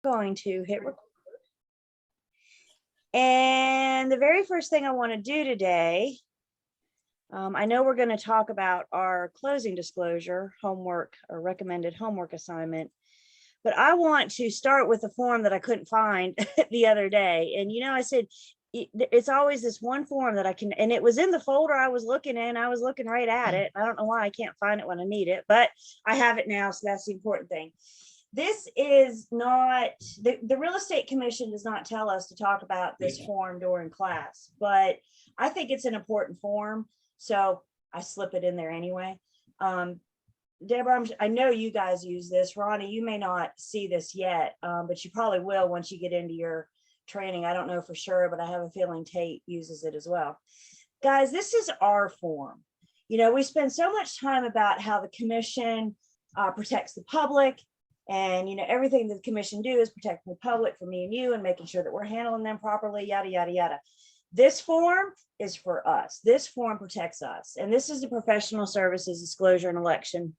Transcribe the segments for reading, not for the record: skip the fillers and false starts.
Going to hit record. And the very first thing I want to do today, I know we're going to talk about our closing disclosure, homework or recommended homework assignment, but I want to start with a form that I couldn't find the other day. And, you know, I said, it's always this one form that I can, and it was in the folder I was looking in. I was looking right at it. I don't know why I can't find it when I need it, but I have it now. So that's the important thing. This is not, the Real Estate Commission does not tell us to talk about this form during class, but I think it's an important form. So I slip it in there anyway. Deborah, I know you guys use this. Ronnie, you may not see this yet, but you probably will once you get into your training. I don't know for sure, but I have a feeling Tate uses it as well. Guys, this is our form. You know, we spend so much time about how the commission protects the public. And, you know, everything that the commission do is protecting the public from me and you and making sure that we're handling them properly, yada, yada, yada. This form is for us. This form protects us. And this is the professional services disclosure and election.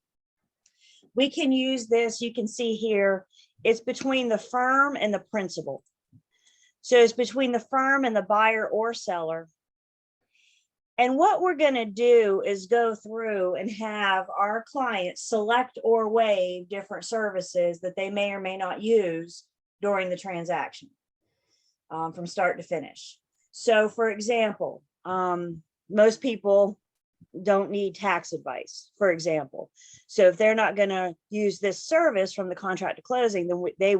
We can use this. You can see here, it's between the firm and the principal. So it's between the firm and the buyer or seller. And what we're going to do is go through and have our clients select or waive different services that they may or may not use during the transaction from start to finish. So, for example, most people don't need tax advice, for example. So if they're not going to use this service from the contract to closing, then they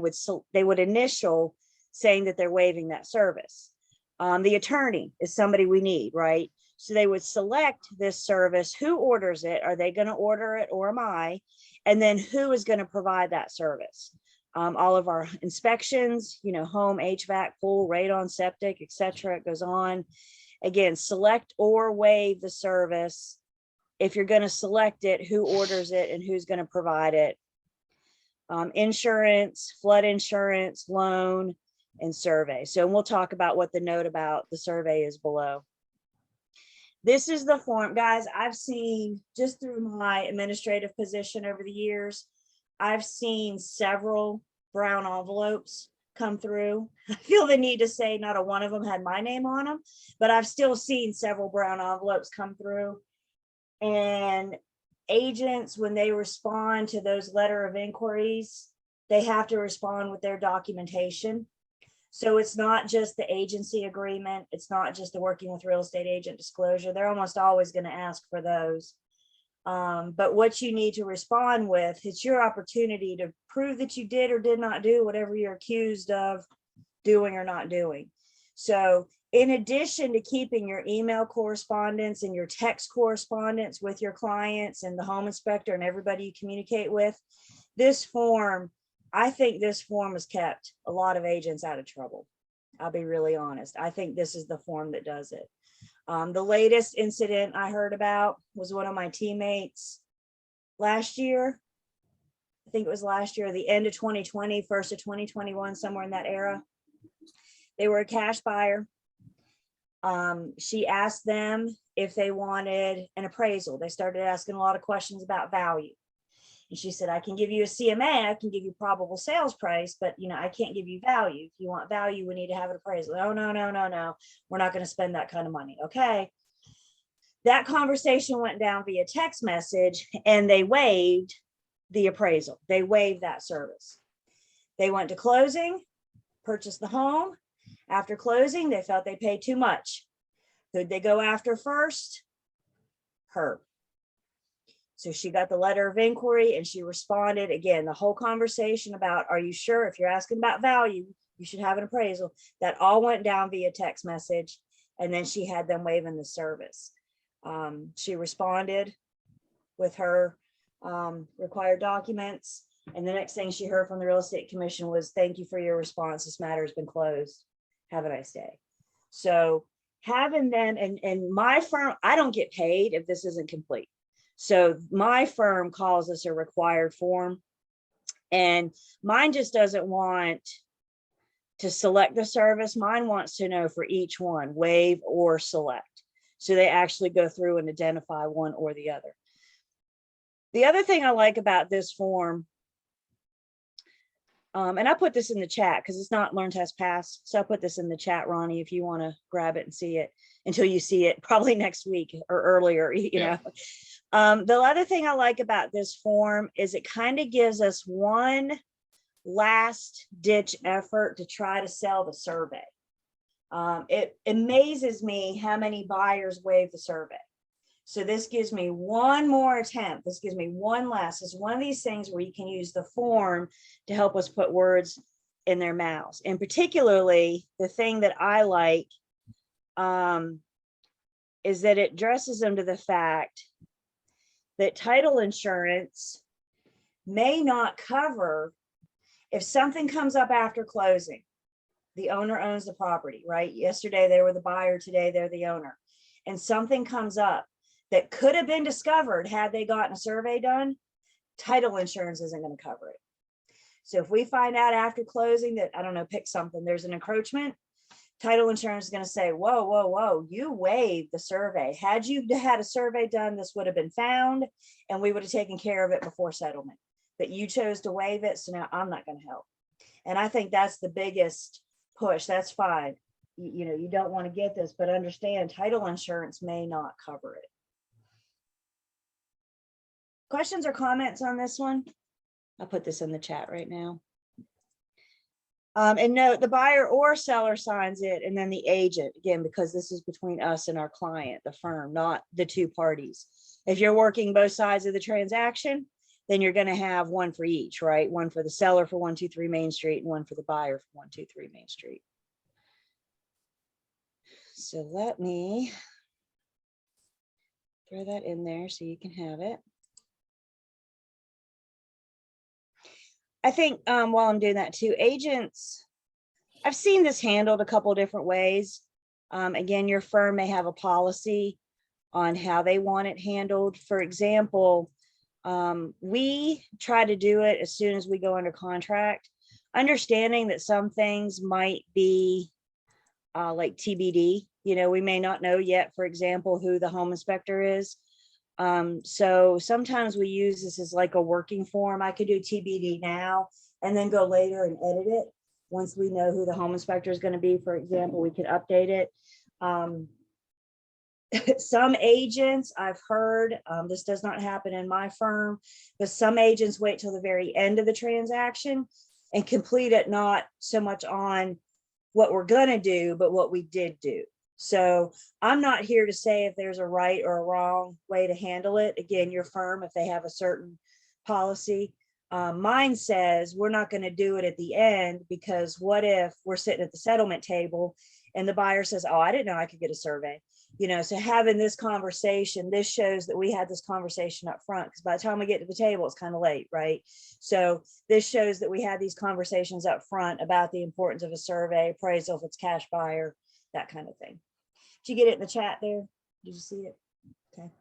would initial saying that they're waiving that service. The attorney is somebody we need, right? So they would select this service. Who orders it? Are they going to order it or am I? And then who is going to provide that service? All of our inspections, you know, home, HVAC, pool, radon, septic, etc. It goes on. Again, select or waive the service. If you're going to select it, who orders it and who's going to provide it? Insurance, flood insurance, loan, and survey. So we'll talk about what the note about the survey is below. This is the form, guys. I've seen, just through my administrative position over the years, I've seen several brown envelopes come through. I feel the need to say not a one of them had my name on them, but I've still seen several brown envelopes come through. And agents, when they respond to those letter of inquiries, they have to respond with their documentation. So it's not just the agency agreement. It's not just the working with real estate agent disclosure. They're almost always going to ask for those. But what you need to respond with, it's your opportunity to prove that you did or did not do whatever you're accused of doing or not doing. So in addition to keeping your email correspondence and your text correspondence with your clients and the home inspector and everybody you communicate with, this form, I think this form has kept a lot of agents out of trouble. I'll be really honest. I think this is the form that does it. The latest incident I heard about was one of my teammates last year. I think it was last year, the end of 2020, first of 2021, somewhere in that era. They were a cash buyer. She asked them if they wanted an appraisal. They started asking a lot of questions about value. And she said, I can give you a CMA, I can give you probable sales price, but you know, I can't give you value. If you want value, we need to have an appraisal. Oh, no, no, no, no. We're not going to spend that kind of money. Okay. That conversation went down via text message and they waived the appraisal. They waived that service. They went to closing, purchased the home. After closing, they felt they paid too much. Who'd they go after first? Her. So she got the letter of inquiry and she responded. Again, the whole conversation about, are you sure if you're asking about value, you should have an appraisal, that all went down via text message. And then she had them waiving the service. She responded with her required documents. And the next thing she heard from the Real Estate Commission was, thank you for your response. This matter has been closed. Have a nice day. So having them, and my firm, I don't get paid if this isn't complete. So my firm calls this a required form, and mine just doesn't want to select the service. Mine wants to know for each one, waive or select. So they actually go through and identify one or the other. The other thing I like about this form And I put this in the chat because it's not learn, test, pass. So I put this in the chat, Ronnie, if you want to grab it and see it until you see it probably next week or earlier, you know. The other thing I like about this form is it kind of gives us one last ditch effort to try to sell the survey. It amazes me how many buyers waive the survey. So this gives me one more attempt. This gives me one last. It's one of these things where you can use the form to help us put words in their mouths. And particularly the thing that I like is that it dresses them to the fact that title insurance may not cover if something comes up after closing. The owner owns the property, right? Yesterday they were the buyer, today they're the owner. And something comes up that could have been discovered had they gotten a survey done, title insurance isn't going to cover it. So if we find out after closing that, I don't know, pick something, there's an encroachment, title insurance is going to say, whoa, whoa, whoa, you waived the survey. Had you had a survey done, this would have been found and we would have taken care of it before settlement. But you chose to waive it, so now I'm not going to help. And I think that's the biggest push. That's fine. You know, you don't want to get this, but understand title insurance may not cover it. Questions or comments on this one? I'll put this in the chat right now. And note the buyer or seller signs it, and then the agent, again, because this is between us and our client, the firm, not the two parties. If you're working both sides of the transaction, then you're going to have one for each, right? One for the seller for 123 Main Street and one for the buyer for 123 Main Street. So let me throw that in there so you can have it. I think while I'm doing that too, agents, I've seen this handled a couple of different ways. Again, your firm may have a policy on how they want it handled. For example, we try to do it as soon as we go under contract, understanding that some things might be like TBD. You know, we may not know yet, for example, who the home inspector is. So sometimes we use this as like a working form. I could do TBD now and then go later and edit it. Once we know who the home inspector is going to be, for example, we can update it. Some agents I've heard, this does not happen in my firm, but some agents wait till the very end of the transaction and complete it, not so much on what we're going to do, but what we did do. So I'm not here to say if there's a right or a wrong way to handle it. Again, your firm, if they have a certain policy, mine says we're not going to do it at the end, because what if we're sitting at the settlement table and the buyer says, oh, I didn't know I could get a survey. You know, so having this conversation, this shows that we had this conversation up front, because by the time we get to the table, it's kind of late, right? So this shows that we had these conversations up front about the importance of a survey, appraisal, if it's cash buyer, that kind of thing. Did you get it in the chat there? Did you see it? Okay.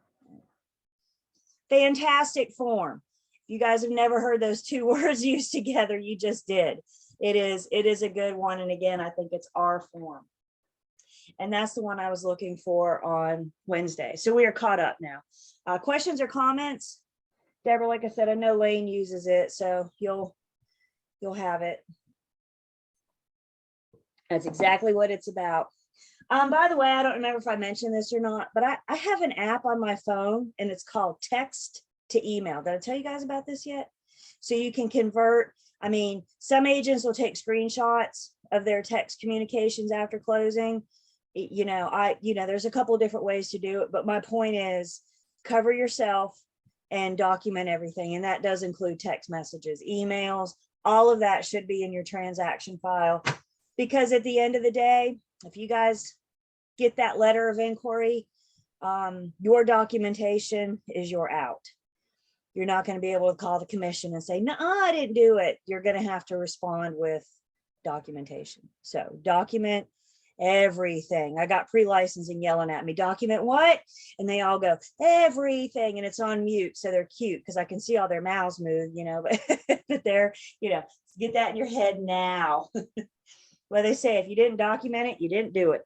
Fantastic form. You guys have never heard those two words used together. You just did. It is a good one. And again, I think it's our form. And that's the one I was looking for on Wednesday. So we are caught up now. Questions or comments? Deborah, like I said, I know Lane uses it, so you'll have it. That's exactly what it's about. By the way, I don't remember if I mentioned this or not, but I have an app on my phone and it's called text to email. Did I tell you guys about this yet? So you can convert. I mean, some agents will take screenshots of their text communications after closing. You know, there's a couple of different ways to do it, but my point is cover yourself and document everything. And that does include text messages, emails, all of that should be in your transaction file, because at the end of the day, if you guys get that letter of inquiry, your documentation is your out. You're not going to be able to call the commission and say, no, I didn't do it. You're going to have to respond with documentation. So document everything. I got pre-licensing yelling at me, document what? And they all go, everything. And it's on mute. So they're cute because I can see all their mouths move, you know, but they're, you know, get that in your head now. Well, they say if you didn't document it, you didn't do it.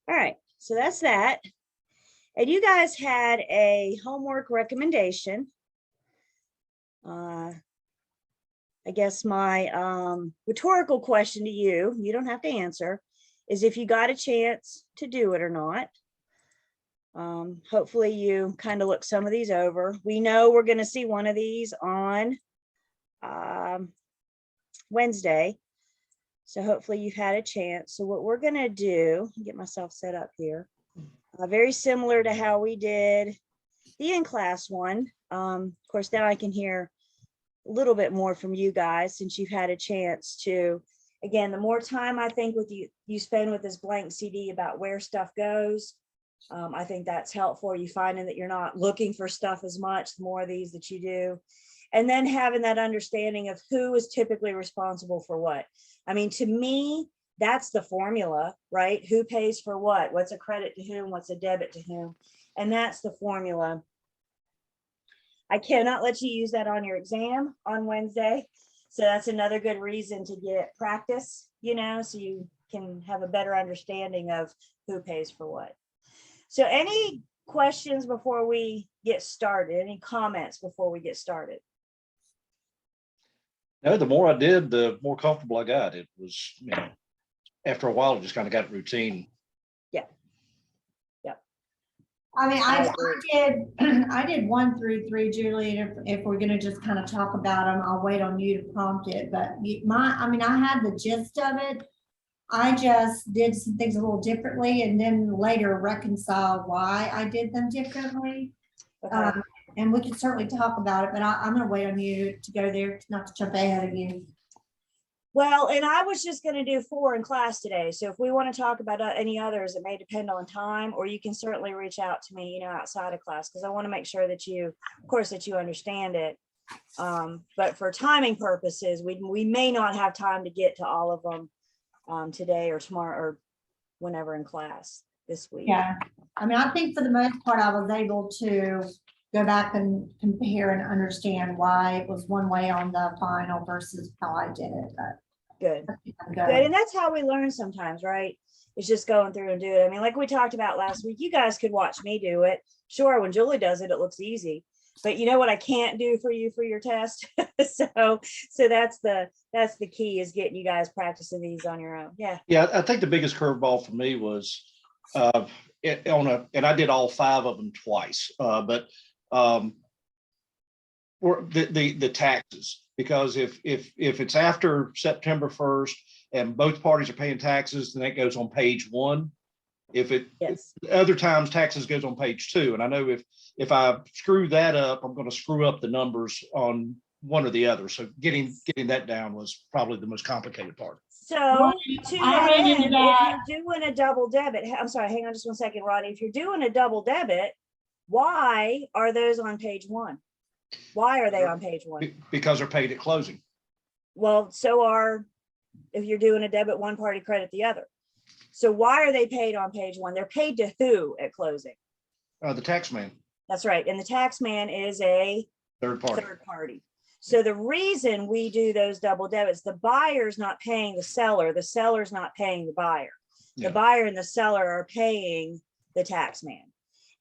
All right, so that's that. And you guys had a homework recommendation I guess my rhetorical question to you, you don't have to answer, is if you got a chance to do it or not. Hopefully you kind of look some of these over. We know we're going to see one of these on Wednesday. So hopefully you've had a chance. So what we're going to do, get myself set up here, very similar to how we did the in-class one. Of course, now I can hear a little bit more from you guys since you've had a chance to, again, the more time I think with you spend with this blank CD about where stuff goes, I think that's helpful. You finding that you're not looking for stuff as much, the more of these that you do. And then having that understanding of who is typically responsible for what. I mean, to me, that's the formula, right? Who pays for what? What's a credit to whom? What's a debit to whom? And that's the formula. I cannot let you use that on your exam on Wednesday. So that's another good reason to get practice, you know, so you can have a better understanding of who pays for what. So any questions before we get started? Any comments before we get started? No, the more I did, the more comfortable I got. It was, you know, after a while, it just kind of got routine. Yeah. Yeah. I mean, I did 1 through 3, Julie. And if we're gonna just kind of talk about them, I'll wait on you to prompt it. But I had the gist of it. I just did some things a little differently, and then later reconcile why I did them differently. Okay. And we can certainly talk about it, but I'm gonna wait on you to go there, not to jump ahead of you. Well, and I was just going to do 4 in class today. So if we want to talk about any others, it may depend on time, or you can certainly reach out to me, you know, outside of class, because I want to make sure that you, of course, that you understand it. But for timing purposes, we may not have time to get to all of them today or tomorrow or whenever in class this week. Yeah, I mean, I think for the most part, I was able to go back and compare and understand why it was one way on the final versus how I did it. But Good. Good. And that's how we learn sometimes, right? It's just going through and do it. I mean, like we talked about last week, you guys could watch me do it. Sure, when Julie does it, it looks easy. But you know what I can't do for you for your test? so that's the key, is getting you guys practicing these on your own. Yeah. Yeah, I think the biggest curveball for me was and I did all 5 of them twice, but or the taxes, because if it's after September 1st and both parties are paying taxes, then that goes on page 1. Yes. Other times taxes goes on page 2. And I know if I screw that up, I'm going to screw up the numbers on one or the other. So getting that down was probably the most complicated part. So to that end, if you're doing a double debit, I'm sorry, hang on just 1 second, Rodney. If you're doing a double debit, why are those on page 1? Why are they on page 1? Because they're paid at closing. Well, if you're doing a debit one party, credit the other. So why are they paid on page 1? They're paid to who at closing? The tax man. That's right. And the tax man is a third party. So the reason we do those double debits, the buyer's not paying the seller's not paying the buyer. Yeah. The buyer and the seller are paying the tax man.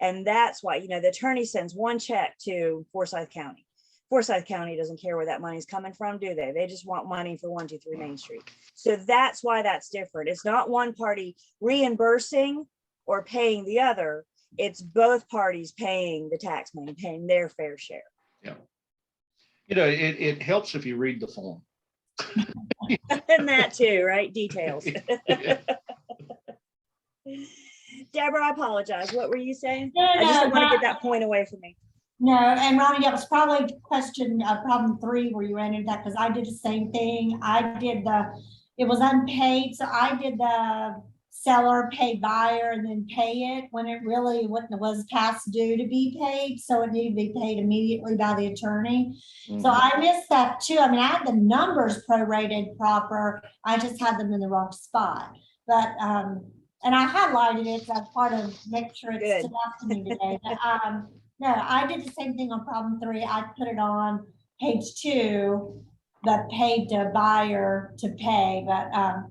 And that's why, you know, the attorney sends one check to Forsyth County. Forsyth County doesn't care where that money's coming from, do they? They just want money for 123 Main Street. So that's why that's different. It's not one party reimbursing or paying the other. It's both parties paying the tax man, paying their fair share. Yeah. You know, it helps if you read the form. And that too, right? Details. Deborah, I apologize. What were you saying? I just don't want to get that point away from me. No, and Ronnie, that was probably question problem 3 where you ran into that, because I did the same thing. It was unpaid, so I did the seller pay buyer and then pay it when it really was past due to be paid, so it needed to be paid immediately by the attorney. So I missed that too. I mean, I had the numbers prorated proper, I just had them in the wrong spot. But and I highlighted it as part of make sure it stood out to me today. But, no, I did the same thing on problem 3. I put it on page 2, the paid to buyer to pay, but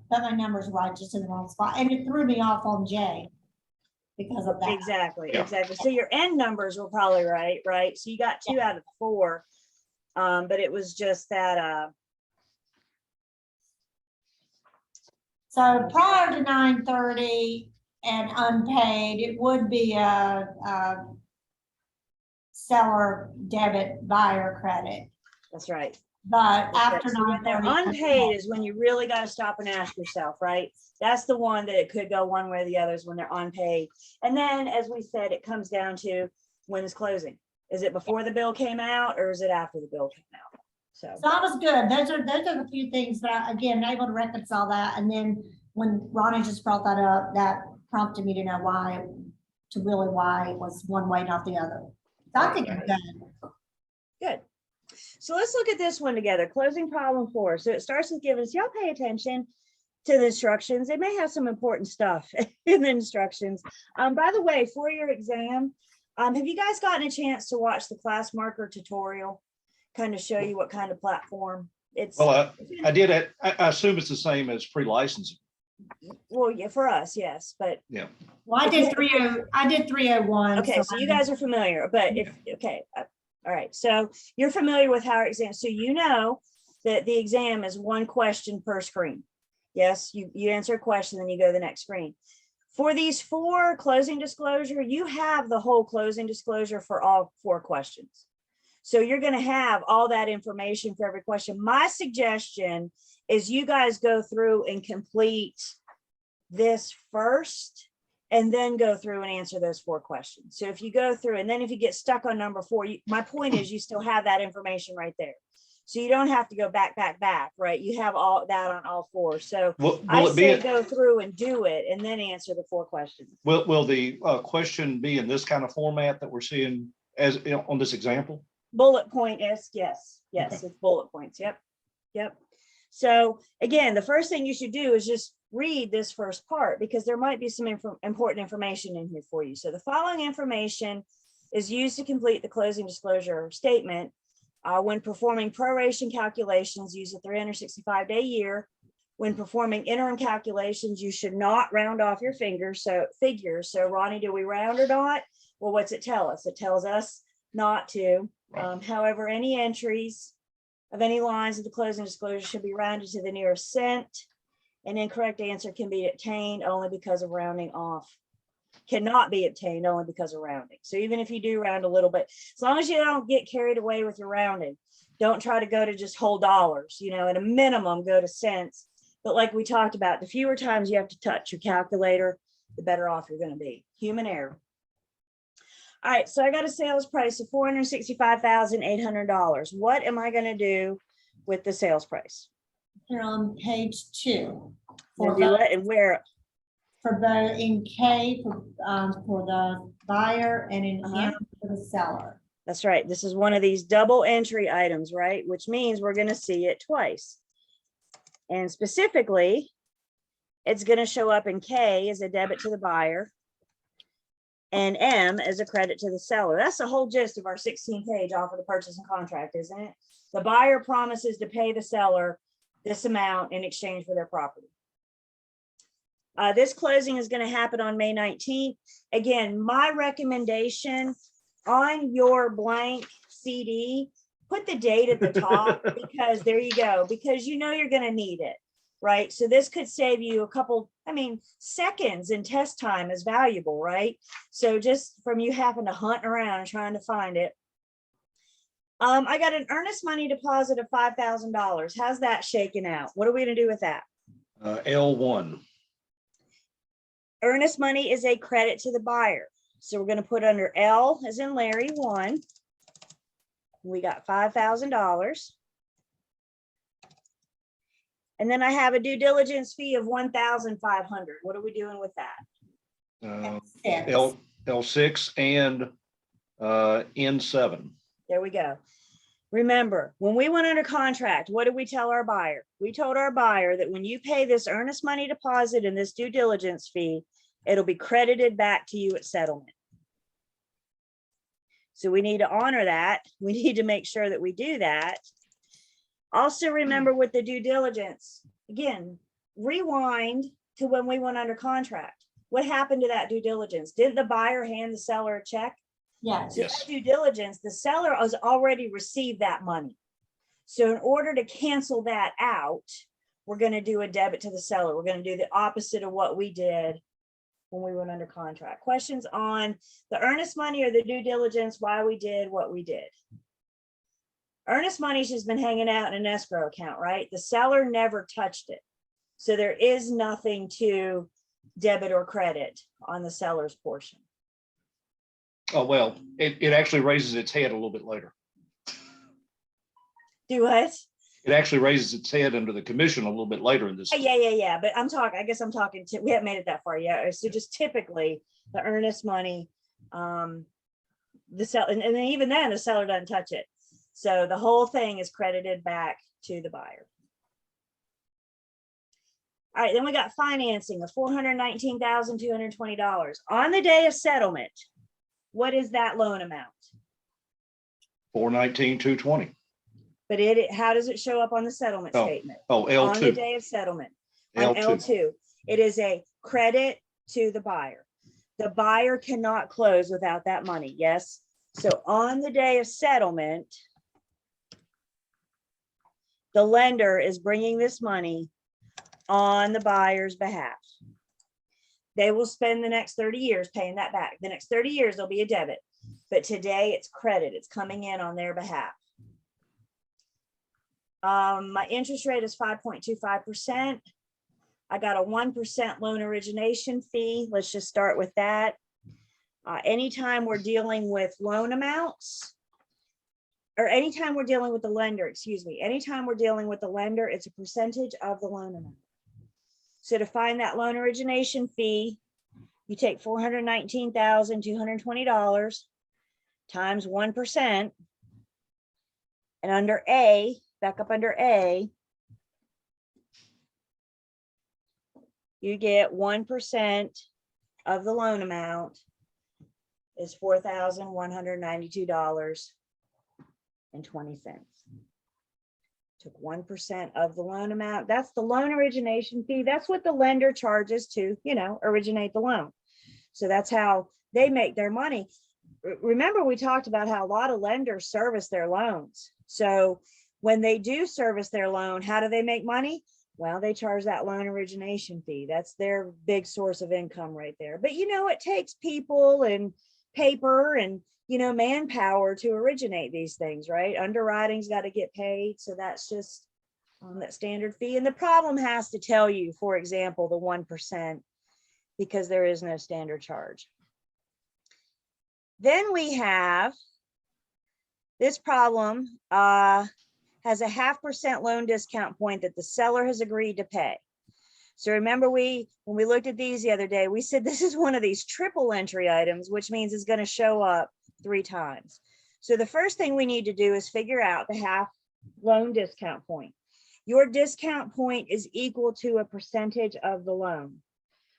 my numbers were right, just in the wrong spot, and it threw me off on J because of that. Exactly. So your end numbers were probably right. So you got 2 out of 4. But it was just that, So prior to 9/30 and unpaid, it would be a seller debit buyer credit. that's right. But after So when they're 9/30. unpaid is when you really got to stop and ask yourself, right? That's the one that it could go one way or the other is when they're unpaid. And then, as we said, it comes down to when is closing. Is it before the bill came out or is it after the bill came out? So That was good. Those are the few things that I, again, able to reconcile that. And then when Ronnie just brought that up, that prompted me to know why it was one way, not the other. So I think it's good. good. So let's look at this one together. Closing problem 4. So it starts with giving us, y'all pay attention to the instructions. They may have some important stuff in the instructions. By the way, for your exam, have you guys gotten a chance to watch the class marker tutorial? Kind of show you what kind of platform it's. Well, I did it. I assume it's the same as pre-licensing. Well, yeah, for us, yes, but Yeah. Well, I did 301. okay, so you guys are familiar, but if, okay, all right, so you're familiar with how our exam, so you know that the exam is one question per screen. Yes, you answer a question, then you go to the next screen. For these 4 closing disclosure, you have the whole closing disclosure for all 4 questions. So you're going to have all that information for every question. My suggestion is you guys go through and complete this first and then go through and answer those 4 questions. So if you go through and then if you get stuck on number 4, my point is you still have that information right there. So you don't have to go back, right? You have all that on all 4. So I say go through and do it and then answer the 4 questions. Will the question be in this kind of format that we're seeing as on this example? Bullet point is yes, okay. It's bullet points. Yep. So again, the first thing you should do is just read this first part because there might be some important information in here for you. So the following information is used to complete the closing disclosure statement. When performing proration calculations, use a 365-day year. When performing interim calculations, you should not round off your figures. So Ronnie, do we round or not? Well, what's it tell us? It tells us not to. However, any entries of any lines of the closing disclosure should be rounded to the nearest cent. An incorrect answer can be obtained only because of rounding off. Cannot be obtained only because of rounding. So even if you do round a little bit, as long as you don't get carried away with your rounding, don't try to go to just whole dollars, at a minimum, go to cents. But like we talked about, the fewer times you have to touch your calculator, the better off you're going to be. Human error. All right, so I got a sales price of $465,800. What am I going to do with the sales price? Here on page 2. And where? For both in K for the buyer and in M for the seller. That's right. This is one of these double entry items, right? Which means we're going to see it twice. And specifically, it's going to show up in K as a debit to the buyer and M as a credit to the seller. That's the whole gist of our 16-page offer to purchase and contract, isn't it? The buyer promises to pay the seller this amount in exchange for their property. This closing is going to happen on May 19th. Again, my recommendation on your blank CD, put the date at the top because there you go, because you're going to need it, right? So this could save you a couple, seconds in test time is valuable, right? So just from you having to hunt around and trying to find it. I got an earnest money deposit of $5,000. How's that shaking out? What are we going to do with that? L1. Earnest money is a credit to the buyer. So we're going to put under L as in Larry 1. We got $5,000. And then I have a due diligence fee of $1,500. What are we doing with that? L6 and N7. There we go. Remember, when we went under contract, what did we tell our buyer? We told our buyer that when you pay this earnest money deposit and this due diligence fee, it'll be credited back to you at settlement. So we need to honor that. We need to make sure that we do that. Also remember with the due diligence, again, rewind to when we went under contract. What happened to that due diligence? Didn't the buyer hand the seller a check? Yes. So that due diligence, the seller has already received that money. So in order to cancel that out, we're going to do a debit to the seller. We're going to do the opposite of what we did when we went under contract. Questions on the earnest money or the due diligence, why we did what we did? Earnest money's just been hanging out in an escrow account, right? The seller never touched it. So there is nothing to debit or credit on the seller's portion. Oh, well, it actually raises its head a little bit later. Do what? It actually raises its head under the commission a little bit later in this. Yeah. But I guess I'm talking to, we haven't made it that far yet. So just typically the earnest money, the seller, and then even then the seller doesn't touch it. So the whole thing is credited back to the buyer. All right, then we got financing of $419,220 on the day of settlement. What is that loan amount? $419,220. But how does it show up on the settlement statement? Oh, On the L2. day of settlement. On L2. L2, it is a credit to the buyer. The buyer cannot close without that money. Yes. So on the day of settlement, the lender is bringing this money on the buyer's behalf. They will spend the next 30 years paying that back. The next 30 years, there'll be a debit. But today it's credit. It's coming in on their behalf. My interest rate is 5.25%. I got a 1% loan origination fee. Let's just start with that. Anytime we're dealing with loan amounts, or anytime we're dealing with the lender, anytime we're dealing with the lender, it's a percentage of the loan amount. So to find that loan origination fee, you take $419,220 times 1%. And under A, back up under A, you get 1% of the loan amount is $4,192.20. Took 1% of the loan amount. That's the loan origination fee. That's what the lender charges to, originate the loan. So that's how they make their money. Remember, we talked about how a lot of lenders service their loans. So when they do service their loan, how do they make money? Well, they charge that loan origination fee. That's their big source of income right there. But it takes people and paper and manpower to originate these things, right? Underwriting's got to get paid. So that's just that standard fee. And the problem has to tell you, for example, the 1%, because there is no standard charge. Then we have this problem has a 0.5% loan discount point that the seller has agreed to pay. So remember, when we looked at these the other day, we said this is one of these triple entry items, which means it's going to show up 3 times. So the first thing we need to do is figure out the half loan discount point. Your discount point is equal to a percentage of the loan.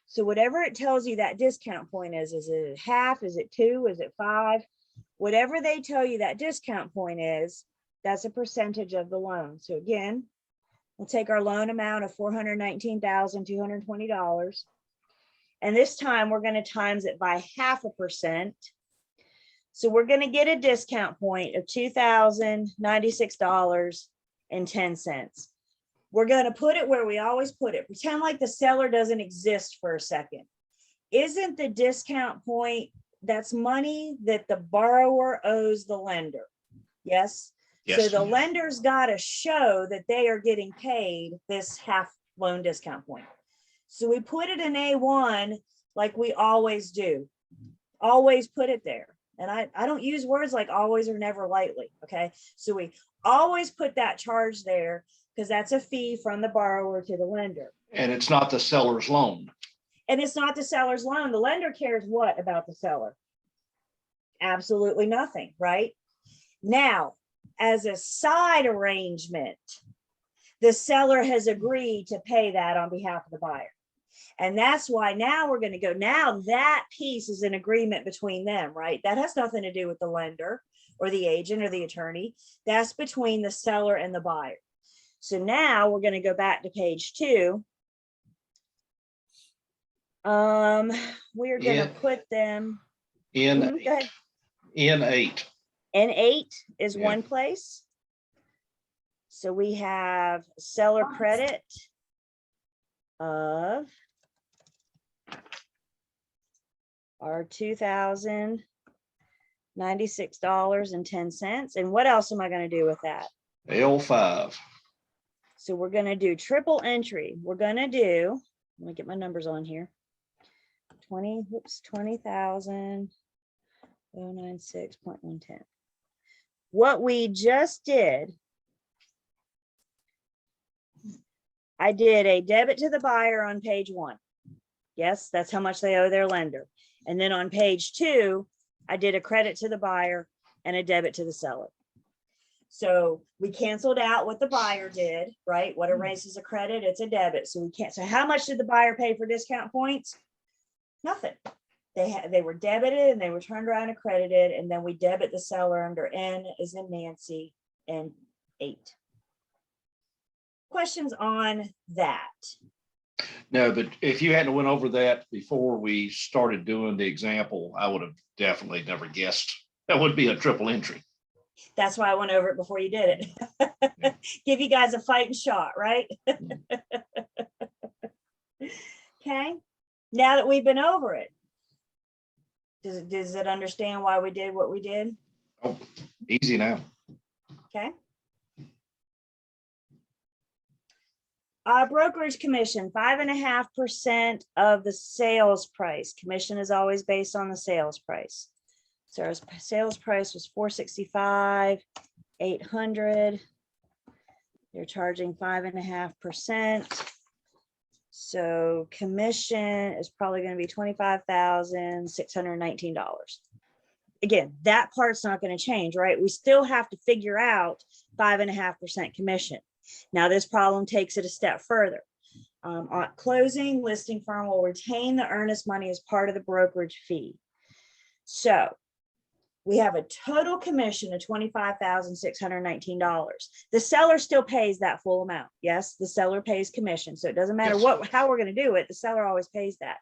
So whatever it tells you that discount point is it half? Is it 2? Is it 5? Whatever they tell you that discount point is, that's a percentage of the loan. So again, we'll take our loan amount of $419,220. And this time we're going to times it by 0.5%. So we're going to get a discount point of $2,096.10. We're going to put it where we always put it. Pretend like the seller doesn't exist for a second. Isn't the discount point, that's money that the borrower owes the lender? Yes. Yes. So the lender's got to show that they are getting paid this half loan discount point. So we put it in A1 like we always do. Always put it there. And I don't use words like always or never lightly. Okay. So we always put that charge there because that's a fee from the borrower to the lender. And it's not the seller's loan. And it's not the seller's loan. The lender cares what about the seller? Absolutely nothing, right? Now, as a side arrangement, the seller has agreed to pay that on behalf of the buyer. And that's why now we're going to go, now that piece is an agreement between them, right? That has nothing to do with the lender or the agent or the attorney. That's between the seller and the buyer. So now we're going to go back to page 2. We're going to put them In 8. N8 is Yeah. one place. So we have seller credit of our $2,096.10. And what else am I going to do with that? L5. So we're going to do triple entry. We're going to do, let me get my numbers on here. 20,096.110. What we just did, I did a debit to the buyer on page 1. Yes, that's how much they owe their lender. And then on page 2, I did a credit to the buyer and a debit to the seller. So we canceled out what the buyer did, right? What erases a credit? It's a debit. So we can't. So how much did the buyer pay for discount points? Nothing. They were debited and they were turned around and credited, and then we debit the seller under N as in Nancy and 8. Questions on that? No, but if you hadn't went over that before we started doing the example, I would have definitely never guessed that would be a triple entry. That's why I went over it before you did it. Give you guys a fighting shot, right? Okay. Now that we've been over it, does it understand why we did what we did? Oh, easy now. Okay. Brokerage commission, 5.5% of the sales price. Commission is always based on the sales price. So our sales price was $465,800. They're charging 5.5%. So commission is probably going to be $25,619. Again, that part's not going to change, right? We still have to figure out 5.5% commission. Now this problem takes it a step further. On closing, listing firm will retain the earnest money as part of the brokerage fee. So we have a total commission of $25,619. The seller still pays that full amount. Yes, the seller pays commission. So it doesn't matter how we're going to do it. The seller always pays that.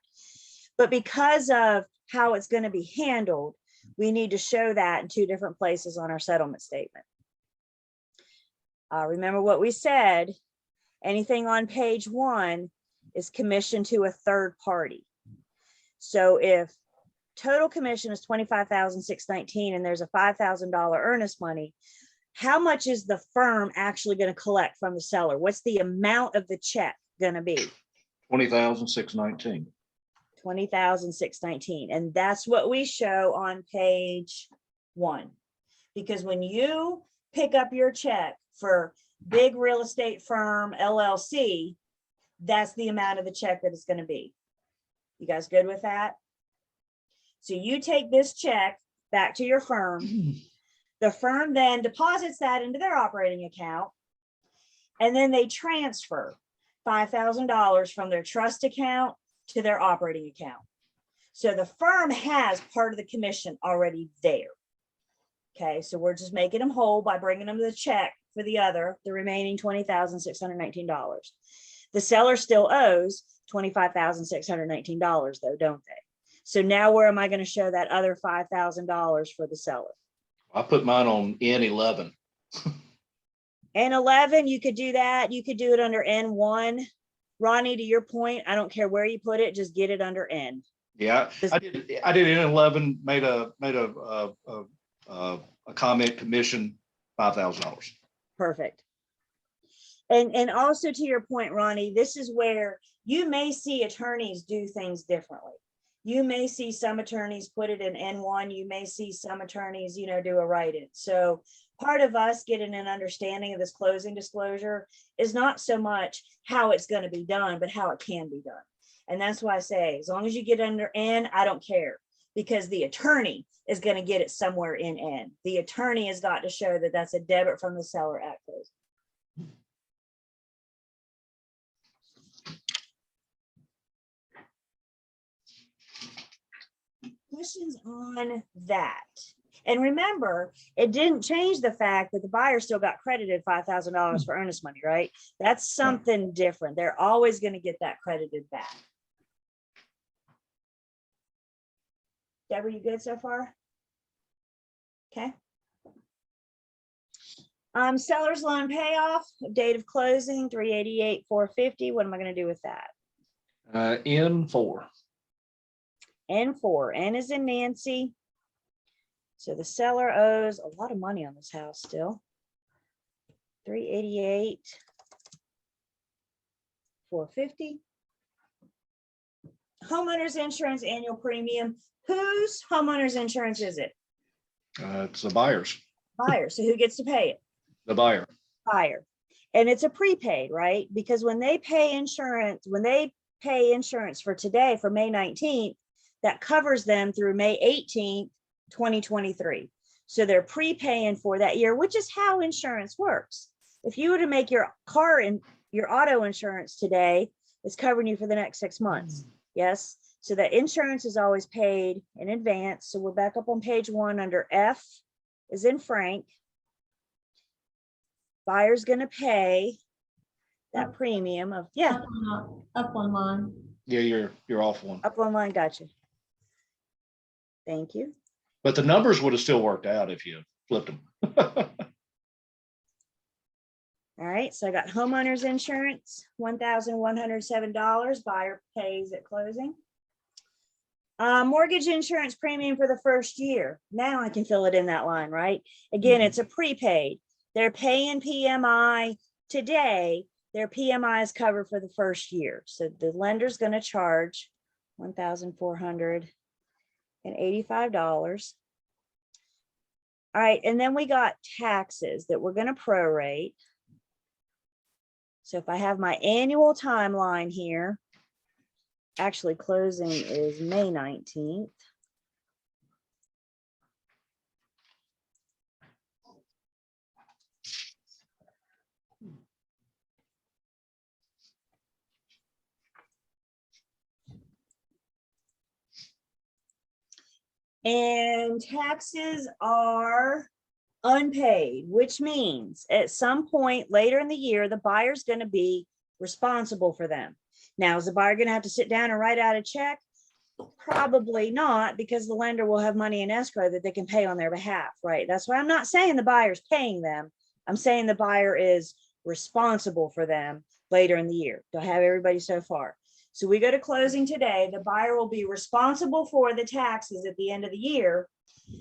But because of how it's going to be handled, we need to show that in 2 different places on our settlement statement. Remember what we said, anything on page 1 is commission to a third party. So if total commission is $25,619 and there's a $5,000 earnest money, how much is the firm actually going to collect from the seller? What's the amount of the check going to be? $20,619. $20,619. And that's what we show on page 1. Because when you pick up your check for Big Real Estate Firm LLC, that's the amount of the check that it's going to be. You guys good with that? So you take this check back to your firm. The firm then deposits that into their operating account, and then they transfer $5,000 from their trust account to their operating account. So the firm has part of the commission already there. Okay, so we're just making them whole by bringing them the check for the remaining $20,619. The seller still owes $25,619 though, don't they? So now where am I going to show that other $5,000 for the seller? I put mine on N11. N11, you could do that. You could do it under N1. Ronnie, to your point, I don't care where you put it, just get it under N. Yeah, I did N11, made a comment, commission $5,000. Perfect. And also to your point, Ronnie, this is where you may see attorneys do things differently. You may see some attorneys put it in N1. You may see some attorneys, do a write-in. So part of us getting an understanding of this closing disclosure is not so much how it's going to be done, but how it can be done. And that's why I say, as long as you get under N, I don't care, because the attorney is going to get it somewhere in N. The attorney has got to show that that's a debit from the seller at closing. Questions on that? And remember, it didn't change the fact that the buyer still got credited $5,000 for earnest money, right? That's something different. They're always going to get that credited back. Deborah, you good so far? Okay. Seller's loan payoff, date of closing, 388, 450. What am I gonna do with that? N4. N4, N is in Nancy. So the seller owes a lot of money on this house still. 388, 450. Homeowners insurance annual premium. Whose homeowners insurance is it? It's the buyer's, Buyer. So who gets to pay it? the buyer. Buyer. And it's a prepaid, right? Because when they pay insurance, for today, for May 19th, that covers them through May 18th, 2023. So they're prepaying for that year, which is how insurance works. If you were to make your car and your auto insurance today, it's covering you for the next 6 months. Yes. So that insurance is always paid in advance. So we're back up on page 1 under F is in Frank. Buyer's going to pay that premium of, yeah, Up one line. Yeah, you're off one. up on line. Gotcha. Thank you. But the numbers would have still worked out if you flipped them. All right. So I got homeowners insurance, $1,107. Buyer pays at closing. Mortgage insurance premium for the first year. Now I can fill it in that line, right? Again, it's a prepaid. They're paying PMI today. Their PMI is covered for the first year. So the lender's going to charge $1,485. All right. And then we got taxes that we're going to prorate. So if I have my annual timeline here, actually closing is May 19th. And taxes are unpaid, which means at some point later in the year, the buyer's going to be responsible for them. Now, is the buyer going to have to sit down and write out a check? Probably not, because the lender will have money in escrow that they can pay on their behalf, right? That's why I'm not saying the buyer's paying them. I'm saying the buyer is responsible for them later in the year. Do I have everybody so far? So we go to closing today. The buyer will be responsible for the taxes at the end of the year. We're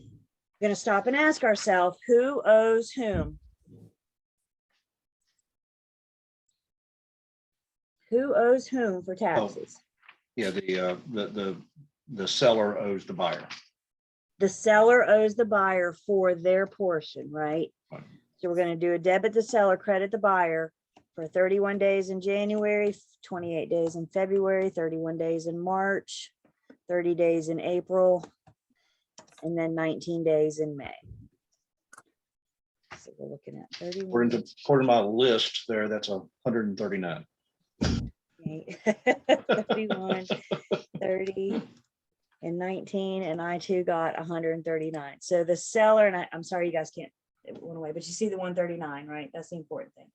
going to stop and ask ourselves, who owes whom? Who owes whom for taxes? Yeah, the seller owes the buyer. The seller owes the buyer for their portion, right? Right. So we're going to do a debit the seller, credit the buyer for 31 days in January, 28 days in February, 31 days in March, 30 days in April, and then 19 days in May. So we're looking at 31. According to my list there, that's 139. 31, 30, and 19, and I too got 139. So the seller, and I'm sorry you guys can't, it went away, but you see the 139, right? That's the important thing.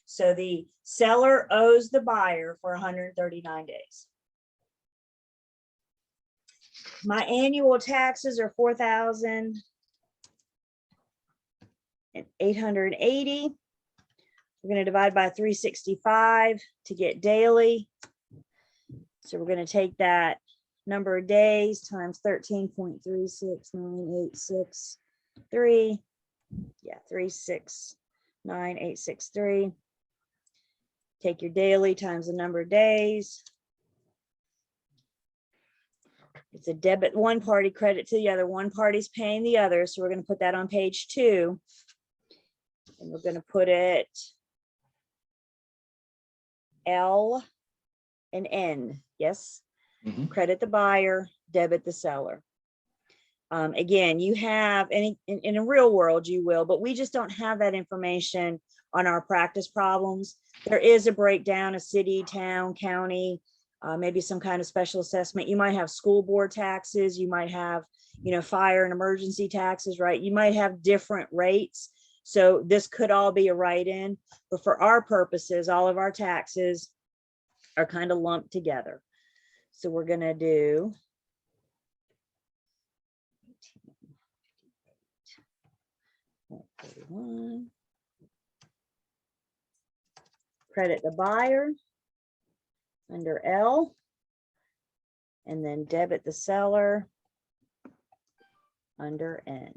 So the seller owes the buyer for 139 days. My annual taxes are $4,880. We're going to divide by 365 to get daily. So we're going to take that number of days times 13.369863. Yeah, 369,863. Take your daily times the number of days. It's a debit one party, credit to the other. One party's paying the other. So we're going to put that on page 2. And we're going to put it L and N. Yes. Mhm. Credit the buyer, debit the seller. Again, you have any in a real world, you will, but we just don't have that information on our practice problems. There is a breakdown of city, town, county, maybe some kind of special assessment. You might have school board taxes. You might have, fire and emergency taxes, right? You might have different rates. So this could all be a write-in, but for our purposes, all of our taxes are kind of lumped together. So we're going to do credit the buyer under L, and then debit the seller under N.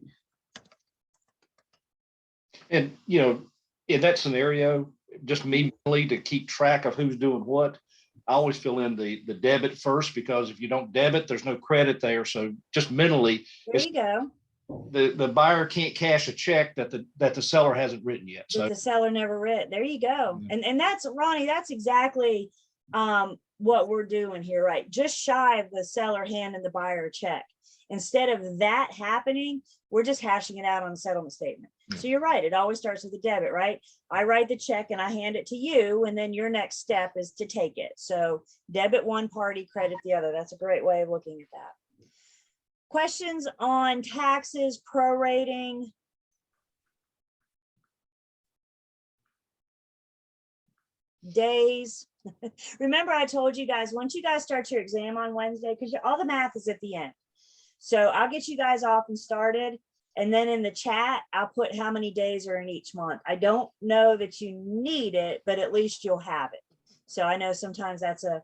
And, in that scenario, just mentally to keep track of who's doing what, I always fill in the debit first, because if you don't debit, there's no credit there. So just mentally, There you go. the buyer can't cash a check that the seller hasn't written yet. That So the seller never read. There you go. Yeah. And that's, Ronnie, that's exactly what we're doing here, right? Just shy of the seller handing the buyer a check. Instead of that happening, we're just hashing it out on the settlement statement. Yeah. So you're right. It always starts with the debit, right? I write the check and I hand it to you, and then your next step is to take it. So debit one party, credit the other. That's a great way of looking at that. Questions on taxes, prorating? Days. Remember, I told you guys, once you guys start your exam on Wednesday, because all the math is at the end. So I'll get you guys off and started. And then in the chat, I'll put how many days are in each month. I don't know that you need it, but at least you'll have it. So I know sometimes that's a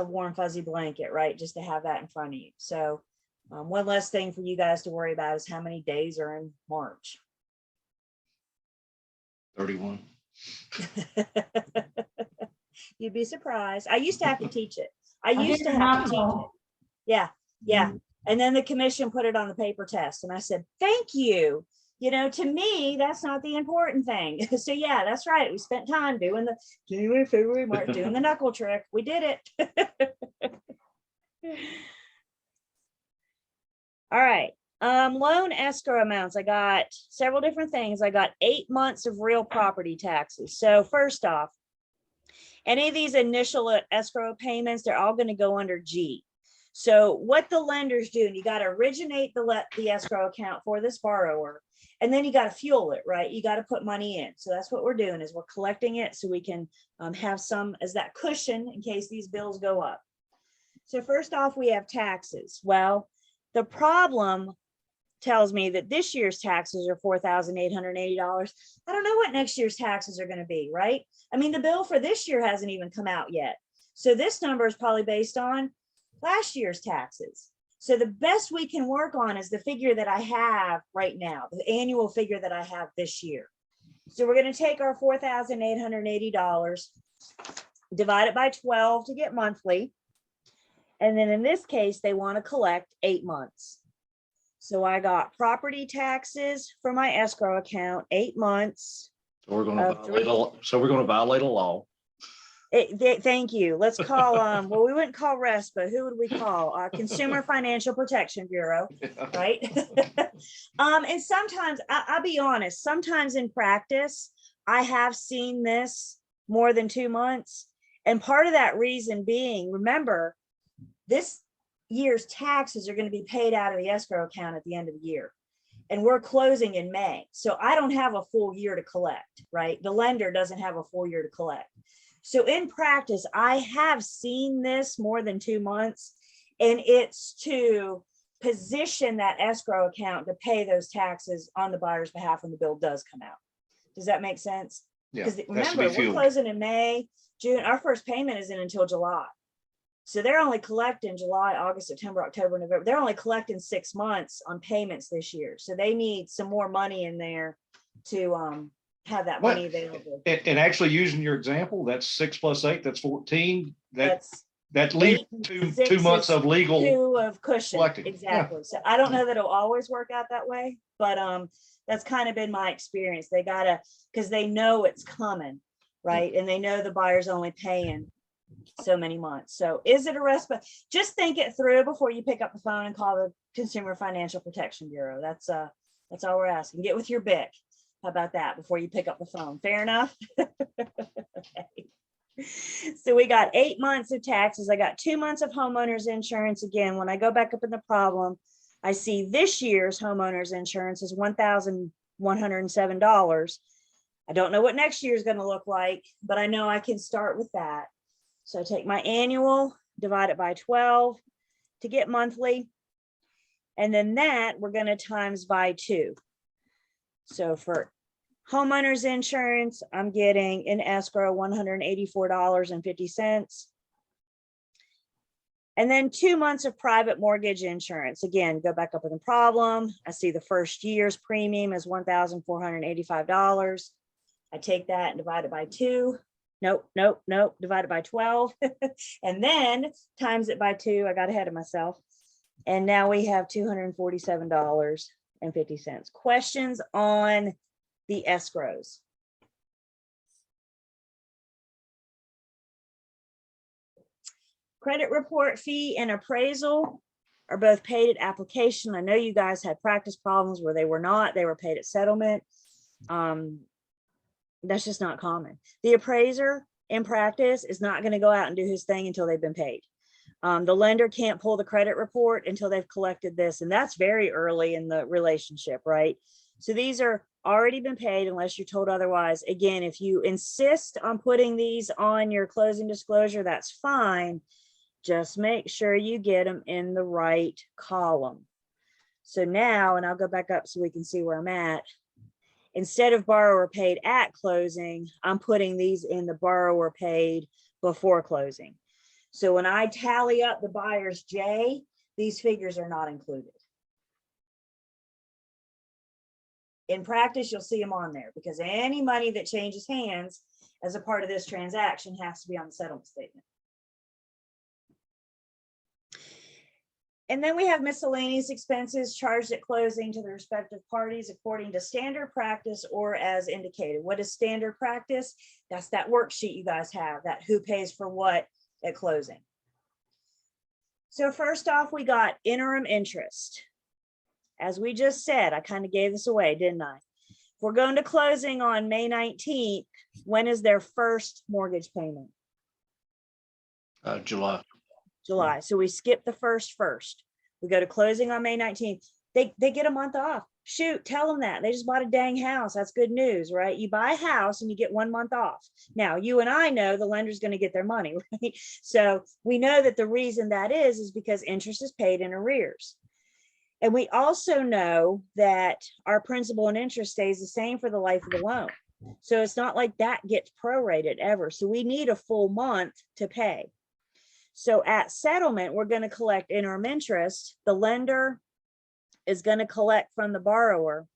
warm fuzzy blanket, right? Just to have that in front of you. So one less thing for you guys to worry about is how many days are in March. 31. You'd be surprised. I used to have to teach it. I used to have to teach it. Yeah, yeah. And then the commission put it on the paper test. And I said, thank you. To me, that's not the important thing. So yeah, that's right. We spent time doing the January, February, March, doing the knuckle trick. We did it. All right. Loan escrow amounts. I got several different things. I got 8 months of real property taxes. So first off, any of these initial escrow payments, they're all going to go under G. So what the lender's doing, you got to originate the escrow account for this borrower, and then you got to fuel it, right? You got to put money in. So that's what we're doing, is we're collecting it so we can have some as that cushion in case these bills go up. So first off, we have taxes. Well, the problem tells me that this year's taxes are $4,880. I don't know what next year's taxes are going to be, right? I mean, the bill for this year hasn't even come out yet. So this number is probably based on last year's taxes. So the best we can work on is the figure that I have right now, the annual figure that I have this year. So we're going to take our $4,880, divide it by 12 to get monthly. And then in this case, they want to collect 8 months. So I got property taxes for my escrow account, 8 months. So we're going to violate a law. Thank you. Let's call, well, we wouldn't call REST, but who would we call? Consumer Financial Protection Bureau, right? And sometimes, I'll be honest, sometimes in practice, I have seen this more than 2 months. And part of that reason being, remember, this year's taxes are going to be paid out of the escrow account at the end of the year. And we're closing in May. So I don't have a full year to collect, right? The lender doesn't have a full year to collect. So in practice, I have seen this more than 2 months, and it's to position that escrow account to pay those taxes on the buyer's behalf when the bill does come out. Does that make sense? Yeah. Because remember, we're closing in May, June. Our first payment isn't until July. So they're only collecting July, August, September, October, November. They're only collecting 6 months on payments this year. So they need some more money in there to have that money available. And actually, using your example, that's 6 + 8, that's 14. That leaves two months of legal 2 of cushion. collecting. Exactly. Yeah. So I don't know that it'll always work out that way, but that's kind of been my experience. They gotta, because they know it's coming, right? And they know the buyer's only paying so many months. So is it a respite? Just think it through before you pick up the phone and call the Consumer Financial Protection Bureau. That's all we're asking. Get with your BIC. How about that before you pick up the phone? Fair enough. Okay. So we got 8 months of taxes. I got 2 months of homeowners insurance. Again, when I go back up in the problem, I see this year's homeowners insurance is $1,107. I don't know what next year is going to look like, but I know I can start with that. So I take my annual, divide it by 12 to get monthly. And then that we're going to times by 2. So for Homeowners insurance, I'm getting in escrow $184.50. And then 2 months of private mortgage insurance. Again, go back up in the problem. I see the first year's premium is $1,485. I take that and divide it by 2. Nope. Divide it by 12. And then times it by 2. I got ahead of myself. And now we have $247.50. Questions on the escrows? Credit report fee and appraisal are both paid at application. I know you guys had practice problems where they were not. They were paid at settlement. That's just not common. The appraiser in practice is not going to go out and do his thing until they've been paid. The lender can't pull the credit report until they've collected this, and that's very early in the relationship, right? So these are already been paid unless you're told otherwise. Again, if you insist on putting these on your closing disclosure, that's fine. Just make sure you get them in the right column. So now, and I'll go back up so we can see where I'm at. Instead of borrower paid at closing, I'm putting these in the borrower paid before closing. So when I tally up the buyer's J, these figures are not included. In practice, you'll see them on there because any money that changes hands as a part of this transaction has to be on the settlement statement. And then we have miscellaneous expenses charged at closing to the respective parties according to standard practice or as indicated. What is standard practice? That's that worksheet you guys have, that who pays for what at closing. So first off, we got interim interest. As we just said, I kind of gave this away, didn't I? If we're going to closing on May 19th, when is their first mortgage payment? July. July. So we skip the first. We go to closing on May 19th. They get a month off. Shoot, tell them that. They just bought a dang house. That's good news, right? You buy a house and you get 1 month off. Now, you and I know the lender's going to get their money, right? So we know that the reason that is because interest is paid in arrears. And we also know that our principal and interest stays the same for the life of the loan. So it's not like that gets prorated ever. So we need a full month to pay. So at settlement, we're going to collect interim interest. The lender is going to collect from the borrower.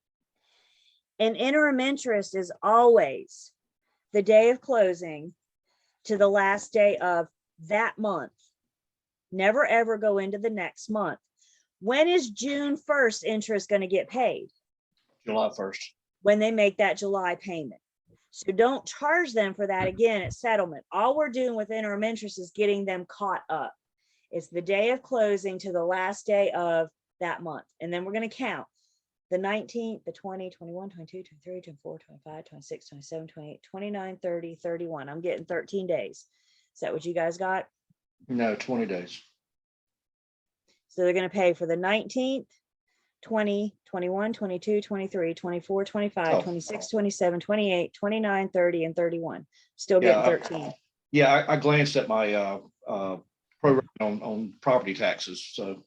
And interim interest is always the day of closing to the last day of that month. Never, ever go into the next month. When is June 1st interest going to get paid? July 1st. When they make that July payment. So don't charge them for that again at settlement. All we're doing with interim interest is getting them caught up. It's the day of closing to the last day of that month. And then we're going to count the 19th, the 20, 21, 22, 23, 24, 25, 26, 27, 28, 29, 30, 31. I'm getting 13 days. Is that what you guys got? No, 20 days. So they're going to pay for the 19th, 20, 21, 22, 23, 24, 25, 26, 27, 28, 29, 30, and 31. Still getting 13. I glanced at my program on property taxes, so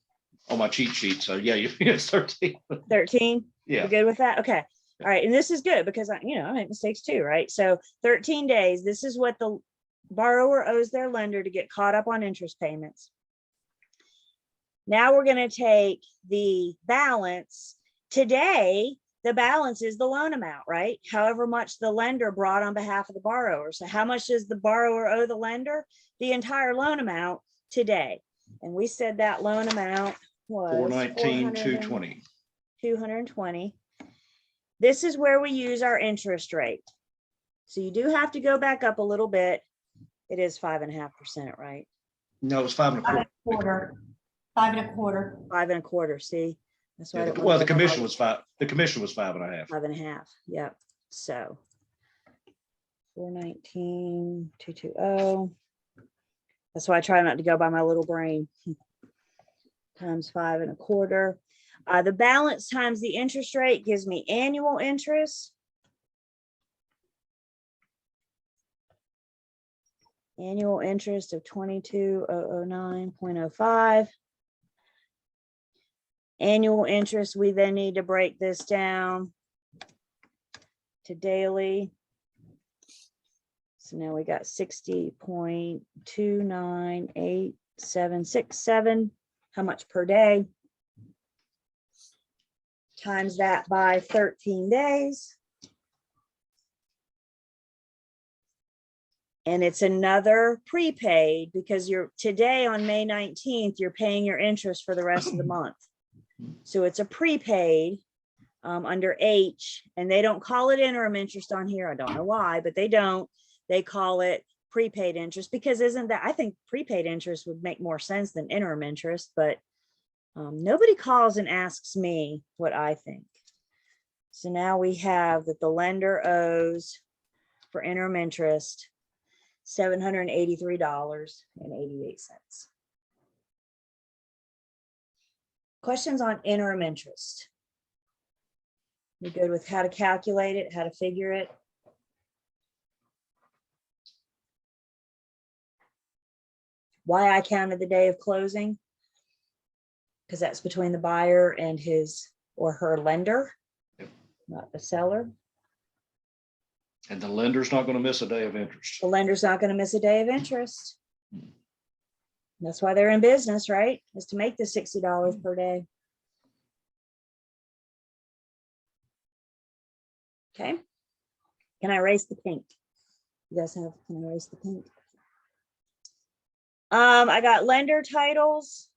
on my cheat sheet. So yeah, it's 13. 13? Yeah. You're good with that? Okay. All right. And this is good because I make mistakes too, right? So 13 days, this is what the borrower owes their lender to get caught up on interest payments. Now we're going to take the balance. Today, the balance is the loan amount, right? However much the lender brought on behalf of the borrower. So how much does the borrower owe the lender? The entire loan amount today. And we said that loan amount was 419, 220. 220. This is where we use our interest rate. So you do have to go back up a little bit. It is 5.5%, right? No, it was 5.25. 5.25. 5.25. See, that's why. Well, the commission was 5. The commission was 5.5. 5.5. Yep. So 419, 220. That's why I try not to go by my little brain. Times 5.25. The balance times the interest rate gives me annual interest. Annual interest of 22,009.05. Annual interest, we then need to break this down to daily. So now we got 60.298767. How much per day? Times that by 13 days. And it's another prepaid because you're today on May 19th, you're paying your interest for the rest of the month. So it's a prepaid under H, and they don't call it interim interest on here. I don't know why, but they don't. They call it prepaid interest because isn't that, I think prepaid interest would make more sense than interim interest, but nobody calls and asks me what I think. So now we have that the lender owes for interim interest $783.88. Questions on interim interest? You good with how to calculate it, how to figure it? Why I counted the day of closing? Because that's between the buyer and his or her lender, not the seller. And the lender's not going to miss a day of interest. The lender's not going to miss a day of interest. That's why they're in business, right? Is to make the $60 per day. Okay. Can I erase the pink? You guys have, can I erase the pink? I got lender titles,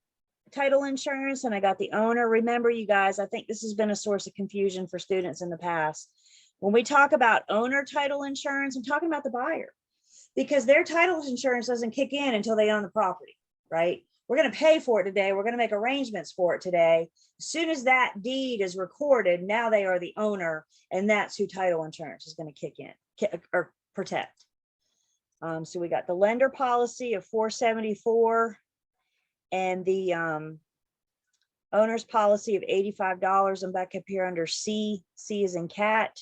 title insurance, and I got the owner. Remember, you guys, I think this has been a source of confusion for students in the past. When we talk about owner title insurance, I'm talking about the buyer because their title insurance doesn't kick in until they own the property, right? We're going to pay for it today. We're going to make arrangements for it today. As soon as that deed is recorded, now they are the owner, and that's who title insurance is going to kick in or protect. So we got the lender policy of $474 and the owner's policy of $85. I'm back up here under C. C is in cat.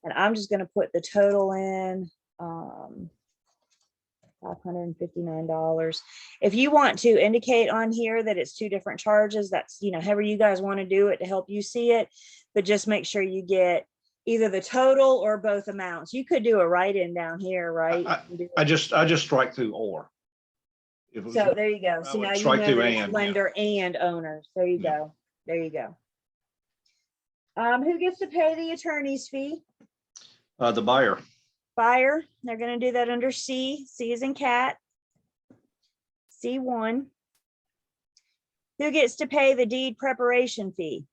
And I'm just going to put the total in $559. If you want to indicate on here that it's two different charges, that's, you know, however you guys want to do it to help you see it, but just make sure you get either the total or both amounts. You could do a write-in down here, right? I just strike through or. If it was- So there you go. So would now you strike know through that it's and, lender and owners. There you Yeah. go. There you go. Who gets to pay the attorney's fee? The buyer. Buyer. They're going to do that under C. C is in cat. C1. Who gets to pay the deed preparation fee?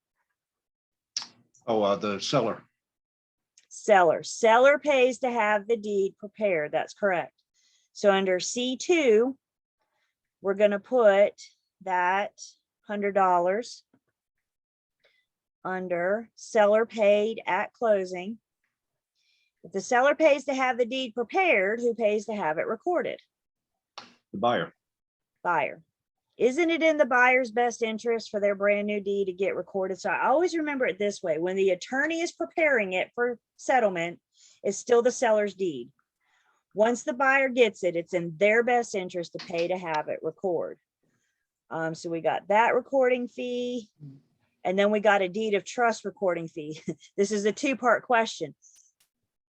Oh, the seller. Seller. Seller pays to have the deed prepared. That's correct. So under C2, we're going to put that $100 under seller paid at closing. If the seller pays to have the deed prepared, who pays to have it recorded? The buyer. Buyer. Isn't it in the buyer's best interest for their brand new deed to get recorded? So I always remember it this way. When the attorney is preparing it for settlement, it's still the seller's deed. Once the buyer gets it, it's in their best interest to pay to have it record. So we got that recording fee, and then we got a deed of trust recording fee. This is a two-part question.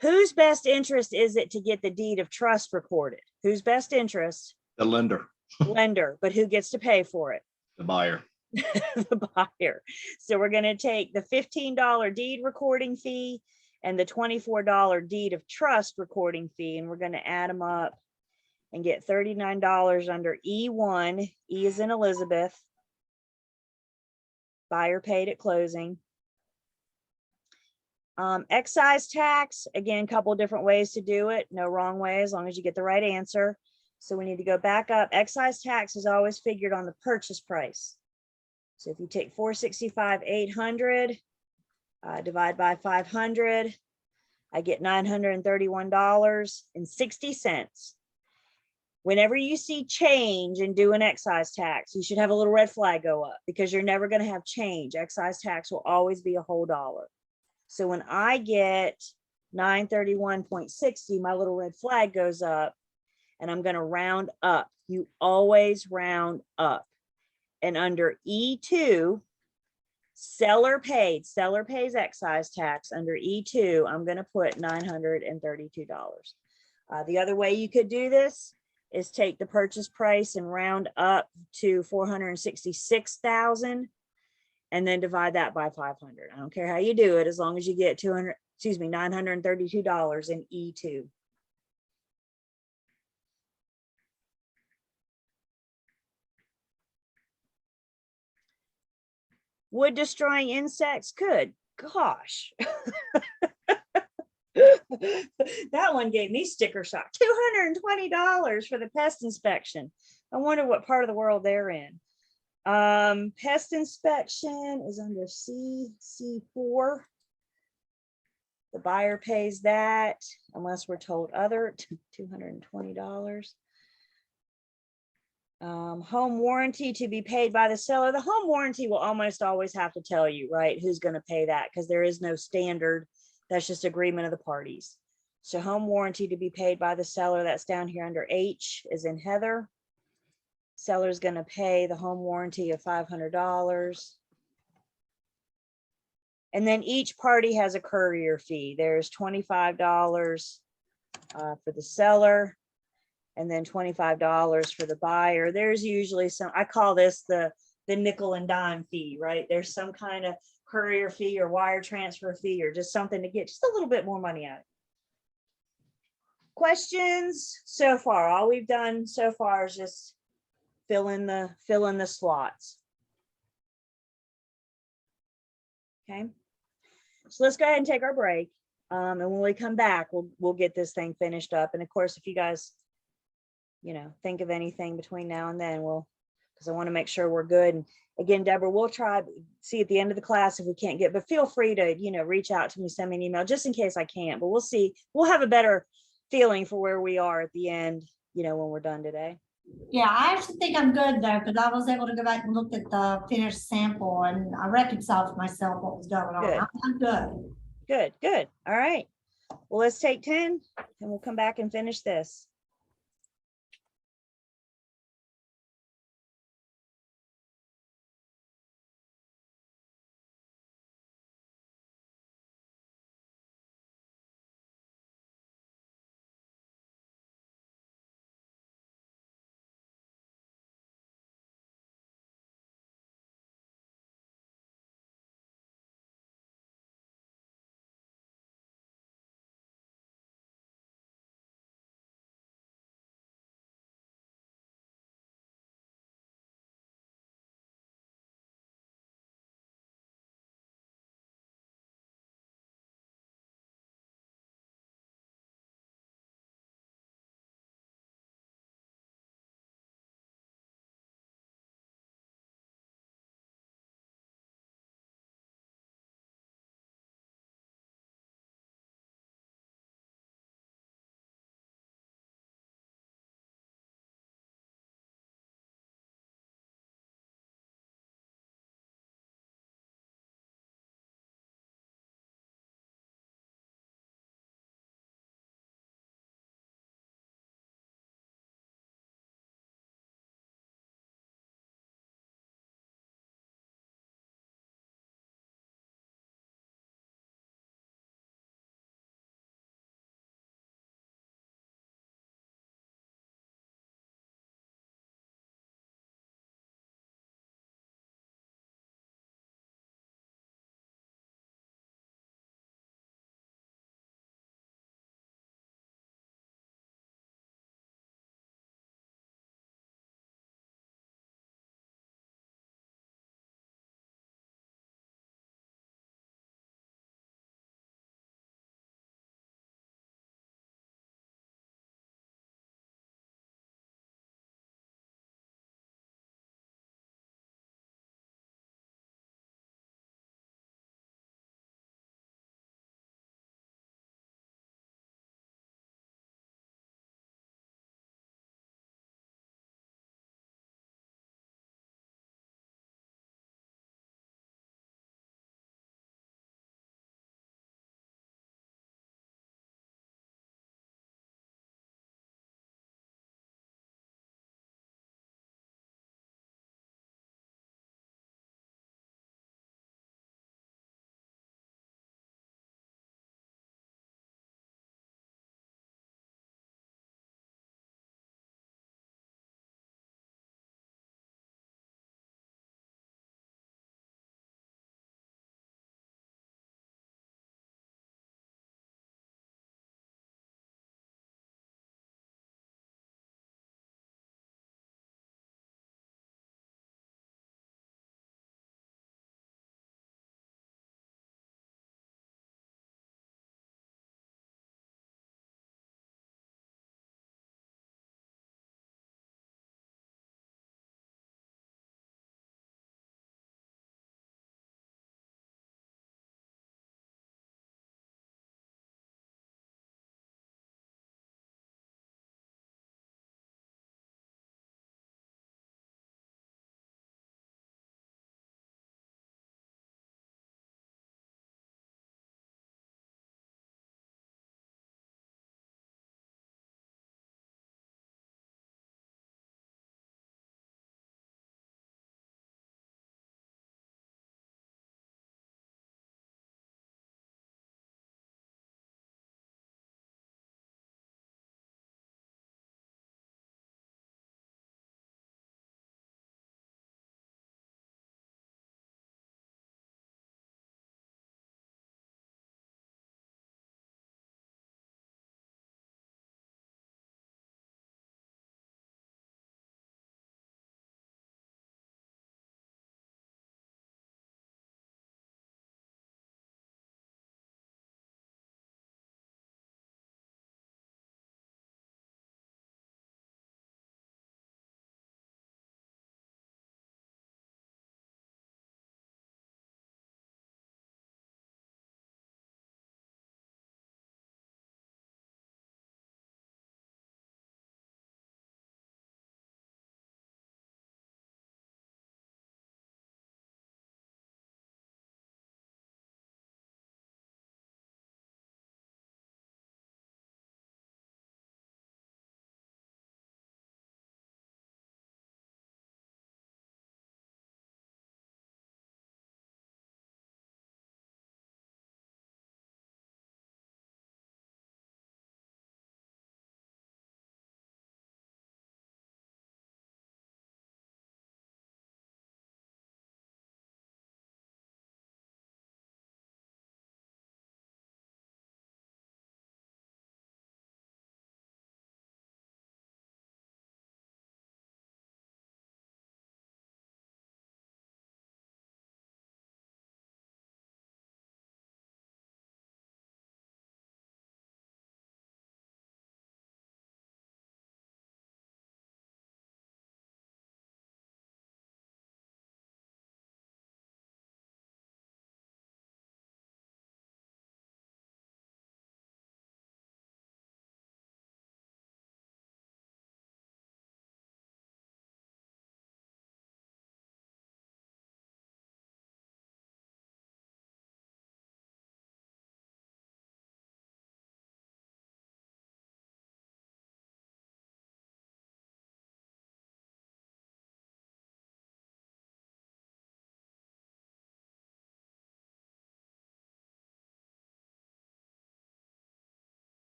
Whose best interest is it to get the deed of trust recorded? Whose best interest? The lender. Lender, but who gets to pay for it? The buyer. The buyer. So we're going to take the $15 deed recording fee and the $24 deed of trust recording fee, and we're going to add them up and get $39 under E1. E is in Elizabeth. Buyer paid at closing. Excise tax, again, a couple of different ways to do it. No wrong way as long as you get the right answer. So we need to go back up. Excise tax is always figured on the purchase price. So if you take $465,800, divide by 500, I get $931.60. Whenever you see change and do an excise tax, you should have a little red flag go up because you're never going to have change. Excise tax will always be a whole dollar. So when I get 931.60, my little red flag goes up, and I'm going to round up. You always round up. And under E2, Seller pays excise tax under E2. I'm going to put $932. The other way you could do this is take the purchase price and round up to 466,000 and then divide that by 500. I don't care how you do it, as long as you get $932 in E2. Wood destroying insects? Good gosh. That one gave me sticker shock. $220 for the pest inspection. I wonder what part of the world they're in. Pest inspection is under C4. The buyer pays that unless we're told other, $220. Home warranty to be paid by the seller. The home warranty will almost always have to tell you, right, who's going to pay that, because there is no standard. That's just agreement of the parties. So home warranty to be paid by the seller, that's down here under H, is in Heather. Seller's going to pay the home warranty of $500. And then each party has a courier fee. There's $25 for the seller, and then $25 for the buyer. There's usually some, I call this the nickel and dime fee, right? There's some kind of courier fee or wire transfer fee or just something to get just a little bit more money out of it. Questions so far? All we've done so far is just fill in the slots. Okay, so let's go ahead and take our break. And when we come back, we'll get this thing finished up. And of course, if you guys, think of anything between now and then, because I want to make sure we're good. And again, Deborah, we'll try see at the end of the class if we can't get, but feel free to, reach out to me, send me an email just in case I can't, but we'll see. We'll have a better feeling for where we are at the end, when we're done today. Yeah, I actually think I'm good though, because I was able to go back and look at the finished sample and I reconciled with myself what was going on. Good. I'm good. Good. All right. Well, let's take 10 and we'll come back and finish this.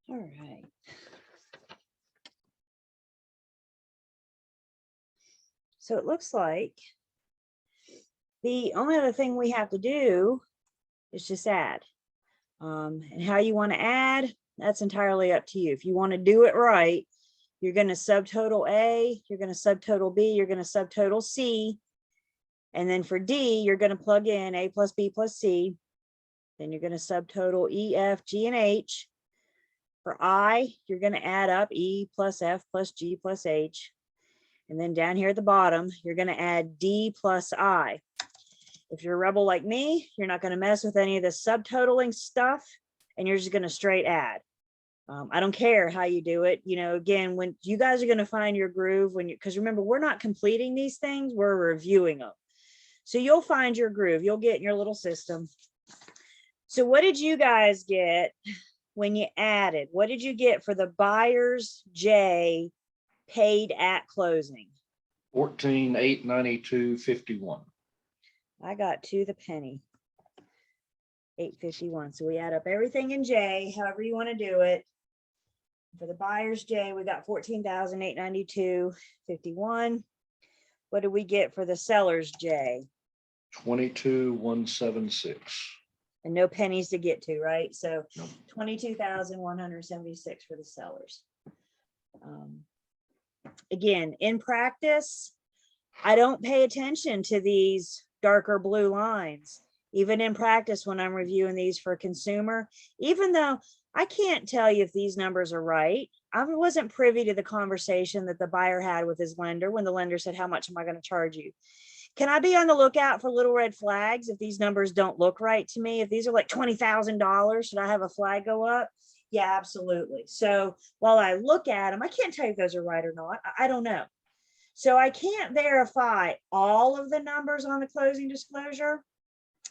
All right. So it looks like the only other thing we have to do is just add. And how you want to add, that's entirely up to you. If you want to do it right, you're going to subtotal A, you're going to subtotal B, you're going to subtotal C. And then for D, you're going to plug in A plus B plus C. Then you're going to subtotal E, F, G, and H. For I, you're going to add up E plus F plus G plus H. And then down here at the bottom, you're going to add D plus I. If you're a rebel like me, you're not going to mess with any of the subtotaling stuff, and you're just going to straight add. I don't care how you do it. You know, again, when you guys are going to find your groove, because remember, we're not completing these things, we're reviewing them. So you'll find your groove, you'll get in your little system. So what did you guys get when you added? What did you get for the buyer's J paid at closing? 14,892.51. I got to the penny. 851. So we add up everything in J, however you want to do it. For the buyer's J, we got 14,892.51. What do we get for the seller's J? 22,176. And no pennies to get to, right? So Nope. 22,176 for the sellers. Again, in practice, I don't pay attention to these darker blue lines. Even in practice, when I'm reviewing these for consumer, even though I can't tell you if these numbers are right, I wasn't privy to the conversation that the buyer had with his lender when the lender said, how much am I going to charge you? Can I be on the lookout for little red flags if these numbers don't look right to me? If these are like $20,000, should I have a flag go up? Yeah, absolutely. So while I look at them, I can't tell you if those are right or not. I don't know. So I can't verify all of the numbers on the closing disclosure.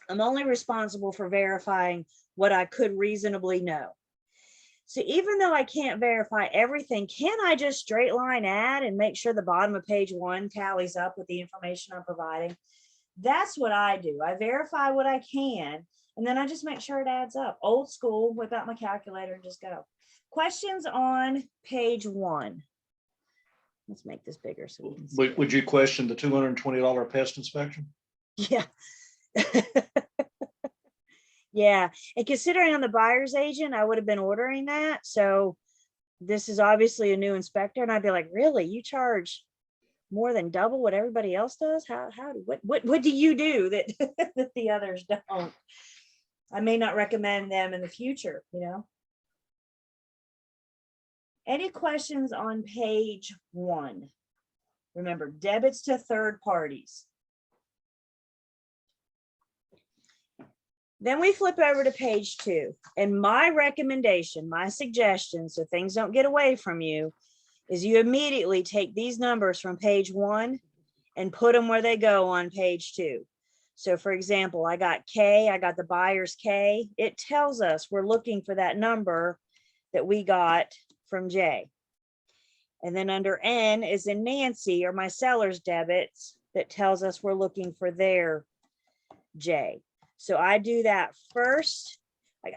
I'm only responsible for verifying what I could reasonably know. So even though I can't verify everything, can I just straight line add and make sure the bottom of page 1 tallies up with the information I'm providing? That's what I do. I verify what I can, and then I just make sure it adds up. Old school, whip out my calculator and just go. Questions on page 1? Let's make this bigger so we can see. Would you question the $220 pest inspection? Yeah. Yeah. And considering I'm the buyer's agent, I would have been ordering that. So this is obviously a new inspector. And I'd be like, really? You charge more than double what everybody else does? What do you do that, that the others don't? I may not recommend them in the future, you know? Any questions on page 1? Remember, debits to third parties. Then we flip over to page 2. And my recommendation, my suggestion, so things don't get away from you, is you immediately take these numbers from page 1 and put them where they go on page 2. So for example, I got K, I got the buyer's K. It tells us we're looking for that number that we got from J. And then under N is in Nancy, or my seller's debits, that tells us we're looking for their J. So I do that first.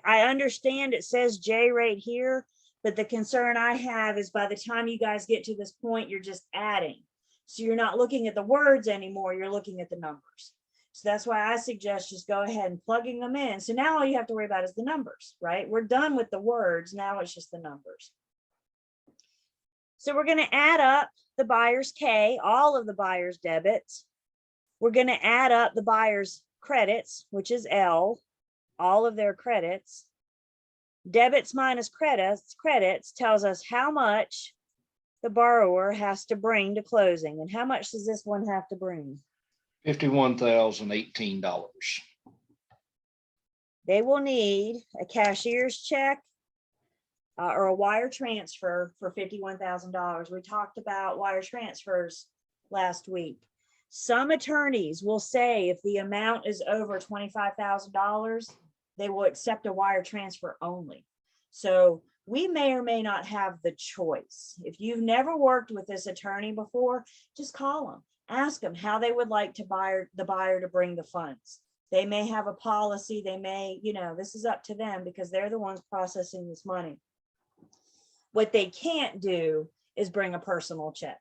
I understand it says J right here, but the concern I have is by the time you guys get to this point, you're just adding. So you're not looking at the words anymore, you're looking at the numbers. So that's why I suggest just go ahead and plugging them in. So now all you have to worry about is the numbers, right? We're done with the words, now it's just the numbers. So we're going to add up the buyer's K, all of the buyer's debits. We're going to add up the buyer's credits, which is L, all of their credits. Debits minus credits tells us how much the borrower has to bring to closing. And how much does this one have to bring? $51,018. They will need a cashier's check or a wire transfer for $51,000. We talked about wire transfers last week. Some attorneys will say if the amount is over $25,000, they will accept a wire transfer only. So we may or may not have the choice. If you've never worked with this attorney before, just call them, ask them how they would like the buyer to bring the funds. They may have a policy, they may, you know, this is up to them because they're the ones processing this money. What they can't do is bring a personal check.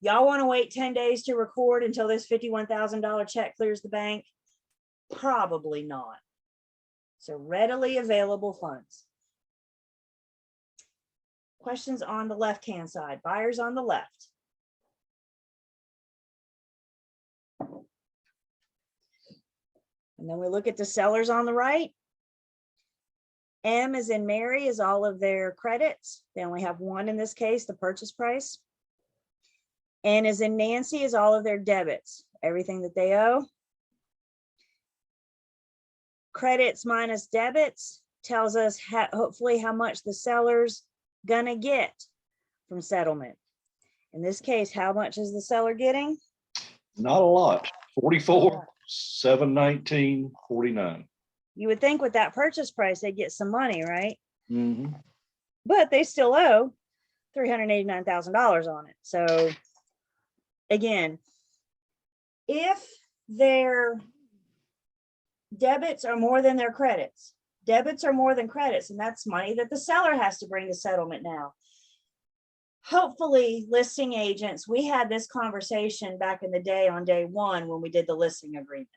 Y'all want to wait 10 days to record until this $51,000 check clears the bank? Probably not. So readily available funds. Questions on the left-hand side, buyers on the left. And then we look at the sellers on the right. M as in Mary is all of their credits. They only have one in this case, the purchase price. N as in Nancy is all of their debits, everything that they owe. Credits minus debits tells us hopefully how much the seller's gonna get from settlement. In this case, how much is the seller getting? Not a lot. 44, 719, 49. You would think with that purchase price, they get some money, right? Mhm. But they still owe $389,000 on it. So again, if their debits are more than their credits, debits are more than credits, and that's money that the seller has to bring to settlement now. Hopefully, listing agents, we had this conversation back in the day on day one when we did the listing agreement.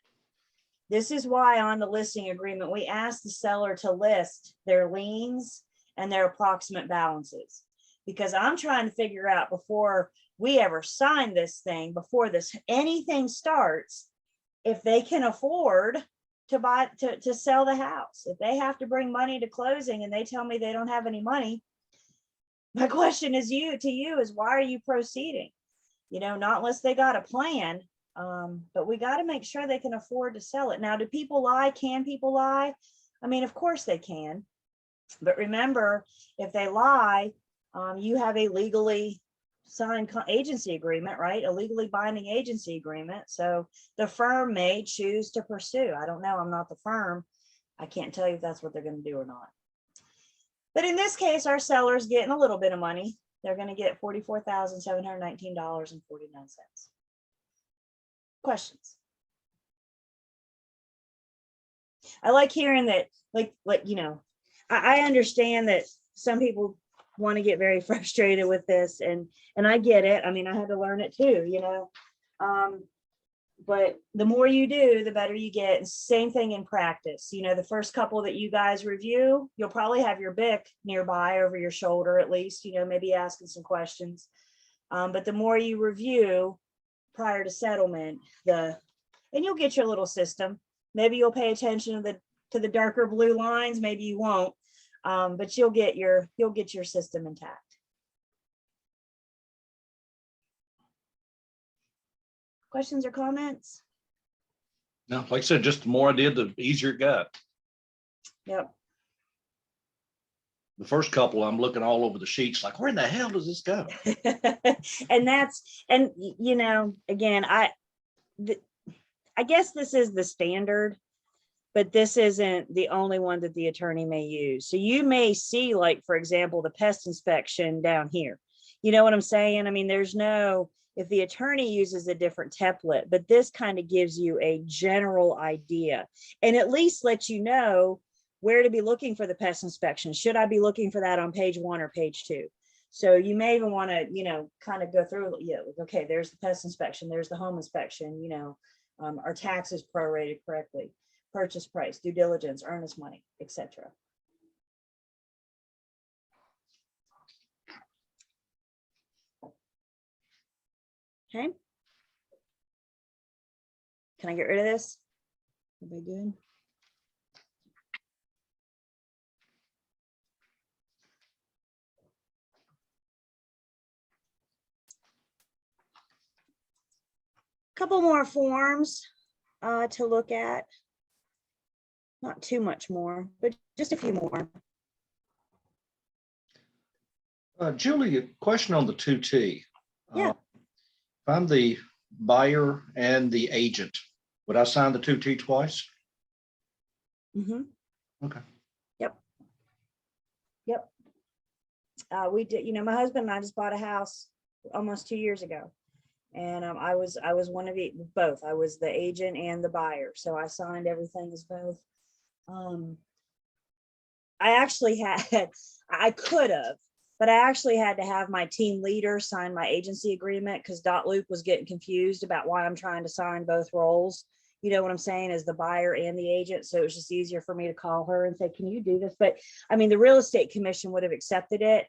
This is why on the listing agreement, we asked the seller to list their liens and their approximate balances, because I'm trying to figure out before we ever sign this thing, before anything starts, if they can afford to sell the house. If they have to bring money to closing and they tell me they don't have any money, my question is to you is why are you proceeding? Not unless they got a plan. But we got to make sure they can afford to sell it. Now, do people lie? Can people lie? I mean, of course they can. But remember, if they lie, you have a legally signed agency agreement, right? A legally binding agency agreement. So the firm may choose to pursue. I don't know. I'm not the firm. I can't tell you if that's what they're going to do or not. But in this case, our seller's getting a little bit of money. They're going to get $44,719.49. Questions? I like hearing that, I understand that some people want to get very frustrated with this, and I get it. I mean, I had to learn it too, but the more you do, the better you get. And same thing in practice. The first couple that you guys review, you'll probably have your BIC nearby over your shoulder, at least, maybe asking some questions. But the more you review prior to settlement, and you'll get your little system. Maybe you'll pay attention to the darker blue lines, maybe you won't, but you'll get your system intact. Questions or comments? No, like I said, just the more I did, the easier it got. Yep. The first couple, I'm looking all over the sheets, like, where in the hell does this go? and again, I guess this is the standard, but this isn't the only one that the attorney may use. So you may see, like, for example, the pest inspection down here. You know what I'm saying? I mean, if the attorney uses a different template, but this kind of gives you a general idea and at least lets you know where to be looking for the pest inspection. Should I be looking for that on page 1 or page 2? So you may even want to, kind of go through, okay, there's the pest inspection, there's the home inspection, are taxes prorated correctly, purchase price, due diligence, earnest money, etc. Okay. Can I get rid of this? Everybody good? Couple more forms to look at. Not too much more, but just a few more. Julie, a question on the 2T. Yeah. If I'm the buyer and the agent, would I sign the 2T twice? Mm-hmm. Okay. Yep. We did, my husband and I just bought a house almost 2 years ago. And I was one of both. I was the agent and the buyer. So I signed everything as both. I actually I could have, but I actually had to have my team leader sign my agency agreement because Luke was getting confused about why I'm trying to sign both roles. You know what I'm saying, as the buyer and the agent. So it was just easier for me to call her and say, can you do this? But I mean, the real estate commission would have accepted it.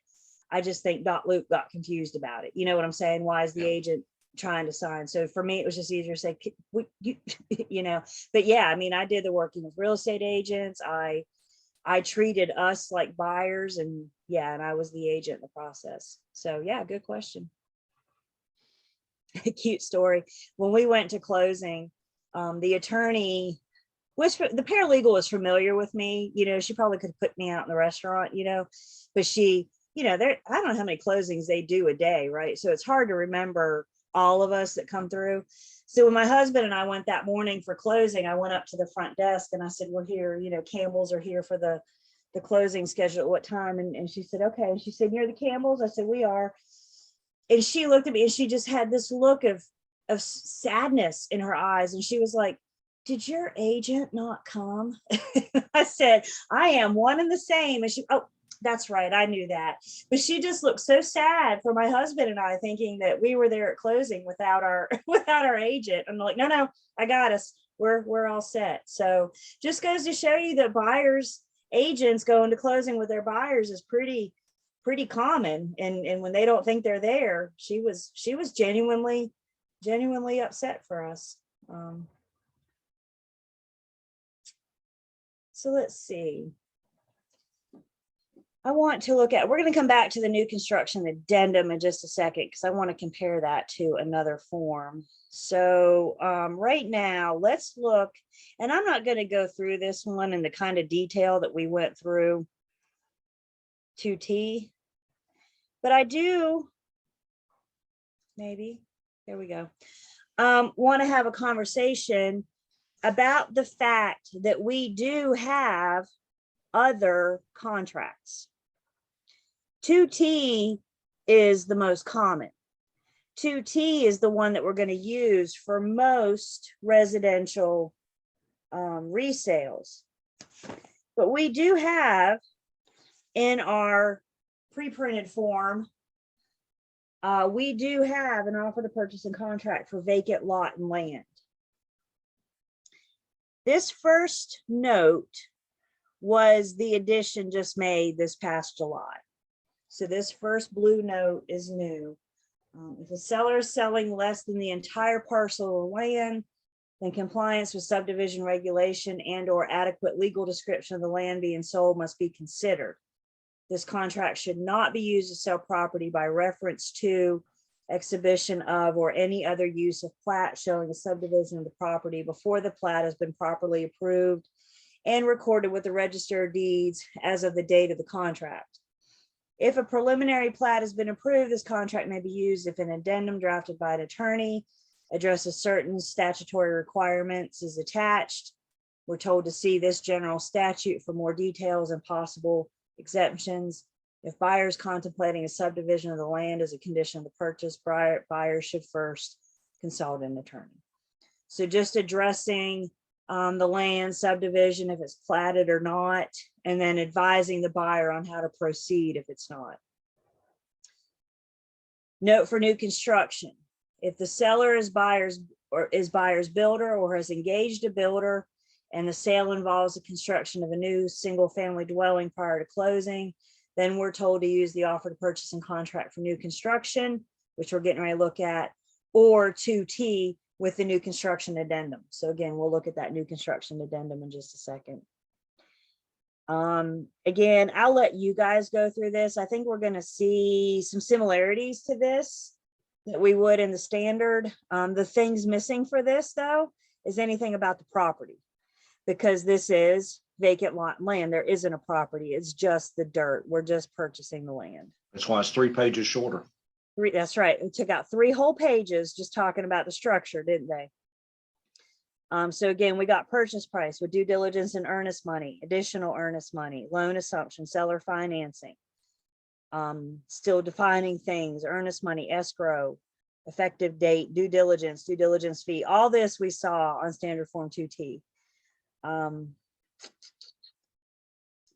I just think Luke got confused about it. You know what I'm saying? Why is the agent trying to sign? So for me, it was just easier to say, you know, but yeah, I mean, I did the working with real estate agents. I treated us like buyers, and yeah, and I was the agent in the process. So yeah, good question. Cute story. When we went to closing, the attorney was, the paralegal was familiar with me. You know, she probably could have put me out in the restaurant, you know, but she, you know, I don't know how many closings they do a day, right? So it's hard to remember all of us that come through. So when my husband and I went that morning for closing, I went up to the front desk and I said, we're here, you know, Campbell's are here for the closing schedule at what time? And she said, okay. And she said, you're the Campbells? I said, we are. And she looked at me and she just had this look of sadness in her eyes. And she was like, did your agent not come? I said, I am one and the same. And she, oh, that's right, I knew that. But she just looked so sad for my husband and I, thinking that we were there at closing without our agent. I'm like, no, I got us. We're all set. So just goes to show you that buyers, agents going to closing with their buyers is pretty common. And when they don't think they're there, she was genuinely upset for us. So let's see. I want to look at, we're going to come back to the new construction addendum in just a second, because I want to compare that to another form. So right now, let's look, and I'm not going to go through this one in the kind of detail that we went through 2T, but I do, maybe, there we go, want to have a conversation about the fact that we do have other contracts. 2T is the most common. 2T is the one that we're going to use for most residential resales. But we do have in our pre-printed form, we do have an offer to purchase and contract for vacant lot and land. This first note was the addition just made this past July. So this first blue note is new. If a seller is selling less than the entire parcel of land, then compliance with subdivision regulation and or adequate legal description of the land being sold must be considered. This contract should not be used to sell property by reference to, exhibition of, or any other use of plat showing a subdivision of the property before the plat has been properly approved and recorded with the Register of Deeds as of the date of the contract. If a preliminary plat has been approved, this contract may be used if an addendum drafted by an attorney addresses certain statutory requirements is attached. We're told to see this general statute for more details and possible exemptions. If buyers contemplating a subdivision of the land as a condition of the purchase, buyers should first consult an attorney. So just addressing the land subdivision, if it's platted or not, and then advising the buyer on how to proceed if it's not. Note for new construction. If the seller is buyer's builder or has engaged a builder and the sale involves the construction of a new single family dwelling prior to closing, then we're told to use the offer to purchase and contract for new construction, which we're getting ready to look at, or 2T with the new construction addendum. So again, we'll look at that new construction addendum in just a second. Again, I'll let you guys go through this. I think we're going to see some similarities to this that we would in the standard. The things missing for this, though, is anything about the property, because this is vacant lot and land. There isn't a property. It's just the dirt. We're just purchasing the land. That's why it's 3 pages shorter. That's right. We took out 3 whole pages just talking about the structure, didn't they? So again, we got purchase price with due diligence and earnest money, additional earnest money, loan assumption, seller financing. Still defining things, earnest money, escrow, effective date, due diligence fee. All this we saw on standard form 2T.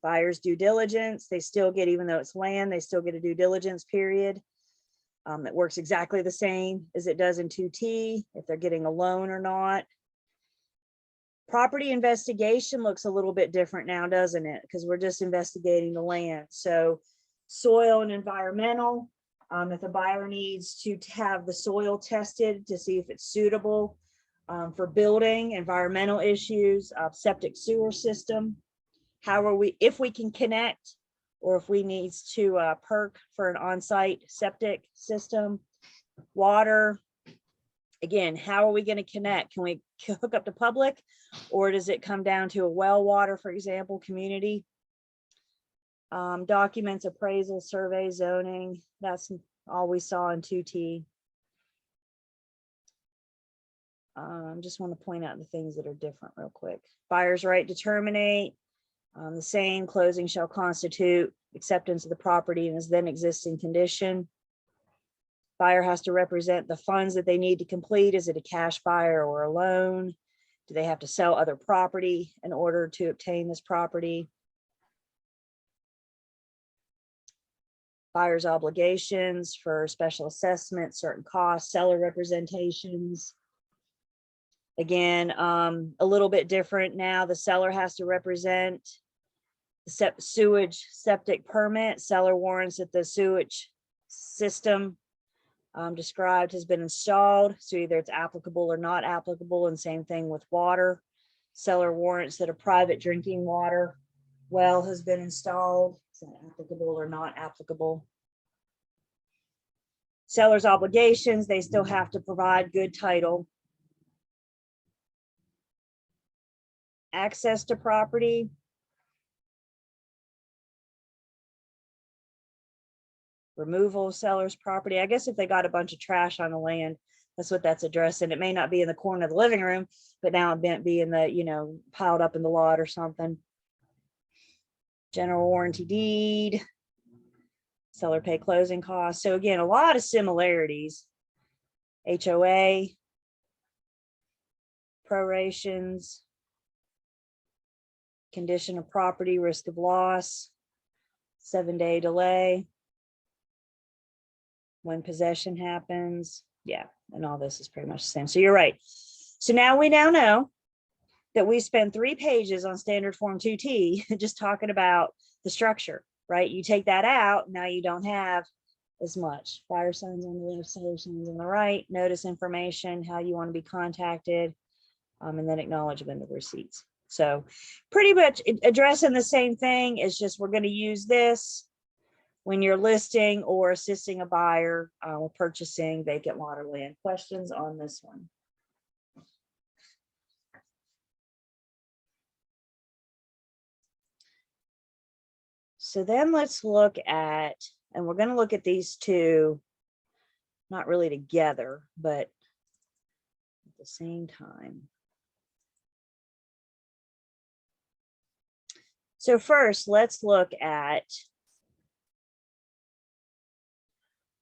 Buyer's due diligence, they still get, even though it's land, they still get a due diligence period. It works exactly the same as it does in 2T, if they're getting a loan or not. Property investigation looks a little bit different now, doesn't it? Because we're just investigating the land. So soil and environmental, if the buyer needs to have the soil tested to see if it's suitable for building, environmental issues, septic sewer system. How are we, if we can connect, or if we need to perk for an on-site septic system, water. Again, how are we going to connect? Can we hook up to public, or does it come down to a well water, for example, community? Documents, appraisal, survey, zoning. That's all we saw in 2T. Just want to point out the things that are different real quick. Buyer's right to terminate. The same, closing shall constitute acceptance of the property in its then existing condition. Buyer has to represent the funds that they need to complete. Is it a cash buyer or a loan? Do they have to sell other property in order to obtain this property? Buyer's obligations for special assessment, certain costs, seller representations. Again, a little bit different now. The seller has to represent the sewage septic permit. Seller warrants that the sewage system described has been installed. So either it's applicable or not applicable, and same thing with water. Seller warrants that a private drinking water well has been installed. Is that applicable or not applicable? Seller's obligations, they still have to provide good title. Access to property. Removal of seller's property. I guess if they got a bunch of trash on the land, that's what that's addressing. It may not be in the corner of the living room, but now it might be in the, you know, piled up in the lot or something. General warranty deed. Seller pay closing costs. So again, a lot of similarities. HOA. Prorations. Condition of property, risk of loss. 7-day delay. When possession happens. Yeah, and all this is pretty much the same. So you're right. So now we know that we spend 3 pages on standard form 2T just talking about the structure, right? You take that out, now you don't have as much. Buyer signs on the left, seller signs on the right, notice information, how you want to be contacted, and then acknowledgement of receipts. So pretty much addressing the same thing. It's just we're going to use this when you're listing or assisting a buyer with purchasing vacant lot or land. Questions on this one? So then let's look at, and we're going to look at these two, not really together, but at the same time. So first, let's look at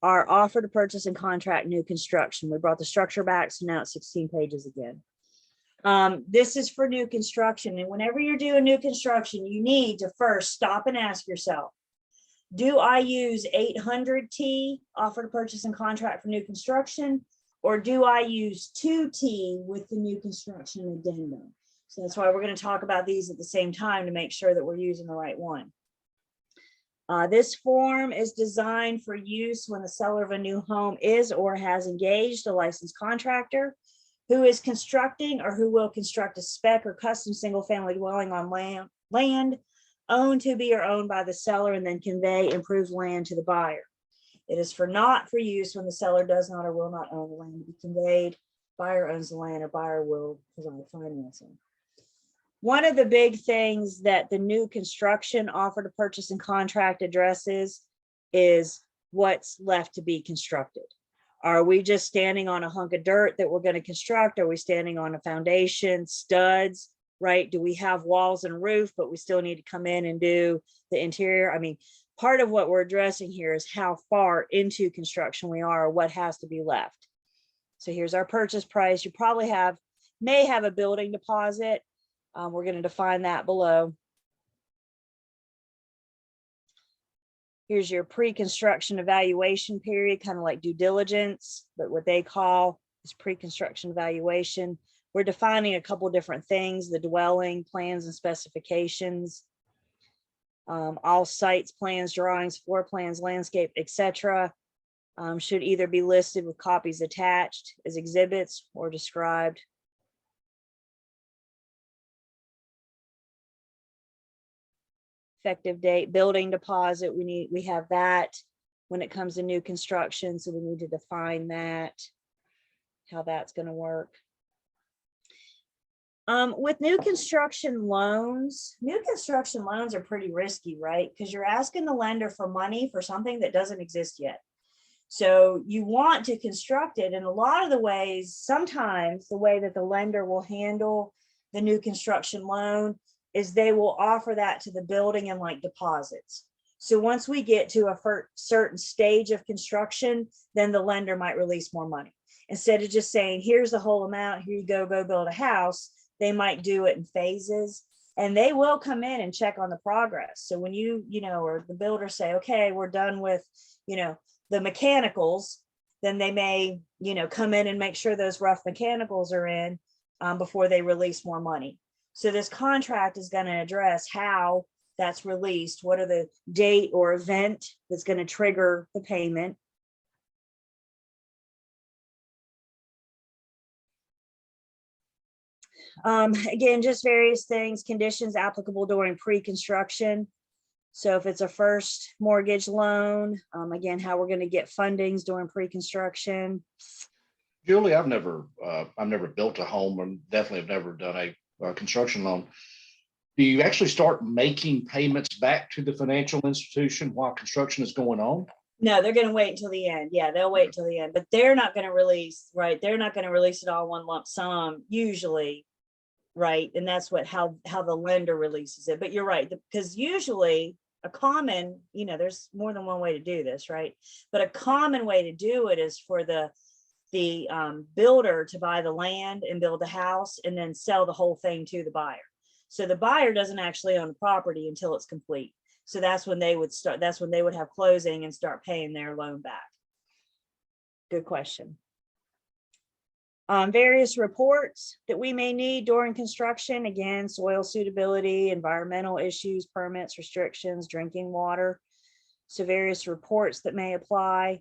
our offer to purchase and contract new construction. We brought the structure back, so now it's 16 pages again. This is for new construction. And whenever you're doing new construction, you need to first stop and ask yourself, do I use 800T, offer to purchase and contract for new construction, or do I use 2T with the new construction addendum? So that's why we're going to talk about these at the same time to make sure that we're using the right one. This form is designed for use when the seller of a new home is or has engaged a licensed contractor who is constructing or who will construct a spec or custom single-family dwelling on land owned to be or owned by the seller and then convey improved land to the buyer. It is not for use when the seller does not or will not own the land to be conveyed. Buyer owns the land or buyer will provide financing. One of the big things that the new construction offer to purchase and contract addresses is what's left to be constructed. Are we just standing on a hunk of dirt that we're going to construct? Are we standing on a foundation, studs, right? Do we have walls and roof, but we still need to come in and do the interior? I mean, part of what we're addressing here is how far into construction we are or what has to be left. So here's our purchase price. You probably may have a building deposit. We're going to define that below. Here's your pre-construction evaluation period, kind of like due diligence, but what they call is pre-construction evaluation. We're defining a couple different things, the dwelling plans and specifications, all sites, plans, drawings, floor plans, landscape, etc. Should either be listed with copies attached as exhibits or described. Effective date, building deposit, we have that when it comes to new construction, so we need to define that, how that's going to work. With new construction loans are pretty risky, right? Because you're asking the lender for money for something that doesn't exist yet. So you want to construct it, and a lot of the ways, sometimes the way that the lender will handle the new construction loan is they will offer that to the building in like deposits. So once we get to a certain stage of construction, then the lender might release more money. Instead of just saying, here's the whole amount, here you go build a house, they might do it in phases, and they will come in and check on the progress. So when you know, or the builder say, okay, we're done with, you know, the mechanicals, then they may, you know, come in and make sure those rough mechanicals are in before they release more money. So this contract is going to address how that's released. What are the date or event that's going to trigger the payment? Again, just various things, conditions applicable during pre-construction. So if it's a first mortgage loan, again, how we're going to get fundings during pre-construction. Julie, I've never built a home, and definitely have never done a construction loan. Do you actually start making payments back to the financial institution while construction is going on? No, they're going to wait until the end. Yeah, they'll wait until the end, but they're not going to release, right? They're not going to release it all one lump sum usually, right? And that's how the lender releases it. But you're right, because usually a common, you know, there's more than one way to do this, right? But a common way to do it is for the builder to buy the land and build the house and then sell the whole thing to the buyer. So the buyer doesn't actually own the property until it's complete. So that's when they would start, that's when they would have closing and start paying their loan back. Good question. Various reports that we may need during construction, again, soil suitability, environmental issues, permits, restrictions, drinking water. So various reports that may apply.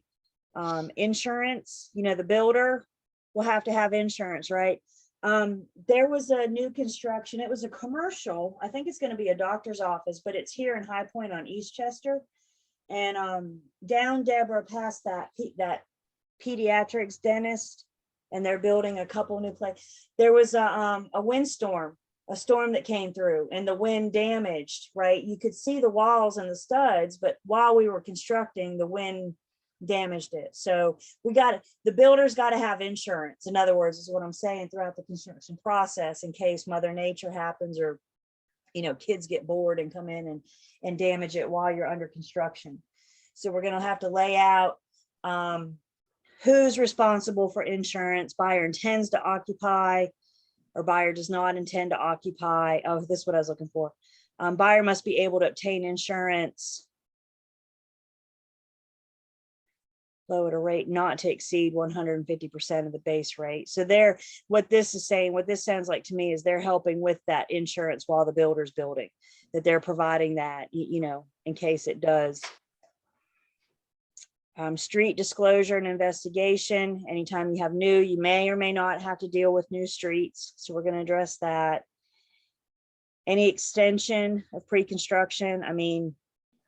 Insurance, you know, the builder will have to have insurance, right? There was a new construction, it was a commercial, I think it's going to be a doctor's office, but it's here in High Point on Eastchester. And down Deborah past that pediatrics dentist, and they're building a couple new places. There was a windstorm, a storm that came through, and the wind damaged, right? You could see the walls and the studs, but while we were constructing, the wind damaged it. So the builder's got to have insurance, in other words, is what I'm saying, throughout the construction process, in case Mother Nature happens, or, you know, kids get bored and come in and damage it while you're under construction. So we're going to have to lay out who's responsible for insurance. Buyer intends to occupy, or buyer does not intend to occupy. Oh, this is what I was looking for. Buyer must be able to obtain insurance low at a rate not to exceed 150% of the base rate. So what this is saying, what this sounds like to me, is they're helping with that insurance while the builder's building, that they're providing that, you know, in case it does. Street disclosure and investigation. Anytime you have new, you may or may not have to deal with new streets. So we're going to address that. Any extension of pre-construction. I mean,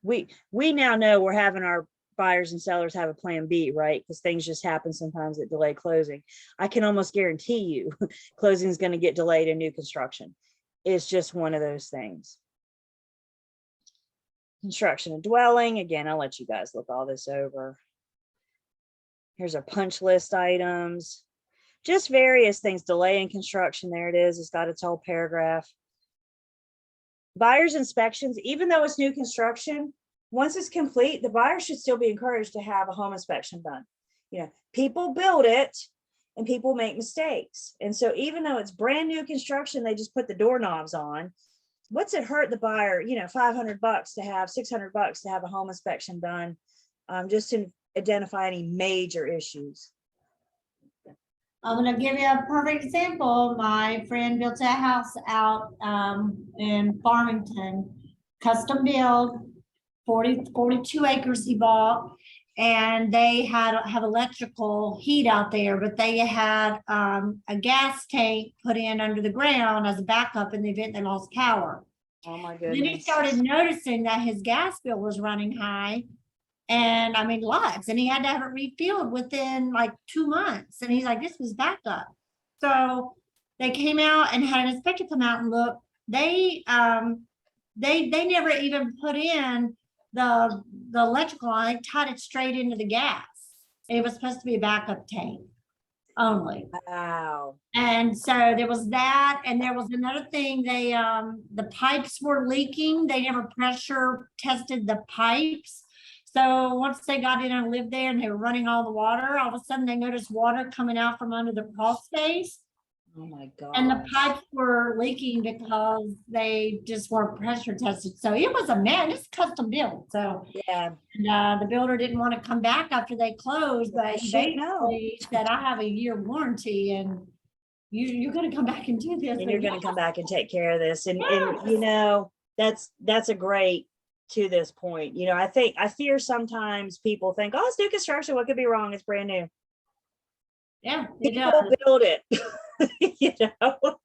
we now know we're having our buyers and sellers have a plan B, right? Because things just happen sometimes that delay closing. I can almost guarantee you closing is going to get delayed in new construction. It's just one of those things. Construction and dwelling. Again, I'll let you guys look all this over. Here's our punch list items. Just various things. Delay in construction. There it is. It's got its whole paragraph. Buyer's inspections. Even though it's new construction, once it's complete, the buyer should still be encouraged to have a home inspection done. You know, people build it and people make mistakes. And so even though it's brand new construction, they just put the doorknobs on. what's it hurt the buyer, you know, $500 to have, $600 to have a home inspection done, just to identify any major issues. I'm gonna give you a perfect example. My friend built a house out in Farmington, custom build, 42 acres he bought. And they have electrical heat out there, but they had a gas tank put in under the ground as a backup in the event they lost power. Oh my Then he goodness. started noticing that his gas bill was running high. And I mean, lots, and he had to have it refilled within like 2 months. And he's like, this was backup. So they came out and had an inspector come out and look. They never even put in the electrical on it, tied it straight into the gas. It was supposed to be a backup tank only. Wow. And so there was that, and there was another thing, they the pipes were leaking. They never pressure tested the pipes. So once they got in and lived there and they were running all the water, all of a sudden they noticed water coming out from under the crawl space. Oh my God. And the pipes were leaking because they just weren't pressure tested. So it was a man, it's custom built. So yeah. and, the builder didn't want to come back after they closed, but he Should know. basically said, I have a year warranty and you're gonna come back and do this. And you're gonna come back and take care of this. And Yes. you know, that's a great, to this point, you know, I fear sometimes people think, oh, it's new construction, what could be wrong? It's brand new. Yeah, it People does. build it. You know,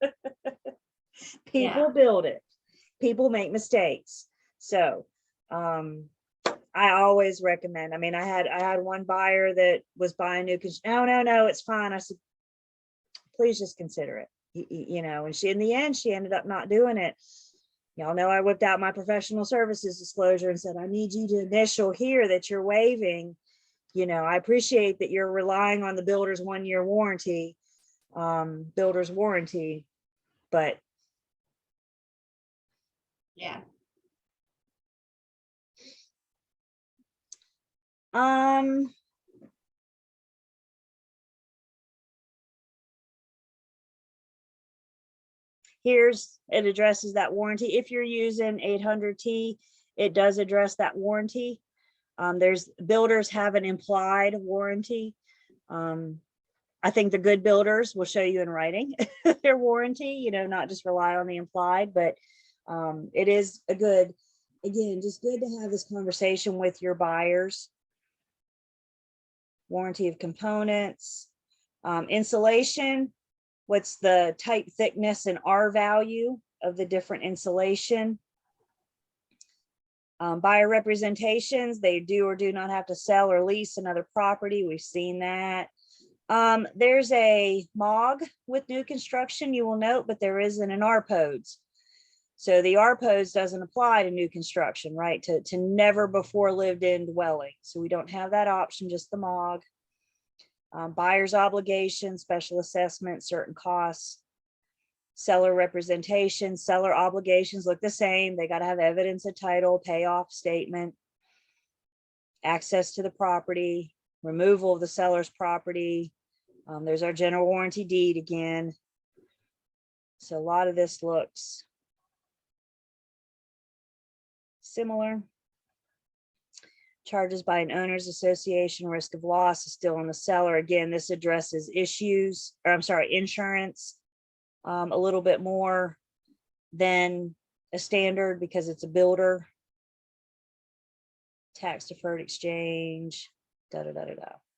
people build it. People make mistakes. So I always recommend. I mean, I had one buyer that was buying new. No, it's fine. I said, please just consider it. You know, and in the end, she ended up not doing it. Y'all know I whipped out my professional services disclosure and said, I need you to initial here that you're waiving. You know, I appreciate that you're relying on the builder's 1-year warranty, builder's warranty, but Yeah. It addresses that warranty. If you're using 800T, it does address that warranty. There's builders have an implied warranty. I think the good builders will show you in writing their warranty, you know, not just rely on the implied, but it is a good, again, just good to have this conversation with your buyers. Warranty of components, insulation. What's the type, thickness, and R value of the different insulation? Buyer representations, they do or do not have to sell or lease another property. We've seen that. There's a MOG with new construction, you will note, but there isn't an RPODS. So the RPODS doesn't apply to new construction, right? To never before lived in dwelling. So we don't have that option, just the MOG. Buyer's obligations, special assessment, certain costs. Seller representation, seller obligations look the same. They got to have evidence of title, payoff statement, access to the property, removal of the seller's property. There's our general warranty deed again. So a lot of this looks similar. Charges by an owner's association, risk of loss is still on the seller. Again, this addresses issues, or I'm sorry, insurance. A little bit more than a standard because it's a builder. Tax deferred exchange,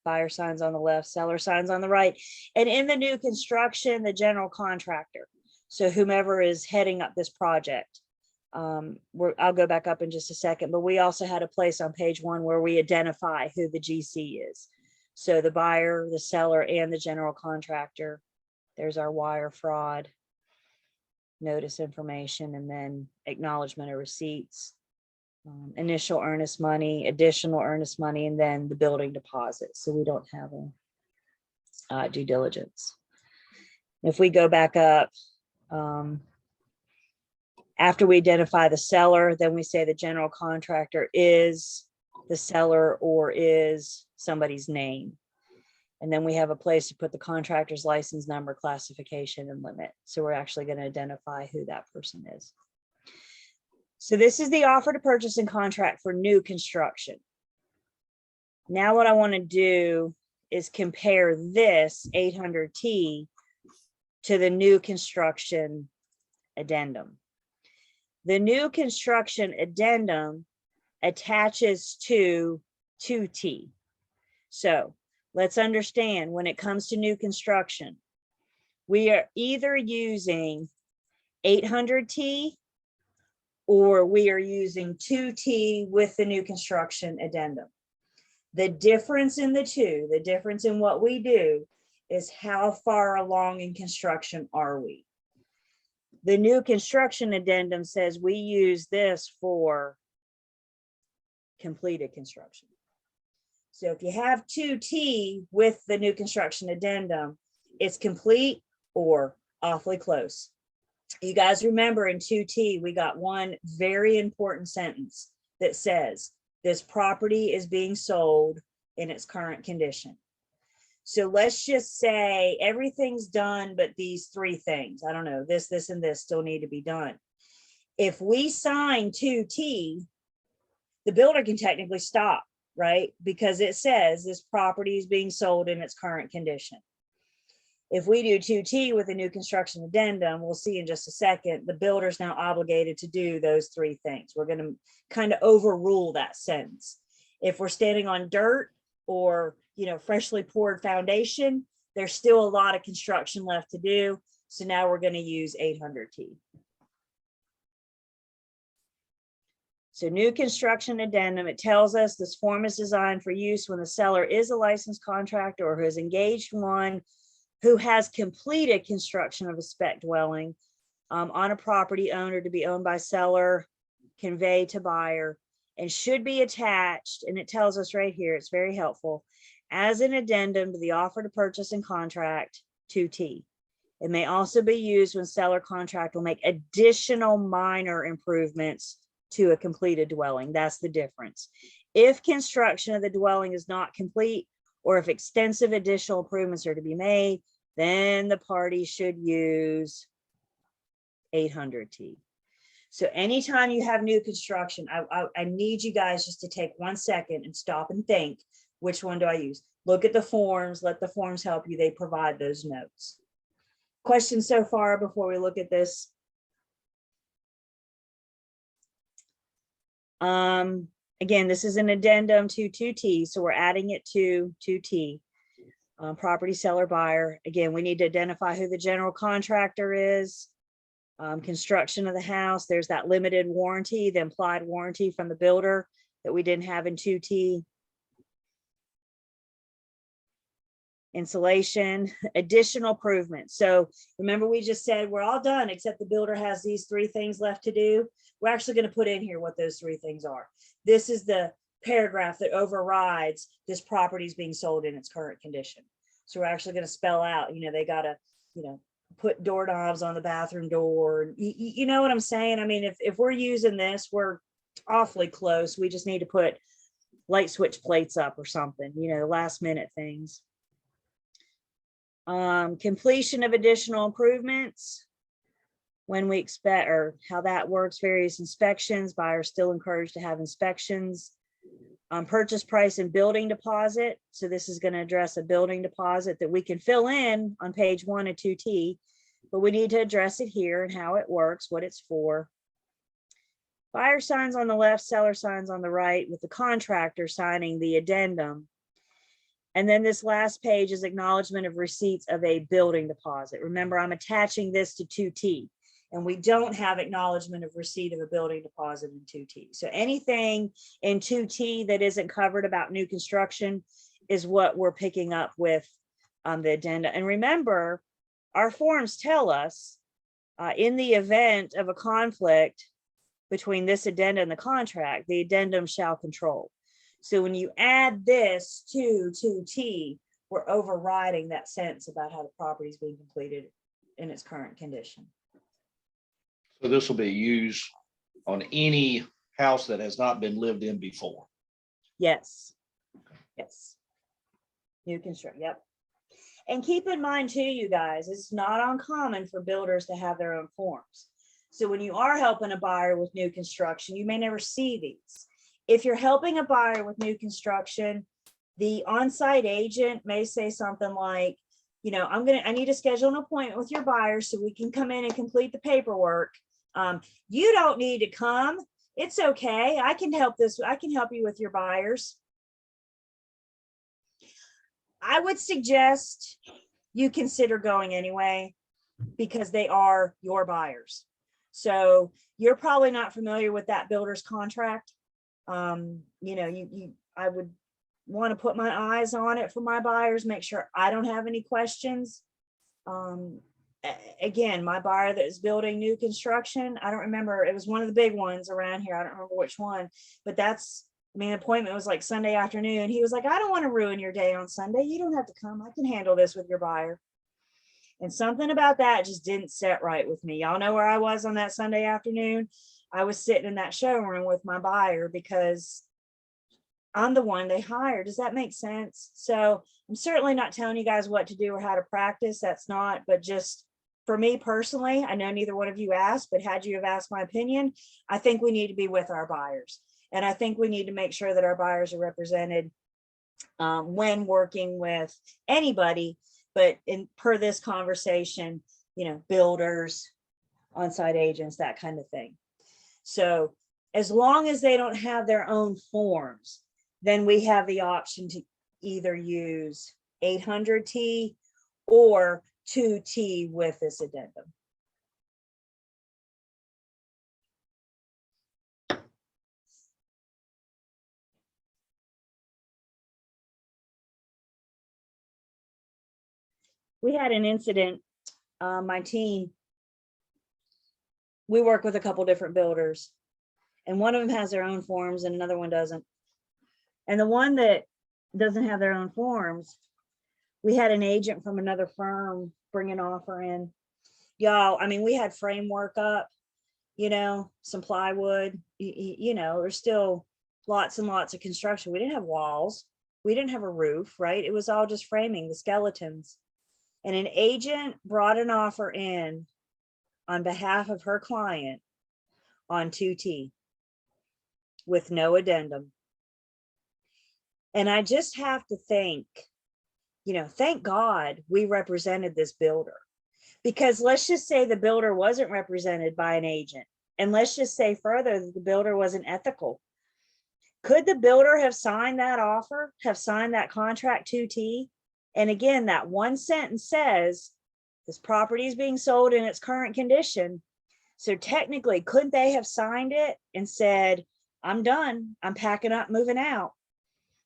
Buyer signs on the left, seller signs on the right. And in the new construction, the general contractor. So whomever is heading up this project. I'll go back up in just a second, but we also had a place on page 1 where we identify who the GC is. So the buyer, the seller, and the general contractor. There's our wire fraud notice information, and then acknowledgement of receipts, initial earnest money, additional earnest money, and then the building deposit. So we don't have a due diligence. If we go back up, after we identify the seller, then we say the general contractor is the seller or is somebody's name. And then we have a place to put the contractor's license number, classification, and limit. So we're actually going to identify who that person is. So this is the offer to purchase and contract for new construction. Now what I want to do is compare this 800T to the new construction addendum. The new construction addendum attaches to 2T. So let's understand, when it comes to new construction, we are either using 800T or we are using 2T with the new construction addendum. The difference in the two, the difference in what we do is how far along in construction are we? The new construction addendum says we use this for completed construction. So if you have 2T with the new construction addendum, it's complete or awfully close. You guys remember in 2T, we got one very important sentence that says this property is being sold in its current condition. So let's just say everything's done, but these three things, I don't know, this, and this still need to be done. If we sign 2T, the builder can technically stop, right? Because it says this property is being sold in its current condition. If we do 2T with a new construction addendum, we'll see in just a second, the builder's now obligated to do those three things. We're going to kind of overrule that sentence. If we're standing on dirt or, you know, freshly poured foundation, there's still a lot of construction left to do. So now we're going to use 800T. So new construction addendum, it tells us this form is designed for use when the seller is a licensed contractor or who has engaged one who has completed construction of a spec dwelling on a property owner to be owned by seller, conveyed to buyer, and should be attached, and it tells us right here, it's very helpful, as an addendum to the offer to purchase and contract 2T. It may also be used when seller contract will make additional minor improvements to a completed dwelling. That's the difference. If construction of the dwelling is not complete, or if extensive additional improvements are to be made, then the party should use 800T. So anytime you have new construction, I need you guys just to take 1 second and stop and think, which one do I use? Look at the forms, let the forms help you. They provide those notes. Questions so far before we look at this? Again, this is an addendum to 2T, so we're adding it to 2T. Property seller buyer. Again, we need to identify who the general contractor is. Construction of the house. There's that limited warranty, the implied warranty from the builder that we didn't have in 2T. Insulation, additional improvements. So remember, we just said we're all done except the builder has these three things left to do. We're actually going to put in here what those three things are. This is the paragraph that overrides this property is being sold in its current condition. So we're actually going to spell out, you know, they got to, you know, put doorknobs on the bathroom door. You know what I'm saying? I mean, if we're using this, we're awfully close. We just need to put light switch plates up or something, you know, last minute things. Completion of additional improvements. When we expect, or how that works, various inspections. Buyers still encouraged to have inspections. Purchase price and building deposit. So this is going to address a building deposit that we can fill in on page 1 of 2T, but we need to address it here and how it works, what it's for. Buyer signs on the left, seller signs on the right, with the contractor signing the addendum. And then this last page is acknowledgement of receipts of a building deposit. Remember, I'm attaching this to 2T. And we don't have acknowledgement of receipt of a building deposit in 2T. So anything in 2T that isn't covered about new construction is what we're picking up with the addenda. And remember, our forms tell us in the event of a conflict between this addenda and the contract, the addendum shall control. So when you add this to 2T, we're overriding that sentence about how the property is being completed in its current condition. So this will be used on any house that has not been lived in before. Yes. Yes. New construction. Yep. And keep in mind too, you guys, it's not uncommon for builders to have their own forms. So when you are helping a buyer with new construction, you may never see these. If you're helping a buyer with new construction, the on-site agent may say something like, you know, I need to schedule an appointment with your buyer so we can come in and complete the paperwork. You don't need to come. It's okay. I can help you with your buyers. I would suggest you consider going anyway, because they are your buyers. So you're probably not familiar with that builder's contract. You know, I would want to put my eyes on it for my buyers, make sure I don't have any questions. Again, my buyer that is building new construction, I don't remember, it was one of the big ones around here. I don't remember which one, but appointment was like Sunday afternoon. He was like, I don't want to ruin your day on Sunday. You don't have to come. I can handle this with your buyer. And something about that just didn't set right with me. Y'all know where I was on that Sunday afternoon. I was sitting in that showroom with my buyer because I'm the one they hired. Does that make sense? So I'm certainly not telling you guys what to do or how to practice. That's not, but just for me personally, I know neither one of you asked, but had you have asked my opinion, I think we need to be with our buyers. And I think we need to make sure that our buyers are represented when working with anybody, but per this conversation, you know, builders, on-site agents, that kind of thing. So as long as they don't have their own forms, then we have the option to either use 800T or 2T with this addendum. We had an incident, my team, we work with a couple different builders, and one of them has their own forms and another one doesn't. And the one that doesn't have their own forms, we had an agent from another firm bring an offer in. Y'all, I mean, we had framework up, you know, some plywood, you know, there's still lots and lots of construction. We didn't have walls. We didn't have a roof, right? It was all just framing, the skeletons. And an agent brought an offer in on behalf of her client on 2T with no addendum. And I just have to think, you know, thank God we represented this builder, because let's just say the builder wasn't represented by an agent. And let's just say further that the builder wasn't ethical. Could the builder have signed that offer, have signed that contract 2T? And again, that one sentence says this property is being sold in its current condition. So technically, couldn't they have signed it and said, I'm done, I'm packing up, moving out?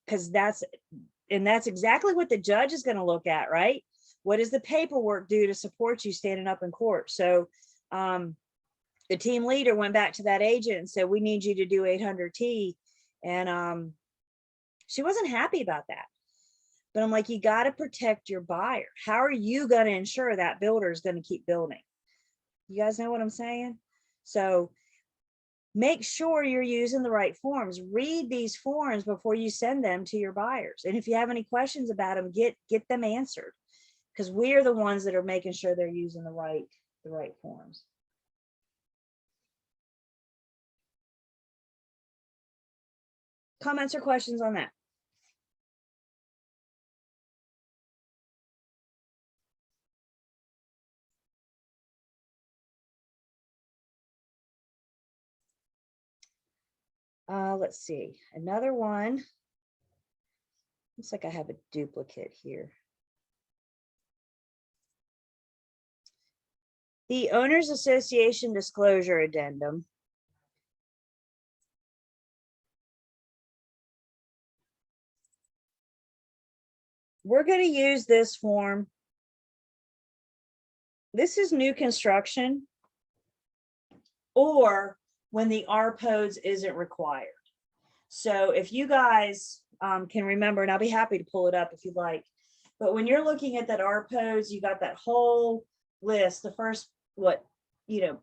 Because that's exactly what the judge is going to look at, right? What does the paperwork do to support you standing up in court? So the team leader went back to that agent and said, we need you to do 800T. And she wasn't happy about that. But I'm like, you got to protect your buyer. How are you going to ensure that builder is going to keep building? You guys know what I'm saying? So make sure you're using the right forms. Read these forms before you send them to your buyers. And if you have any questions about them, get them answered, because we are the ones that are making sure they're using the right forms. Comments or questions on that? Let's see, another one. Looks like I have a duplicate here. The Owners Association Disclosure Addendum. We're going to use this form. This is new construction or when the RPODS isn't required. So if you guys can remember, and I'll be happy to pull it up if you'd like, but when you're looking at that RPODS, you got that whole list. The first,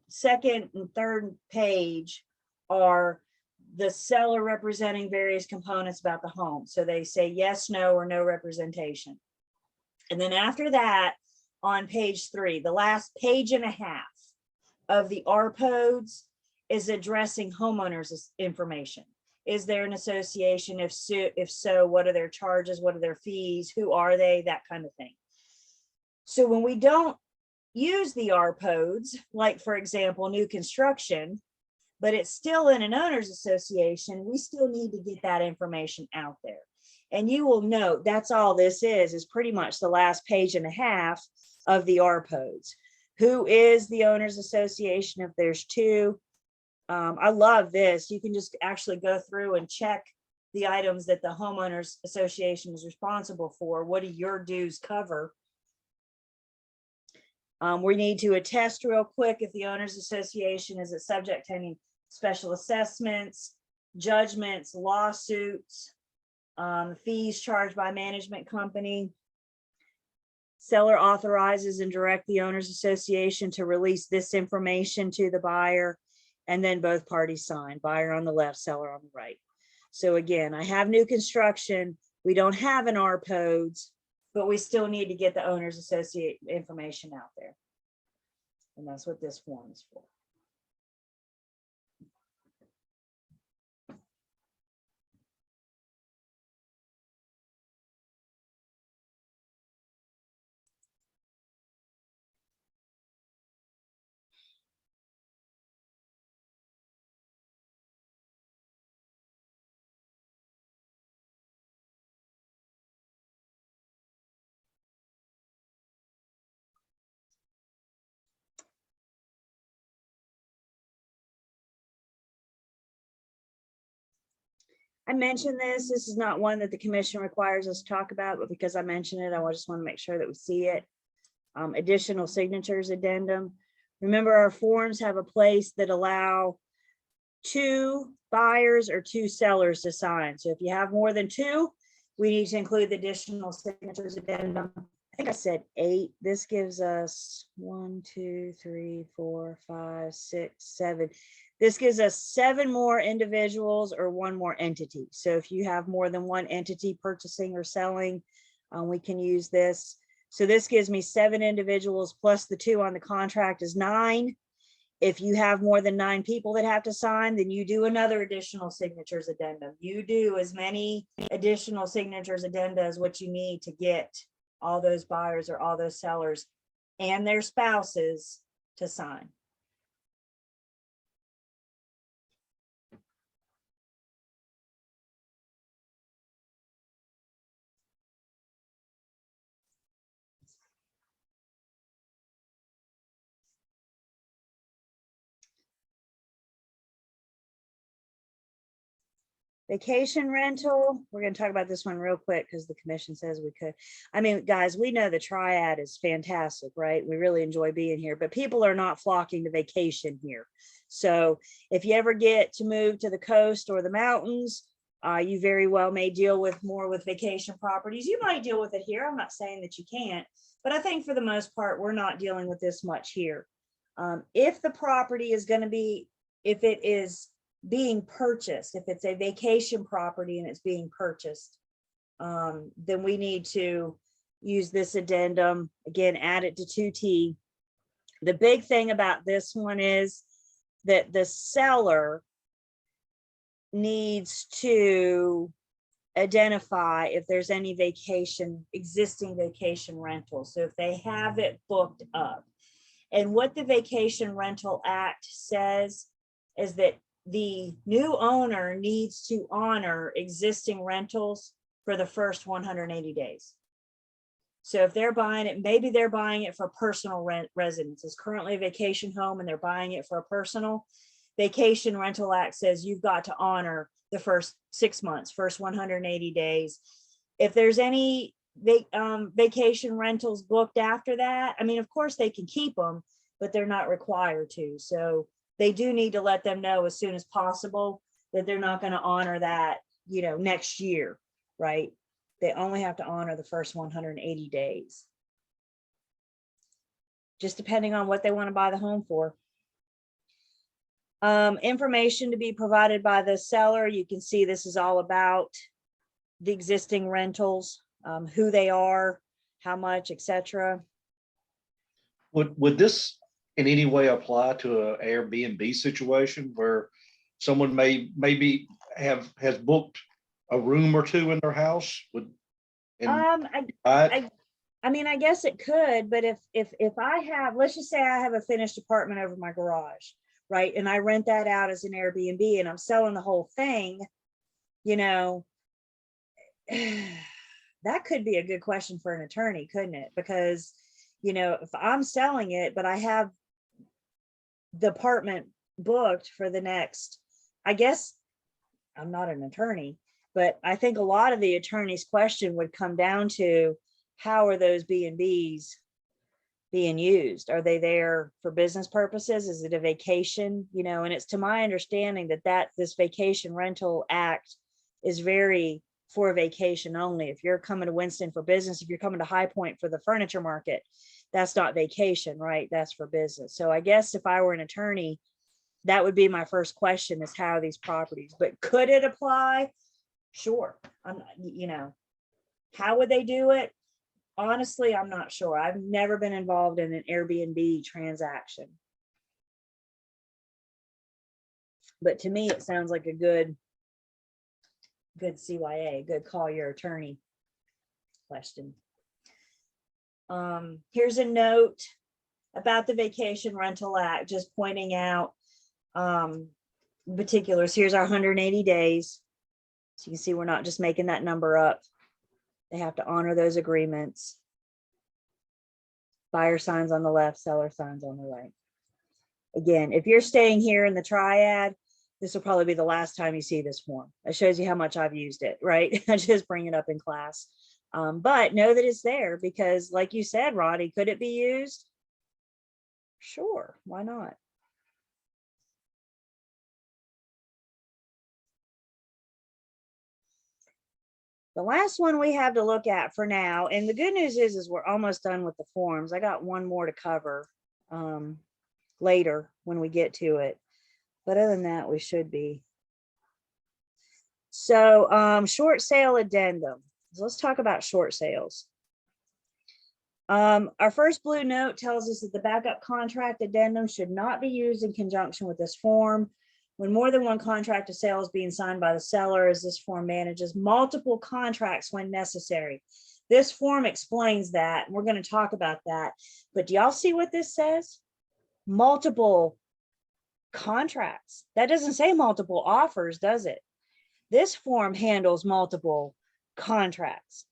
second and third page are the seller representing various components about the home. So they say yes, no, or no representation. And then after that, on page 3, the last page and a half, of the RPODs is addressing homeowners' information. Is there an association? If so, what are their charges? What are their fees? Who are they? That kind of thing. So when we don't use the RPODs, like for example, new construction, but it's still in an owners association, we still need to get that information out there. And you will note that's all this is pretty much the last page and a half of the RPODs. Who is the owners association if there's two? I love this. You can just actually go through and check the items that the homeowners association is responsible for. What do your dues cover? We need to attest real quick if the owners association is subject to any special assessments, judgments, lawsuits, fees charged by management company. Seller authorizes and direct the owners association to release this information to the buyer, and then both parties sign, buyer on the left, seller on the right. So again, I have new construction. We don't have an RPODs, but we still need to get the owners associate information out there. And that's what this form is for. I mentioned this. This is not one that the commission requires us to talk about, but because I mentioned it, I just want to make sure that we see it. Additional signatures addendum. Remember, our forms have a place that allow 2 buyers or 2 sellers to sign. So if you have more than 2, we need to include the additional signatures addendum. I think I said 8. This gives us 1, 2, 3, 4, 5, 6, 7. This gives us 7 more individuals or 1 more entity. So if you have more than 1 entity purchasing or selling, we can use this. So this gives me 7 individuals plus the 2 on the contract is 9. If you have more than 9 people that have to sign, then you do another additional signatures addendum. You do as many additional signatures addenda as what you need to get all those buyers or all those sellers and their spouses to sign. Vacation rental, we're going to talk about this one real quick because the commission says we could. I mean, guys, we know the triad is fantastic, right? We really enjoy being here, but people are not flocking to vacation here. So if you ever get to move to the coast or the mountains, you very well may deal with more with vacation properties. You might deal with it here. I'm not saying that you can't, but I think for the most part, we're not dealing with this much here. If the property is going to be, if it is being purchased, if it's a vacation property and it's being purchased, then we need to use this addendum again, add it to 2T. The big thing about this one is that the seller needs to identify if there's any existing vacation rental. So if they have it booked up, and what the Vacation Rental Act says is that the new owner needs to honor existing rentals for the first 180 days. So if they're buying it, maybe they're buying it for personal residence. It's currently a vacation home and they're buying it for a personal. Vacation Rental Act says you've got to honor the first 6 months, first 180 days. If there's any vacation rentals booked after that, I mean, of course they can keep them, but they're not required to. So they do need to let them know as soon as possible that they're not going to honor that, you know, next year, right? They only have to honor the first 180 days. Just depending on what they want to buy the home for. Information to be provided by the seller. You can see this is all about the existing rentals, who they are, how much, etc. Would this in any way apply to an Airbnb situation where someone maybe has booked a room or two in their house would? I mean, I guess it could, but if I have, let's just say I have a finished apartment over my garage, right? And I rent that out as an Airbnb and I'm selling the whole thing, you know, that could be a good question for an attorney, couldn't it? Because, you know, if I'm selling it, but I have the apartment booked for the next, I guess I'm not an attorney, but I think a lot of the attorney's question would come down to, how are those B&Bs being used? Are they there for business purposes? Is it a vacation? You know, and it's to my understanding that this Vacation Rental Act is very for vacation only. If you're coming to Winston for business, if you're coming to High Point for the furniture market, that's not vacation, right? That's for business. So I guess if I were an attorney, that would be my first question, is how are these properties? But could it apply? Sure. You know, how would they do it? Honestly, I'm not sure. I've never been involved in an Airbnb transaction. But to me, it sounds like a good CYA, good call your attorney question. Here's a note about the Vacation Rental Act, just pointing out particulars. Here's our 180 days. So you can see we're not just making that number up. They have to honor those agreements. Buyer signs on the left, seller signs on the right. Again, if you're staying here in the triad, this will probably be the last time you see this form. It shows you how much I've used it, right? I just bring it up in class. But know that it's there because, like you said, Roddy, could it be used? Sure, why not? The last one we have to look at for now, and the good news is we're almost done with the forms. I got one more to cover later when we get to it. But other than that, we should be. So short sale addendum. So let's talk about short sales. Our first blue note tells us that the backup contract addendum should not be used in conjunction with this form. When more than one contract of sale is being signed by the seller, as this form manages multiple contracts when necessary. This form explains that. We're going to talk about that. But do y'all see what this says? Multiple contracts. That doesn't say multiple offers, does it? This form handles multiple contracts.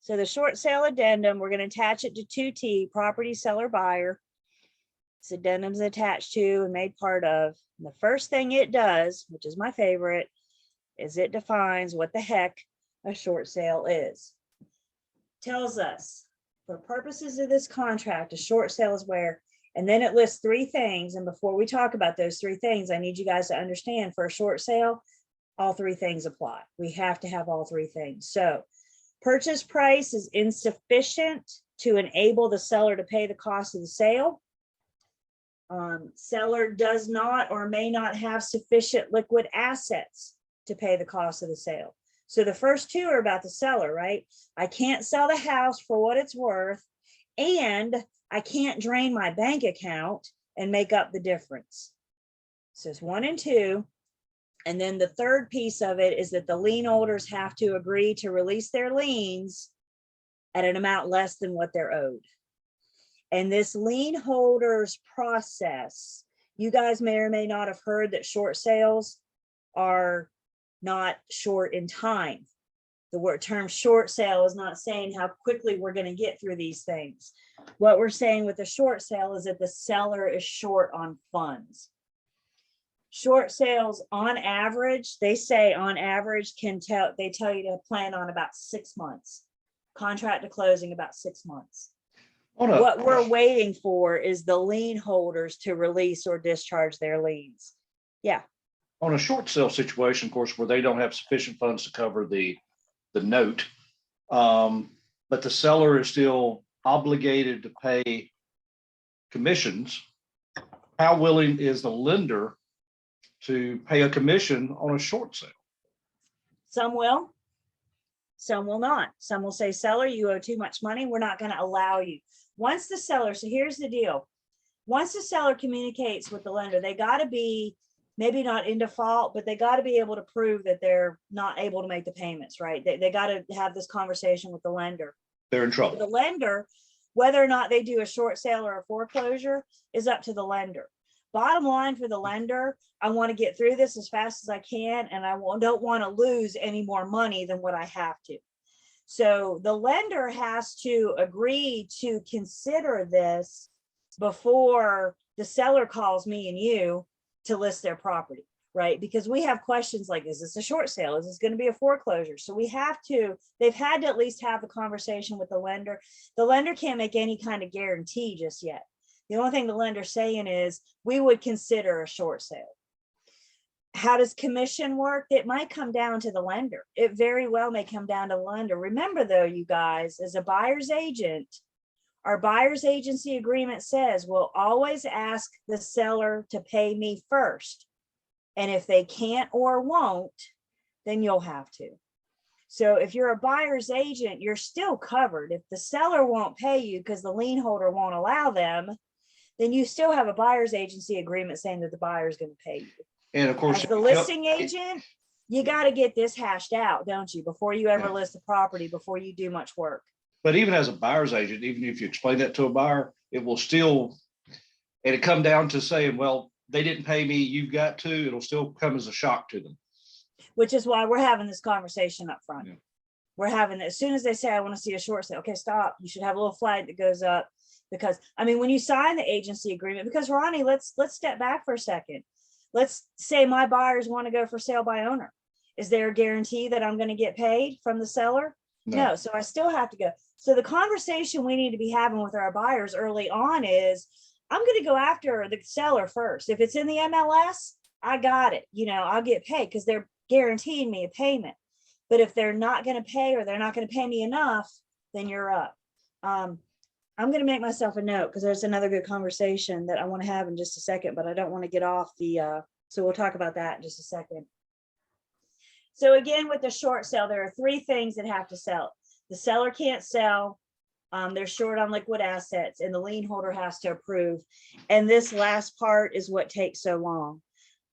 So the short sale addendum, we're going to attach it to 2T, property seller buyer. This addendum is attached to and made part of. And the first thing it does, which is my favorite, is it defines what the heck a short sale is. Tells us, for purposes of this contract, a short sale is where, and then it lists 3 things. And before we talk about those 3 things, I need you guys to understand, for a short sale, all 3 things apply. We have to have all 3 things. So purchase price is insufficient to enable the seller to pay the cost of the sale. Seller does not or may not have sufficient liquid assets to pay the cost of the sale. So the first 2 are about the seller, right? I can't sell the house for what it's worth, and I can't drain my bank account and make up the difference. So it's 1 and 2. And then the third piece of it is that the lien holders have to agree to release their liens at an amount less than what they're owed. And this lien holders process, you guys may or may not have heard that short sales are not short in time. The term short sale is not saying how quickly we're going to get through these things. What we're saying with a short sale is that the seller is short on funds. Short sales on average, they say on average they tell you to plan on about 6 months. Contract to closing about 6 months. What we're waiting for is the lien holders to release or discharge their liens. Yeah. On a short sale situation, of course, where they don't have sufficient funds to cover the note, but the seller is still obligated to pay commissions, how willing is the lender to pay a commission on a short sale? Some will, Some will not. Some will say, seller, you owe too much money. We're not going to allow you. Once the seller, so here's the deal. Once the seller communicates with the lender, they got to be maybe not in default, but they got to be able to prove that they're not able to make the payments, right? They got to have this conversation with the lender. They're in trouble. The lender, whether or not they do a short sale or a foreclosure, is up to the lender. Bottom line for the lender, I want to get through this as fast as I can, and I don't want to lose any more money than what I have to. So the lender has to agree to consider this before the seller calls me and you to list their property, right? Because we have questions like, is this a short sale? Is this going to be a foreclosure? So they've had to at least have the conversation with the lender. The lender can't make any kind of guarantee just yet. The only thing the lender's saying is we would consider a short sale. How does commission work? It might come down to the lender. It very well may come down to the lender. Remember though, you guys, as a buyer's agent, our buyer's agency agreement says we'll always ask the seller to pay me first. And if they can't or won't, then you'll have to. So if you're a buyer's agent, you're still covered. If the seller won't pay you because the lien holder won't allow them, then you still have a buyer's agency agreement saying that the buyer is going to pay you. And of course, as the listing agent, you got to get this hashed out, don't you, before you ever list the property, before you do much work. but even as a buyer's agent, even if you explain that to a buyer, it will still, and it come down to saying, well, they didn't pay me, you've got to, it'll still come as a shock to them. Which is why we're having this conversation up front. Yeah. We're having, as soon as they say, I want to see a short sale, okay, stop. You should have a little flag that goes up, because I mean, when you sign the agency agreement, because Ronnie, let's step back for a second. Let's say my buyers want to go for sale by owner. Is there a guarantee that I'm going to get paid from the seller? No. So I still have to go. So the conversation we need to be having with our buyers early on is, I'm going to go after the seller first. If it's in the MLS, I got it. You know, I'll get paid because they're guaranteeing me a payment. But if they're not going to pay, or they're not going to pay me enough, then you're up. I'm going to make myself a note because there's another good conversation that I want to have in just a second, but I don't want to get off the, so we'll talk about that in just a second. So again, with the short sale, there are three things that have to sell. The seller can't sell. They're short on liquid assets, and the lien holder has to approve. And this last part is what takes so long.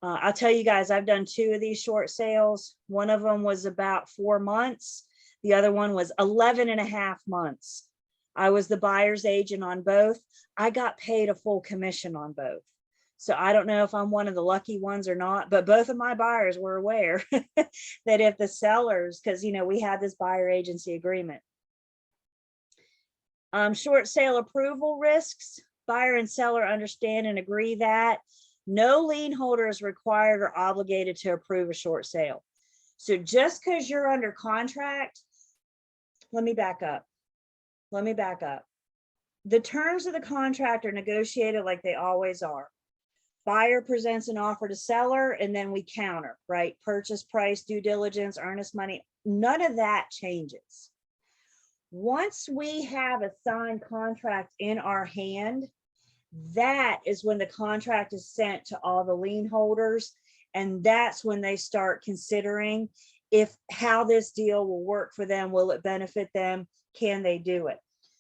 I'll tell you guys, I've done 2 of these short sales. One of them was about 4 months. The other one was 11.5 months. I was the buyer's agent on both. I got paid a full commission on both. So I don't know if I'm one of the lucky ones or not, but both of my buyers were aware that if the sellers, because, you know, we had this buyer agency agreement. Short sale approval risks, buyer and seller understand and agree that no lien holder is required or obligated to approve a short sale. So just because you're under contract, let me back up. The terms of the contract are negotiated like they always are. Buyer presents an offer to seller, and then we counter, right? Purchase price, due diligence, earnest money, none of that changes. Once we have a signed contract in our hand, that is when the contract is sent to all the lien holders. And that's when they start considering how this deal will work for them. Will it benefit them? Can they do it?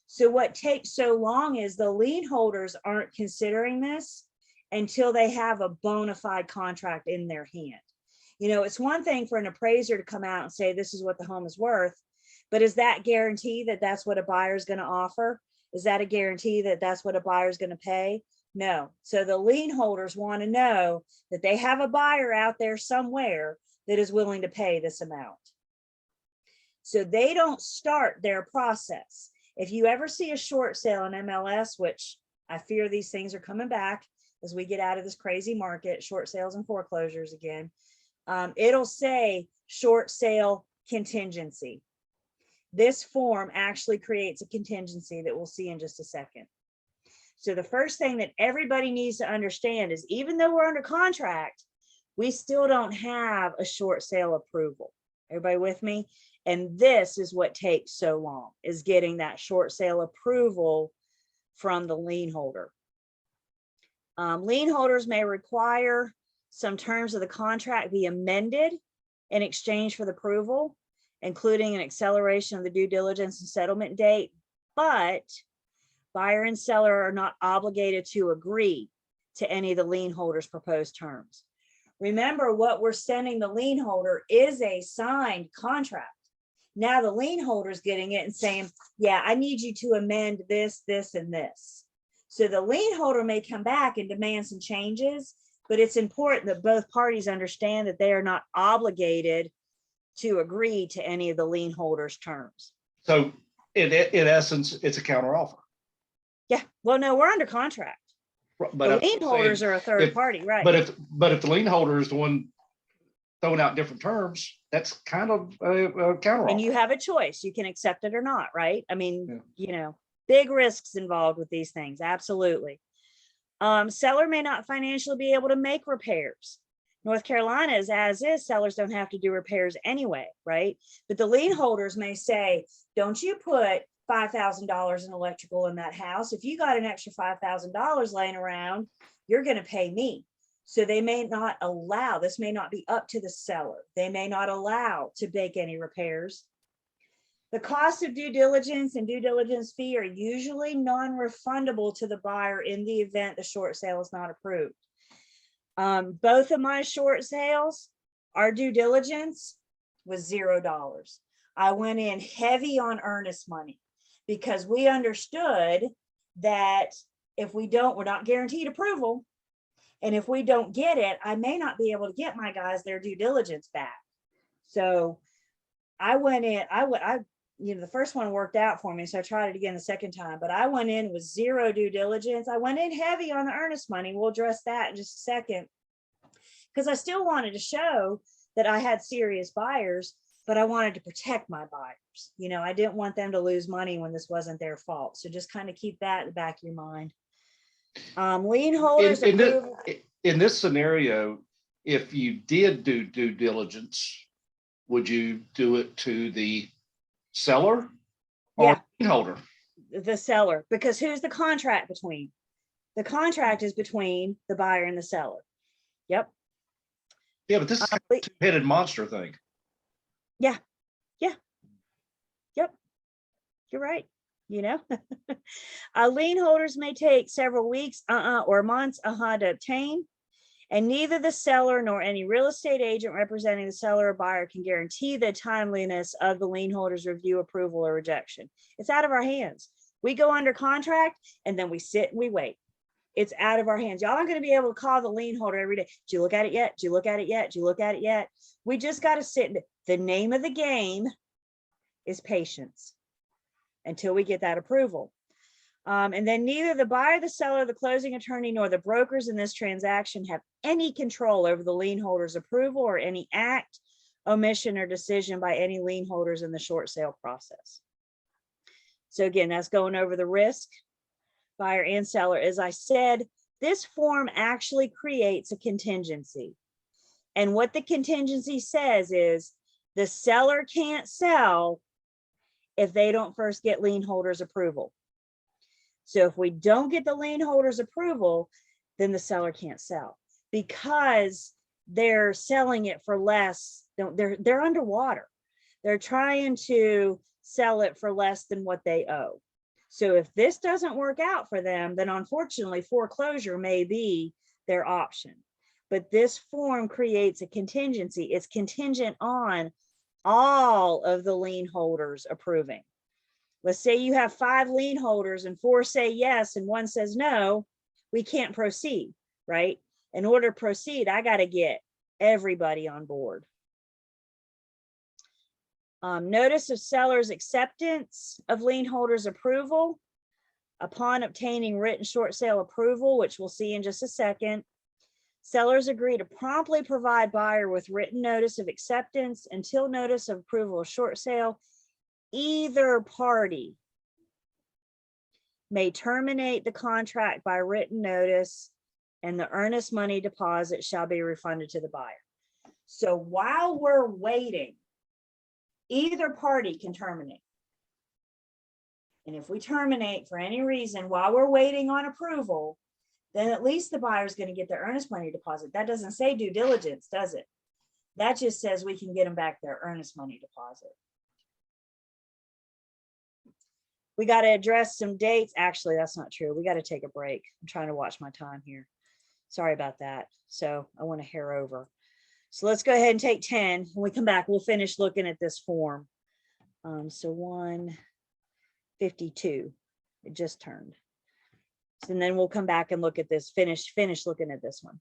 So what takes so long is the lien holders aren't considering this until they have a bona fide contract in their hand. You know, it's one thing for an appraiser to come out and say, this is what the home is worth, but is that guarantee that that's what a buyer is going to offer? Is that a guarantee that that's what a buyer is going to pay? No. So the lien holders want to know that they have a buyer out there somewhere that is willing to pay this amount. So they don't start their process. If you ever see a short sale in MLS, which I fear these things are coming back as we get out of this crazy market, short sales and foreclosures again, it'll say short sale contingency. This form actually creates a contingency that we'll see in just a second. So the first thing that everybody needs to understand is, even though we're under contract, we still don't have a short sale approval. Everybody with me? And this is what takes so long, is getting that short sale approval from the lien holder. Lien holders may require some terms of the contract be amended in exchange for the approval. including an acceleration of the due diligence and settlement date, but buyer and seller are not obligated to agree to any of the lien holder's proposed terms. Remember, what we're sending the lien holder is a signed contract. Now the lien holder is getting it and saying, yeah, I need you to amend this, this, and this. So the lien holder may come back and demand some changes, but it's important that both parties understand that they are not obligated to agree to any of the lien holder's terms. So in essence, it's a counteroffer. Yeah, well, no, we're under contract. But The lien holders are a third party, right? But if the lien holder is the one throwing out different terms, that's kind of a counteroffer. And you have a choice. You can accept it or not, right? I mean, Yeah. you know, big risks involved with these things. Absolutely. Seller may not financially be able to make repairs. North Carolina is as is, sellers don't have to do repairs anyway, right? But the lien holders may say, don't you put $5,000 in electrical in that house. If you got an extra $5,000 laying around, you're going to pay me. So they may not allow, this may not be up to the seller. They may not allow to make any repairs. The cost of due diligence and due diligence fee are usually non-refundable to the buyer in the event the short sale is not approved. Both of my short sales, our due diligence was $0. I went in heavy on earnest money because we understood that if we don't, we're not guaranteed approval. And if we don't get it, I may not be able to get my guys their due diligence back. So I went in, you know, the first one worked out for me, so I tried it again the second time, but I went in with zero due diligence. I went in heavy on the earnest money. We'll address that in just a second, because I still wanted to show that I had serious buyers, but I wanted to protect my buyers. You know, I didn't want them to lose money when this wasn't their fault. So just kind of keep that in the back of your mind. Lien holders. In this scenario, if you did do due diligence, would you do it to the seller or Yeah, lien holder? the seller, because who's the contract between? The contract is between the buyer and the seller. Yep. Yeah, but this is kind of a two-headed monster thing. Yeah. Yep. You're right. You know, lien holders may take several weeks or months to obtain, and neither the seller nor any real estate agent representing the seller or buyer can guarantee the timeliness of the lien holder's review, approval, or rejection. It's out of our hands. We go under contract and then we sit and we wait. It's out of our hands. Y'all aren't going to be able to call the lien holder every day. Did you look at it yet? Did you look at it yet? Did you look at it yet? We just got to sit. The name of the game is patience until we get that approval. And then neither the buyer, the seller, the closing attorney, nor the brokers in this transaction have any control over the lien holder's approval or any act, omission, or decision by any lien holders in the short sale process. So again, that's going over the risk, buyer and seller. As I said, this form actually creates a contingency. And what the contingency says is the seller can't sell if they don't first get lien holders approval. So if we don't get the lien holders approval, then the seller can't sell because they're selling it for less. They're underwater. They're trying to sell it for less than what they owe. So if this doesn't work out for them, then unfortunately foreclosure may be their option. But this form creates a contingency. It's contingent on all of the lien holders approving. Let's say you have 5 lien holders and 4 say yes and 1 says no, we can't proceed, right? In order to proceed, I got to get everybody on board. Notice of seller's acceptance of lien holders approval. Upon obtaining written short sale approval, which we'll see in just a second, sellers agree to promptly provide buyer with written notice of acceptance until notice of approval of short sale. Either party may terminate the contract by written notice, and the earnest money deposit shall be refunded to the buyer. So while we're waiting, either party can terminate. And if we terminate for any reason while we're waiting on approval, then at least the buyer is going to get their earnest money deposit. That doesn't say due diligence, does it? That just says we can get them back their earnest money deposit. we got to address some dates. Actually, that's not true. We got to take a break. I'm trying to watch my time here. Sorry about that. So I want to hair over. So let's go ahead and take 10. When we come back, we'll finish looking at this form. So 152, it just turned. And then we'll come back and look at this, finish looking at this one.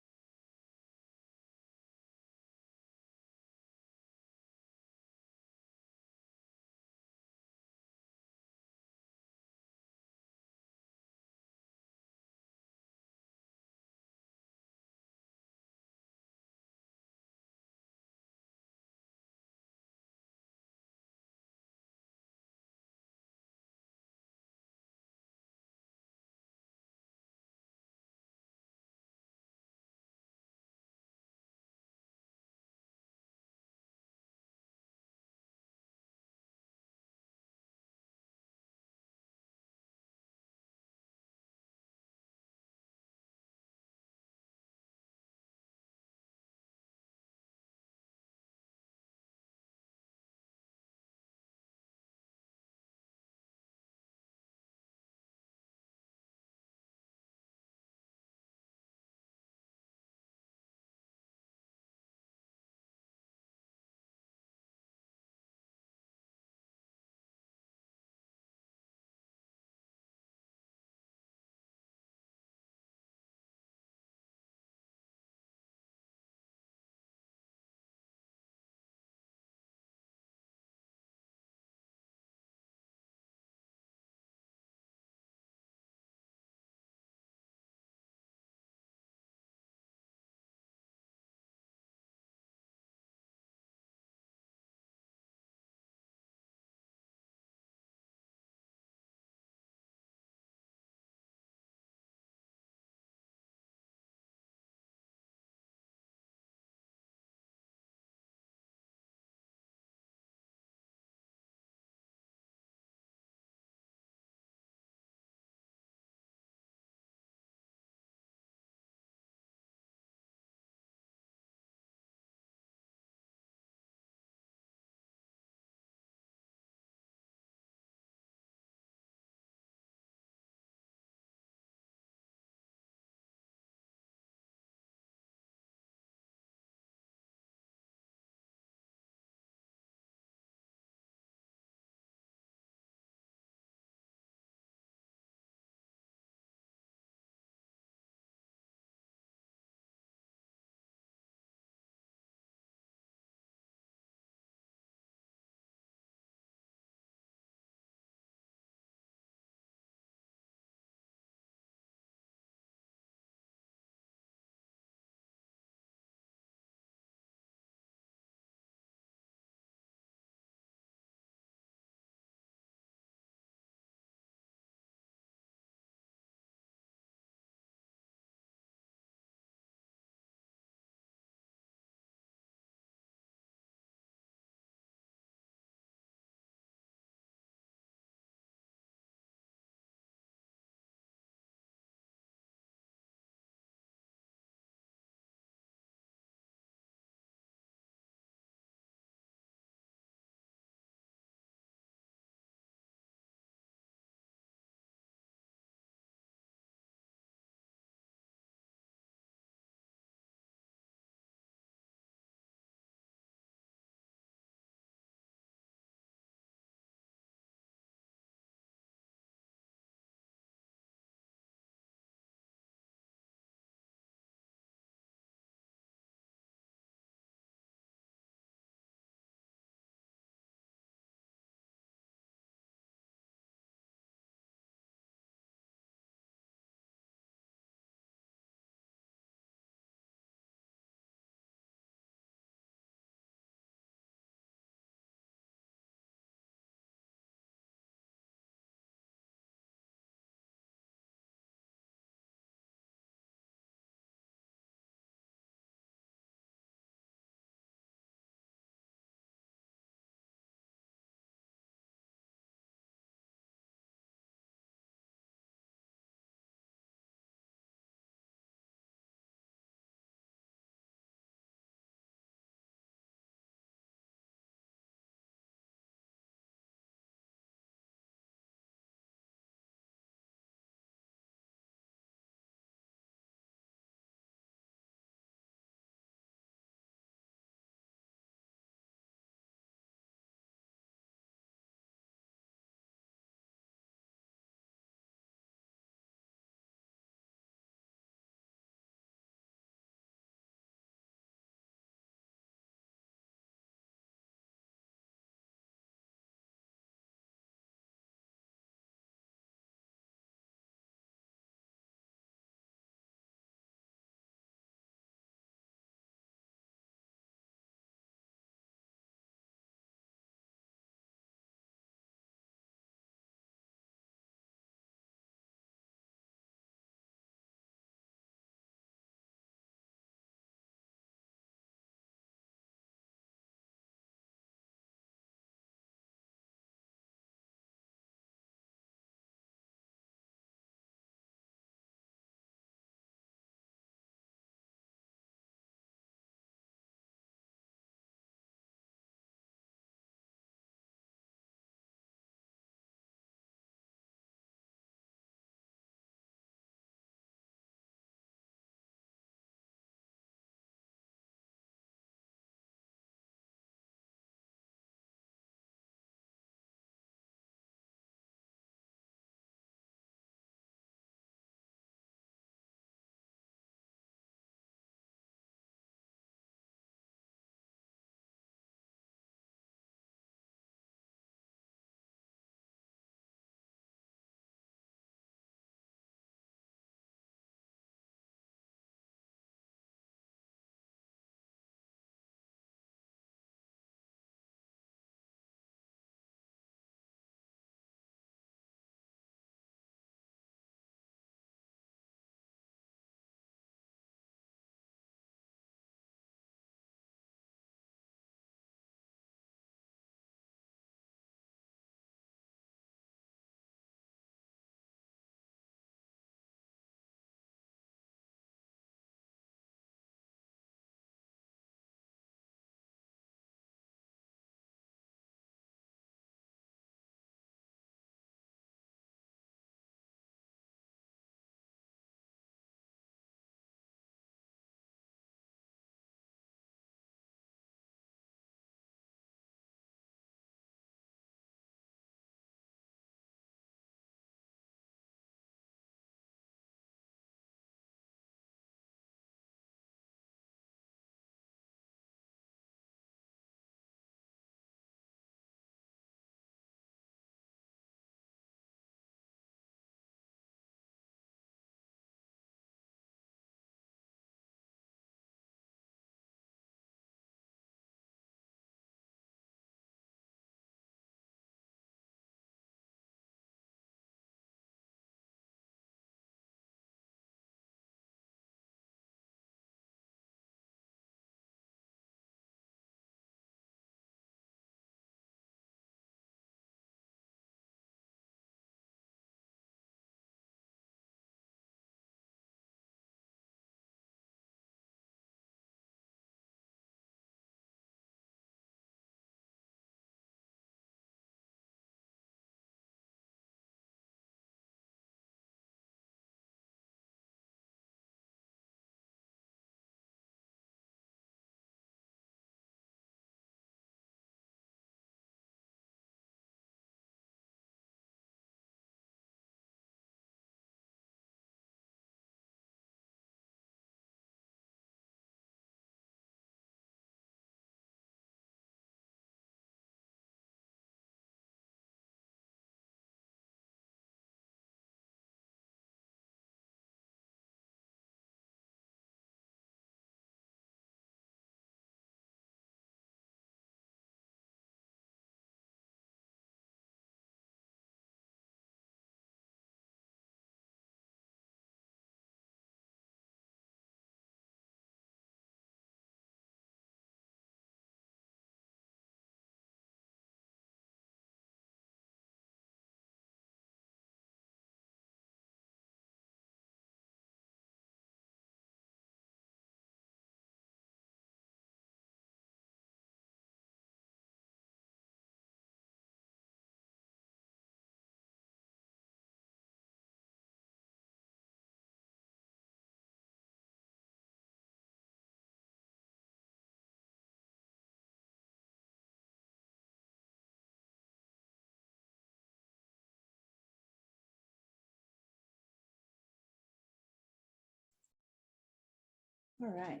All right.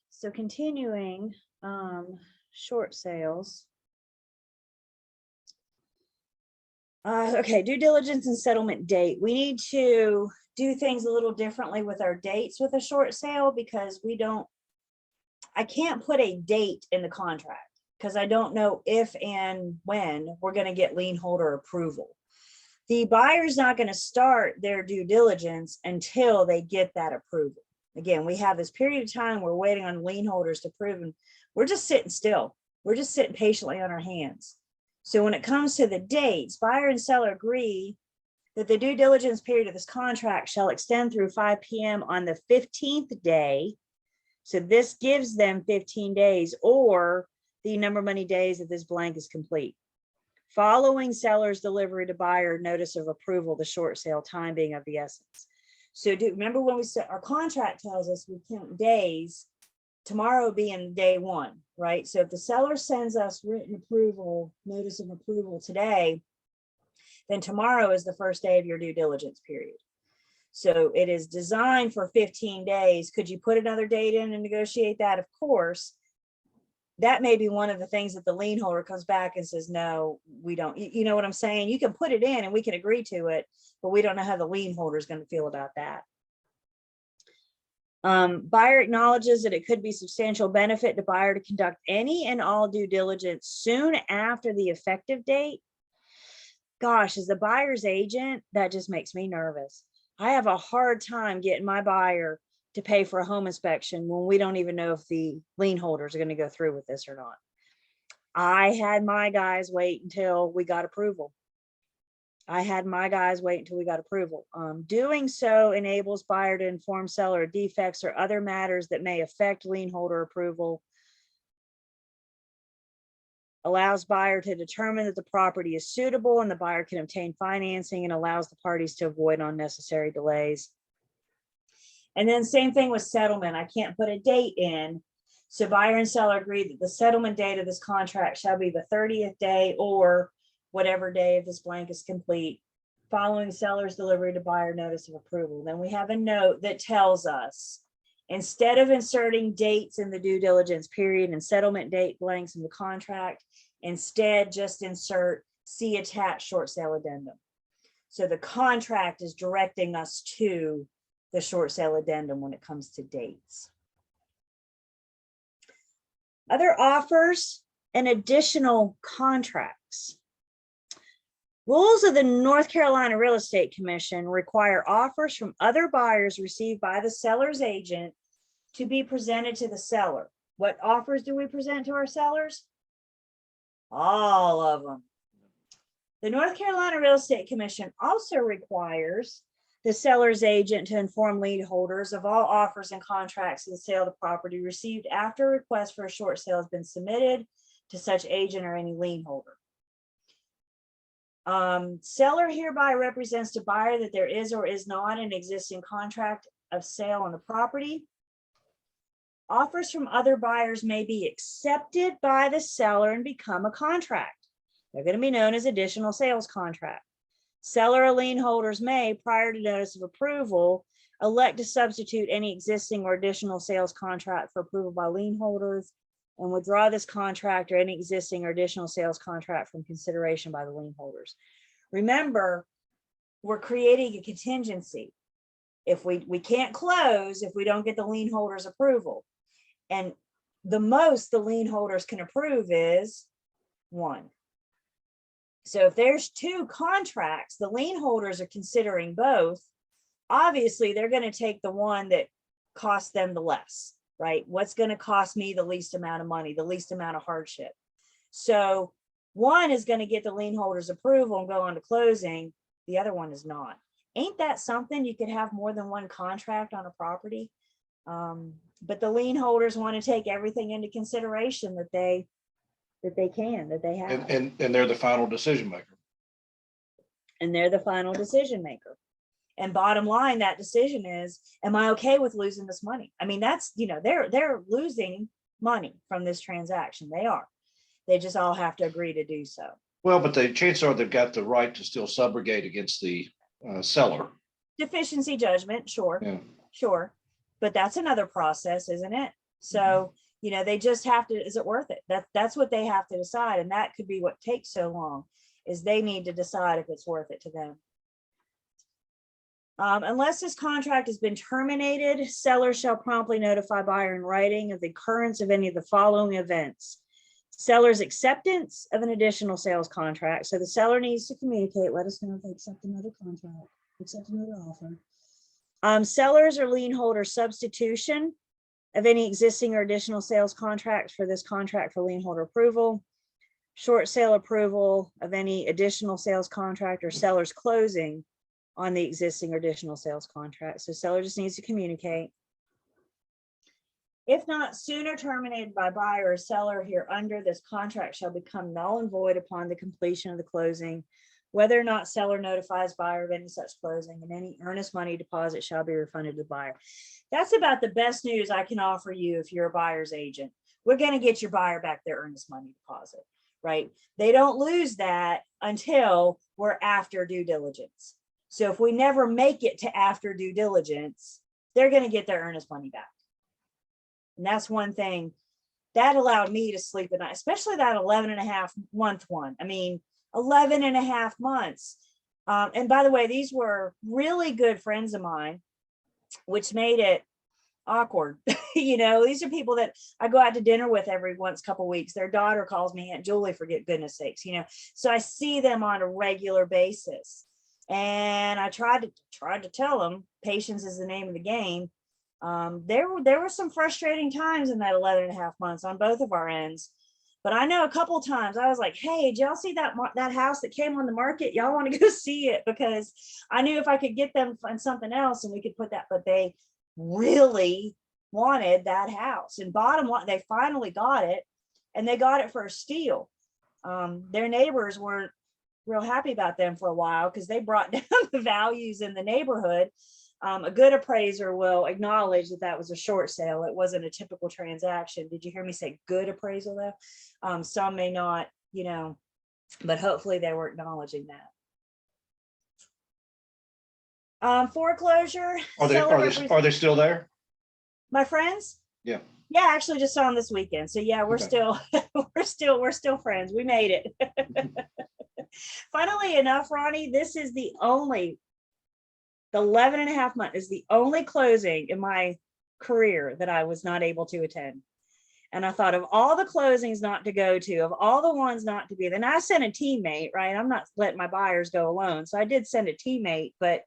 So continuing, short sales. Okay, due diligence and settlement date. We need to do things a little differently with our dates with a short sale because I can't put a date in the contract because I don't know if and when we're going to get lien holder approval. The buyer's not going to start their due diligence until they get that approval. Again, we have this period of time we're waiting on lien holders to prove, and we're just sitting still. We're just sitting patiently on our hands. So when it comes to the dates, buyer and seller agree that the due diligence period of this contract shall extend through 5 p.m. on the 15th day. So this gives them 15 days or the number of money days that this blank is complete. Following seller's delivery to buyer notice of approval, the short sale time being of the essence. So remember when we said our contract tells us we count days, tomorrow being day 1, right? So if the seller sends us written approval, notice of approval today, then tomorrow is the first day of your due diligence period. So it is designed for 15 days. Could you put another date in and negotiate that? Of course. That may be one of the things that the lien holder comes back and says, no, we don't. You know what I'm saying? You can put it in and we can agree to it, but we don't know how the lien holder is going to feel about that. Buyer acknowledges that it could be substantial benefit to buyer to conduct any and all due diligence soon after the effective date. Gosh, as the buyer's agent, that just makes me nervous. I have a hard time getting my buyer to pay for a home inspection when we don't even know if the lien holders are going to go through with this or not. I had my guys wait until we got approval. Doing so enables buyer to inform seller of defects or other matters that may affect lien holder approval. Allows buyer to determine that the property is suitable and the buyer can obtain financing, and allows the parties to avoid unnecessary delays. And then same thing with settlement. I can't put a date in. So buyer and seller agree that the settlement date of this contract shall be the 30th day or whatever day of this blank is complete, following seller's delivery to buyer notice of approval. Then we have a note that tells us, instead of inserting dates in the due diligence period and settlement date blanks in the contract, instead just insert see attached short sale addendum. So the contract is directing us to the short sale addendum when it comes to dates. Other offers and additional contracts. Rules of the North Carolina Real Estate Commission require offers from other buyers received by the seller's agent to be presented to the seller. What offers do we present to our sellers? All of them. The North Carolina Real Estate Commission also requires the seller's agent to inform lien holders of all offers and contracts in the sale of the property received after a request for a short sale has been submitted to such agent or any lien holder. Seller hereby represents to buyer that there is or is not an existing contract of sale on the property. Offers from other buyers may be accepted by the seller and become a contract. They're going to be known as additional sales contract. Seller or lien holders may, prior to notice of approval, elect to substitute any existing or additional sales contract for approval by lien holders and withdraw this contract or any existing or additional sales contract from consideration by the lien holders. Remember, we're creating a contingency. If we can't close if we don't get the lien holders approval. And the most the lien holders can approve is 1. So if there's 2 contracts, the lien holders are considering both. Obviously, they're going to take the one that costs them the less, right? What's going to cost me the least amount of money, the least amount of hardship. So one is going to get the lien holders approval and go on to closing. The other one is not. Ain't that something? You could have more than one contract on a property. But the lien holders want to take everything into consideration that they have. And they're the final decision maker. And they're the final decision maker. And bottom line, that decision is, am I okay with losing this money? I mean, that's, they're losing money from this transaction. They are. They just all have to agree to do so. Well, but the chances are they've got the right to still subrogate against the seller. Deficiency judgment, sure. Yeah. sure. But that's another process, isn't it? So, you know, they just have to, is it worth it? That's what they have to decide. And that could be what takes so long, is they need to decide if it's worth it to them. Unless this contract has been terminated, seller shall promptly notify buyer in writing of the occurrence of any of the following events. Seller's acceptance of an additional sales contract. So the seller needs to communicate, let us know if they accept another contract, accept another offer. Sellers or lien holder substitution of any existing or additional sales contracts for this contract for lien holder approval. Short sale approval of any additional sales contract or seller's closing on the existing or additional sales contract. So seller just needs to communicate. If not sooner terminated by buyer or seller here under, this contract shall become null and void upon the completion of the closing, whether or not seller notifies buyer of any such closing, and any earnest money deposit shall be refunded to the buyer. That's about the best news I can offer you if you're a buyer's agent. We're going to get your buyer back their earnest money deposit, right? They don't lose that until we're after due diligence. So if we never make it to after due diligence, they're going to get their earnest money back. And that's one thing that allowed me to sleep at night, especially that 11.5-month one. I mean, 11.5 months. And by the way, these were really good friends of mine, which made it awkward. You know, these are people that I go out to dinner with every couple of weeks. Their daughter calls me Aunt Julie, for goodness sakes, you know, so I see them on a regular basis. And I tried to tell them patience is the name of the game. There were some frustrating times in that 11.5 months on both of our ends. But I know a couple of times I was like, hey, did y'all see that house that came on the market? Y'all want to go see it? Because I knew if I could get them on something else and we could put that, but they really wanted that house. And bottom line, they finally got it, and they got it for a steal. Their neighbors weren't real happy about them for a while because they brought down the values in the neighborhood. A good appraiser will acknowledge that that was a short sale. It wasn't a typical transaction. Did you hear me say good appraisal though? Some may not, you know, but hopefully they were acknowledging that. Foreclosure. Are they still there? My friends? Yeah. Yeah, I actually just saw them this weekend. So yeah, we're Okay. still friends. We made it. Funnily enough, Ronnie, this is the 11.5 months is the only closing in my career that I was not able to attend. And I thought, of all the closings not to go to, of all the ones not to be, then I sent a teammate, right? I'm not letting my buyers go alone. So I did send a teammate, but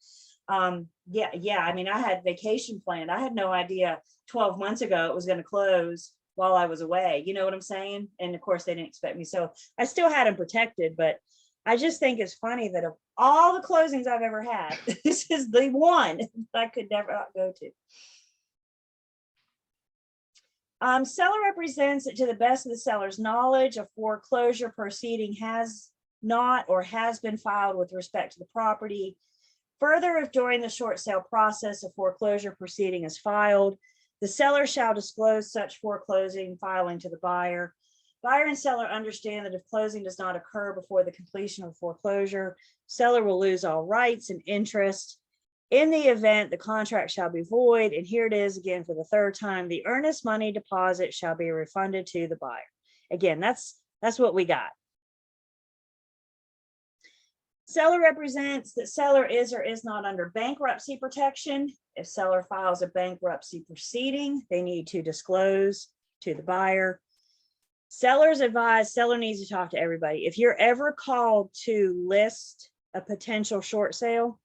yeah. I mean, I had vacation planned. I had no idea 12 months ago it was going to close while I was away. You know what I'm saying? And of course they didn't expect me. So I still had them protected, but I just think it's funny that of all the closings I've ever had, this is the one I could never go to. Seller represents that to the best of the seller's knowledge, a foreclosure proceeding has not or has been filed with respect to the property. Further, if during the short sale process a foreclosure proceeding is filed, the seller shall disclose such foreclosing filing to the buyer. Buyer and seller understand that if closing does not occur before the completion of foreclosure, seller will lose all rights and interest. In the event, the contract shall be void, and here it is again for the third time, the earnest money deposit shall be refunded to the buyer. Again, that's what we got. Seller represents that seller is or is not under bankruptcy protection. If seller files a bankruptcy proceeding, they need to disclose to the buyer. Sellers advise, seller needs to talk to everybody. If you're ever called to list a potential short sale,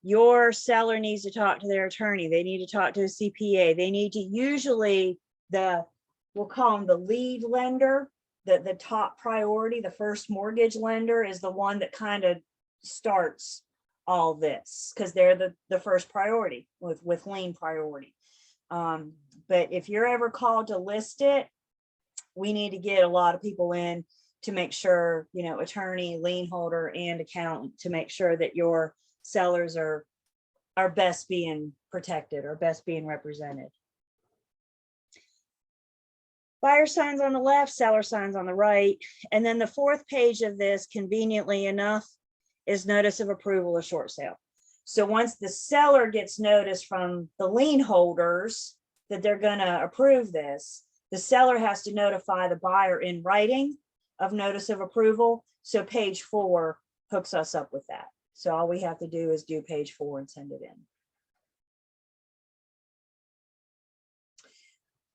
your seller needs to talk to their attorney. They need to talk to a CPA. They need to usually we'll call them the lead lender, the top priority, the first mortgage lender is the one that kind of starts all this because they're the first priority with lien priority. But if you're ever called to list it, we need to get a lot of people in to make sure, you know, attorney, lien holder, and accountant to make sure that your sellers are best being protected or best being represented. Buyer signs on the left, seller signs on the right. And then the fourth page of this, conveniently enough, is notice of approval of short sale. So once the seller gets notice from the lien holders that they're going to approve this, the seller has to notify the buyer in writing of notice of approval. So page 4 hooks us up with that. So all we have to do is do page 4 and send it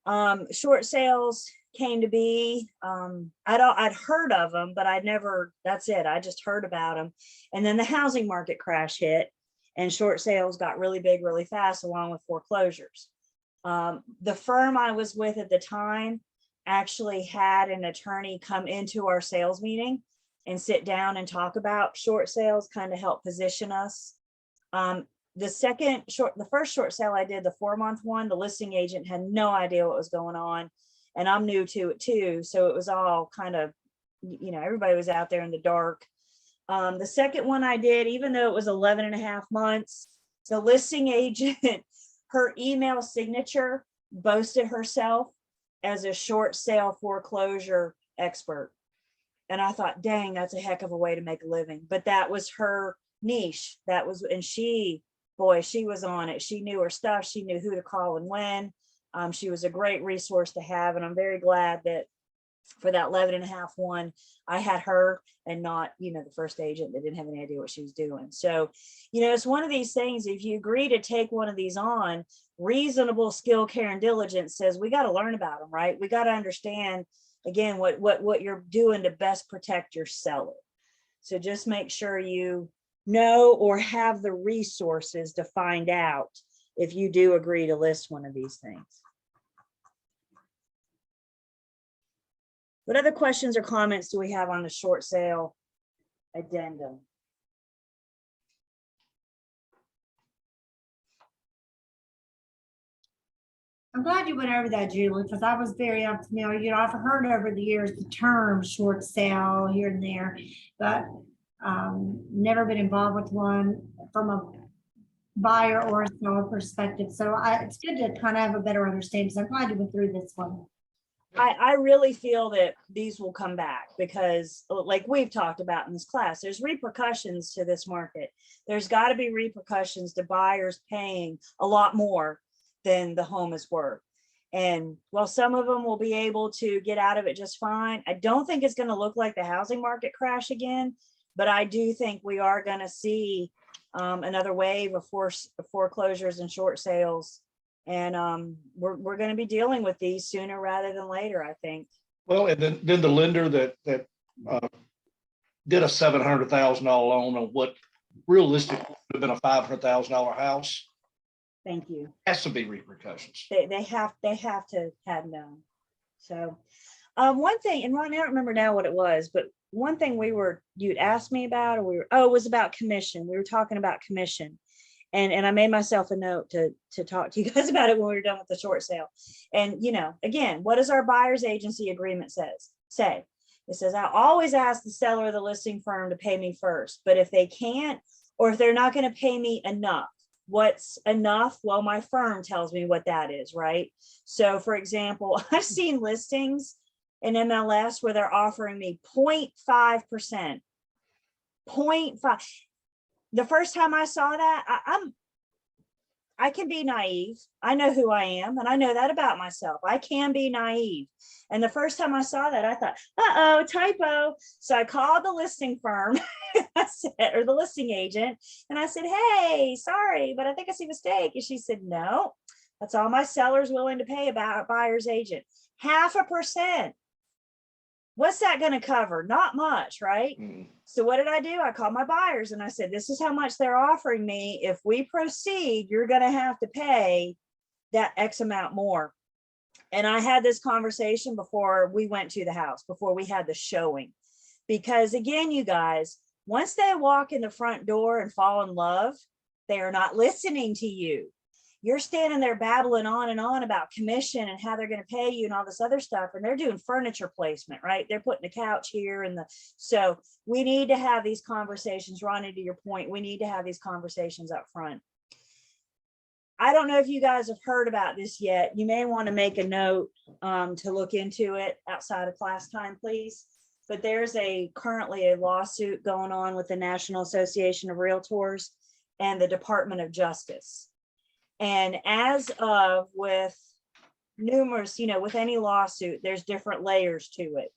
in. Short sales came to be. I'd heard of them, but I'd never, that's it. I just heard about them. And then the housing market crash hit and short sales got really big, really fast, along with foreclosures. The firm I was with at the time actually had an attorney come into our sales meeting and sit down and talk about short sales, kind of help position us. The first short sale I did, the 4-month one, the listing agent had no idea what was going on. And I'm new to it too. So it was all kind of, everybody was out there in the dark. The second one I did, even though it was 11.5 months, the listing agent, her email signature boasted herself as a short sale foreclosure expert. And I thought, dang, that's a heck of a way to make a living. But that was her niche. And she was on it. She knew her stuff. She knew who to call and when. She was a great resource to have. And I'm very glad that for that 11.5 one, I had her and not, the first agent that didn't have any idea what she was doing. So, it's one of these things. If you agree to take one of these on, reasonable skill, care, and diligence says we got to learn about them, right? We got to understand, again, what you're doing to best protect your seller. So just make sure you know or have the resources to find out if you do agree to list one of these things. What other questions or comments do we have on the short sale addendum? I'm glad you went over that, Julie, because I was very unfamiliar. I've heard over the years the term short sale here and there, but never been involved with one from a buyer or a seller perspective. So it's good to kind of have a better understanding. So I'm glad you went through this one. I really feel that these will come back because, like we've talked about in this class, there's repercussions to this market. There's got to be repercussions to buyers paying a lot more than the home is worth. And while some of them will be able to get out of it just fine, I don't think it's going to look like the housing market crash again, but I do think we are going to see another wave of foreclosures and short sales. And we're going to be dealing with these sooner rather than later, I think. Well, and then the lender that did a $700,000 loan on what realistically would have been a $500,000 house. Thank you. Has to be repercussions. They have to have known. So one thing, and Ron, I don't remember now what it was, but one thing you'd asked me about, or it was about commission. We were talking about commission. And I made myself a note to talk to you guys about it when we were done with the short sale. And, again, what does our buyer's agency agreement say? It says, I always ask the seller or the listing firm to pay me first, but if they can't, or if they're not going to pay me enough, what's enough? Well, my firm tells me what that is, right? So for example, I've seen listings in MLS where they're offering me 0.5%, 0.5. The first time I saw that, I can be naive. I know who I am, and I know that about myself. I can be naive. And the first time I saw that, I thought, uh-oh, typo. So I called the listing firm, or the listing agent, and I said, hey, sorry, but I think I see a mistake. And she said, no, that's all my seller's willing to pay about a buyer's agent. 0.5%. What's that going to cover? Not much, right? So what did I do? I called my buyers and I said, this is how much they're offering me. If we proceed, you're going to have to pay that X amount more. And I had this conversation before we went to the house, before we had the showing. Because again, you guys, once they walk in the front door and fall in love, they are not listening to you. You're standing there babbling on and on about commission and how they're going to pay you and all this other stuff. And they're doing furniture placement, right? They're putting a couch here so we need to have these conversations. Ronnie, to your point, we need to have these conversations up front. I don't know if you guys have heard about this yet. You may want to make a note to look into it outside of class time, please. But there's currently a lawsuit going on with the National Association of Realtors. and the Department of Justice. And as of with numerous, with any lawsuit, there's different layers to it.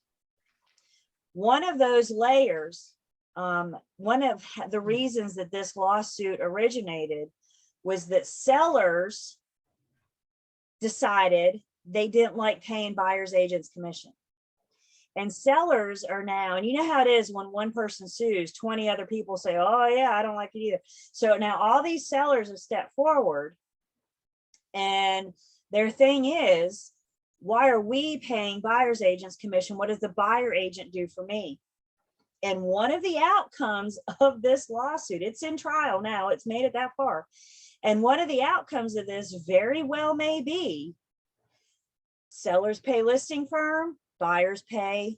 One of those layers, one of the reasons that this lawsuit originated was that sellers decided they didn't like paying buyer's agent's commission. And sellers are now, and you know how it is when one person sues, 20 other people say, oh yeah, I don't like it either. So now all these sellers have stepped forward, and their thing is, why are we paying buyer's agent's commission? What does the buyer agent do for me? And one of the outcomes of this lawsuit, it's in trial now, it's made it that far. And one of the outcomes of this very well may be sellers pay listing firm, buyers pay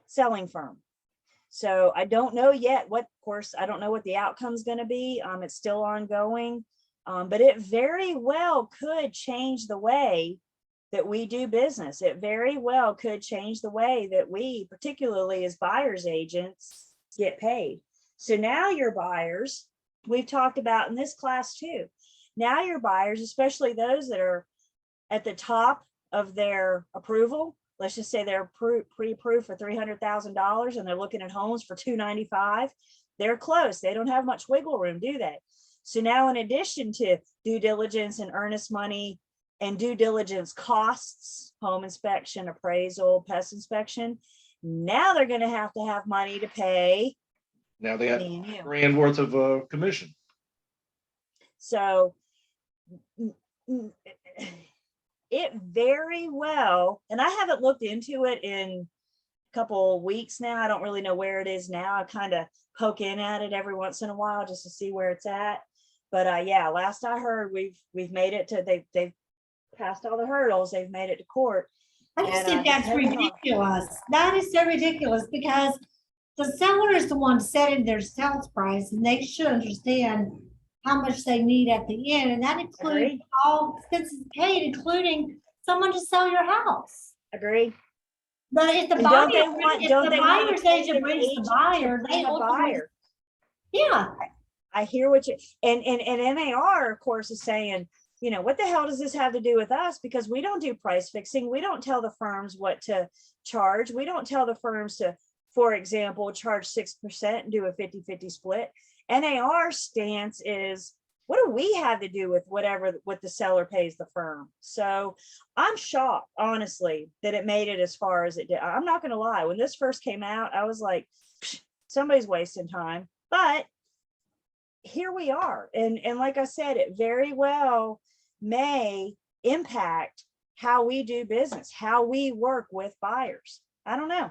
selling firm. So I don't know yet what, of course, I don't know what the outcome is going to be. It's still ongoing, but it very well could change the way that we do business. It very well could change the way that we, particularly as buyer's agents, get paid. So now your buyers, we've talked about in this class too, now your buyers, especially those that are at the top of their approval, let's just say they're pre-approved for $300,000 and they're looking at homes for $295,000. They're close. They don't have much wiggle room, do they? So now, in addition to due diligence and earnest money and due diligence costs, home inspection, appraisal, pest inspection, now they're going to have money to pay. Now they have $1,000 worth of commission. So it very well, and I haven't looked into it in a couple of weeks now. I don't really know where it is now. I kind of poke in at it every once in a while just to see where it's at. But yeah, last I heard, we've made it to, they've passed all the hurdles. They've made it to court. I just think that's ridiculous. That is so ridiculous, because the seller is the one setting their sales price, and they should understand how much they need at the end, and that includes all expenses paid, including someone to sell your house. Agree. But if the buyer, if the buyer's agent brings the buyer, they buyer. Yeah. I hear what you, and NAR, of course, is saying, what the hell does this have to do with us? Because we don't do price fixing. We don't tell the firms what to charge. We don't tell the firms to, for example, charge 6% and do a 50-50 split. NAR stance is, what do we have to do with what the seller pays the firm? So I'm shocked, honestly, that it made it as far as it did. I'm not going to lie. When this first came out, I was like, somebody's wasting time. But here we are. And like I said, it very well may impact how we do business, how we work with buyers. I don't know.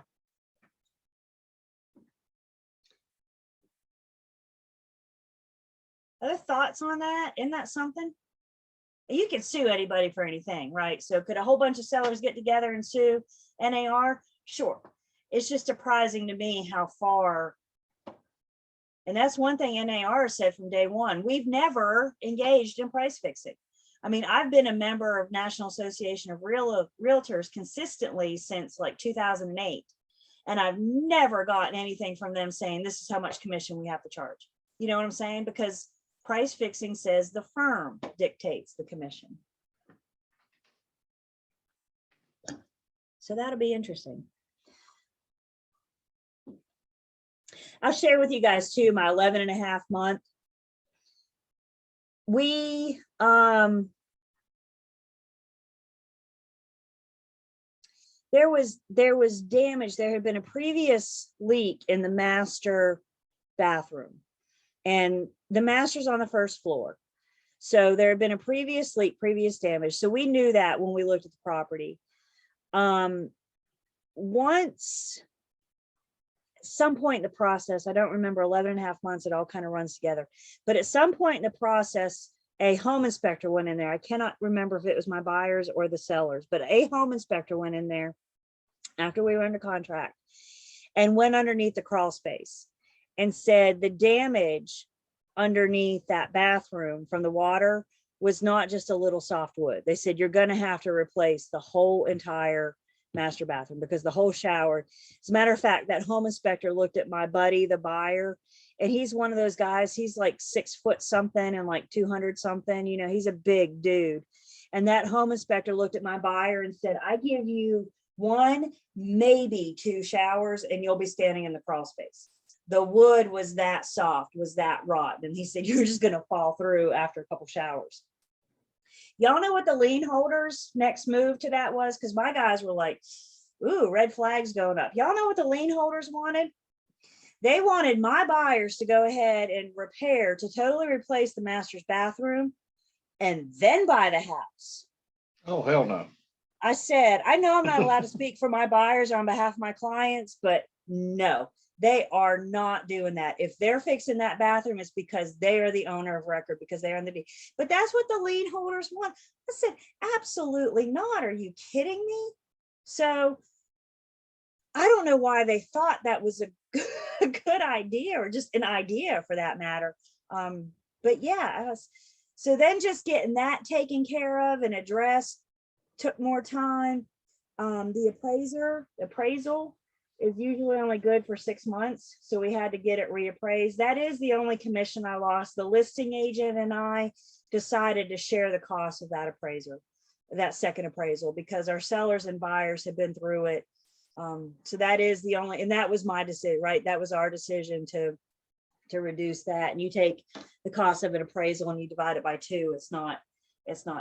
Other thoughts on that? Isn't that something? You can sue anybody for anything, right? So could a whole bunch of sellers get together and sue NAR? Sure. It's just surprising to me how far. And that's one thing NAR said from day one. We've never engaged in price fixing. I mean, I've been a member of National Association of Realtors consistently since like 2008. And I've never gotten anything from them saying this is how much commission we have to charge. You know what I'm saying? Because price fixing says the firm dictates the commission. So that'll be interesting. I'll share with you guys too, my 11.5 month. We, there was damage. There had been a previous leak in the master bathroom, and the master's on the first floor. So there had been a previous leak, previous damage. So we knew that when we looked at the property. Once, some point in the process, I don't remember, 11.5 months, it all kind of runs together. But at some point in the process, a home inspector went in there. I cannot remember if it was my buyers or the sellers, but a home inspector went in there after we were under contract and went underneath the crawl space and said the damage underneath that bathroom from the water was not just a little soft wood. They said, you're going to have to replace the whole entire master bathroom because the whole shower, as a matter of fact, that home inspector looked at my buddy, the buyer, and he's one of those guys, he's like 6 foot something and like 200 something, you know, he's a big dude. And that home inspector looked at my buyer and said, I give you 1, maybe 2 showers and you'll be standing in the crawl space. The wood was that soft, was that rotten. And he said, you're just going to fall through after a couple showers. Y'all know what the lien holders next move to that was? Because my guys were like, ooh, red flags going up. Y'all know what the lien holders wanted? They wanted my buyers to go ahead and repair, to totally replace the master's bathroom and then buy the house. Oh, hell no. I said, I know I'm not allowed to speak for my buyers on behalf of my clients, but no, they are not doing that. If they're fixing that bathroom, it's because they are the owner of record, because they are in the deed. But that's what the lien holders want. I said, absolutely not. Are you kidding me? So I don't know why they thought that was a good idea, or just an idea for that matter. But yeah, so then just getting that taken care of and addressed took more time. The appraisal is usually only good for 6 months. So we had to get it reappraised. That is the only commission I lost. The listing agent and I decided to share the cost of that appraisal, that second appraisal, because our sellers and buyers have been through it. So that is the only, and that was my decision, right? That was our decision to reduce that. And you take the cost of an appraisal and you divide it by 2, it's not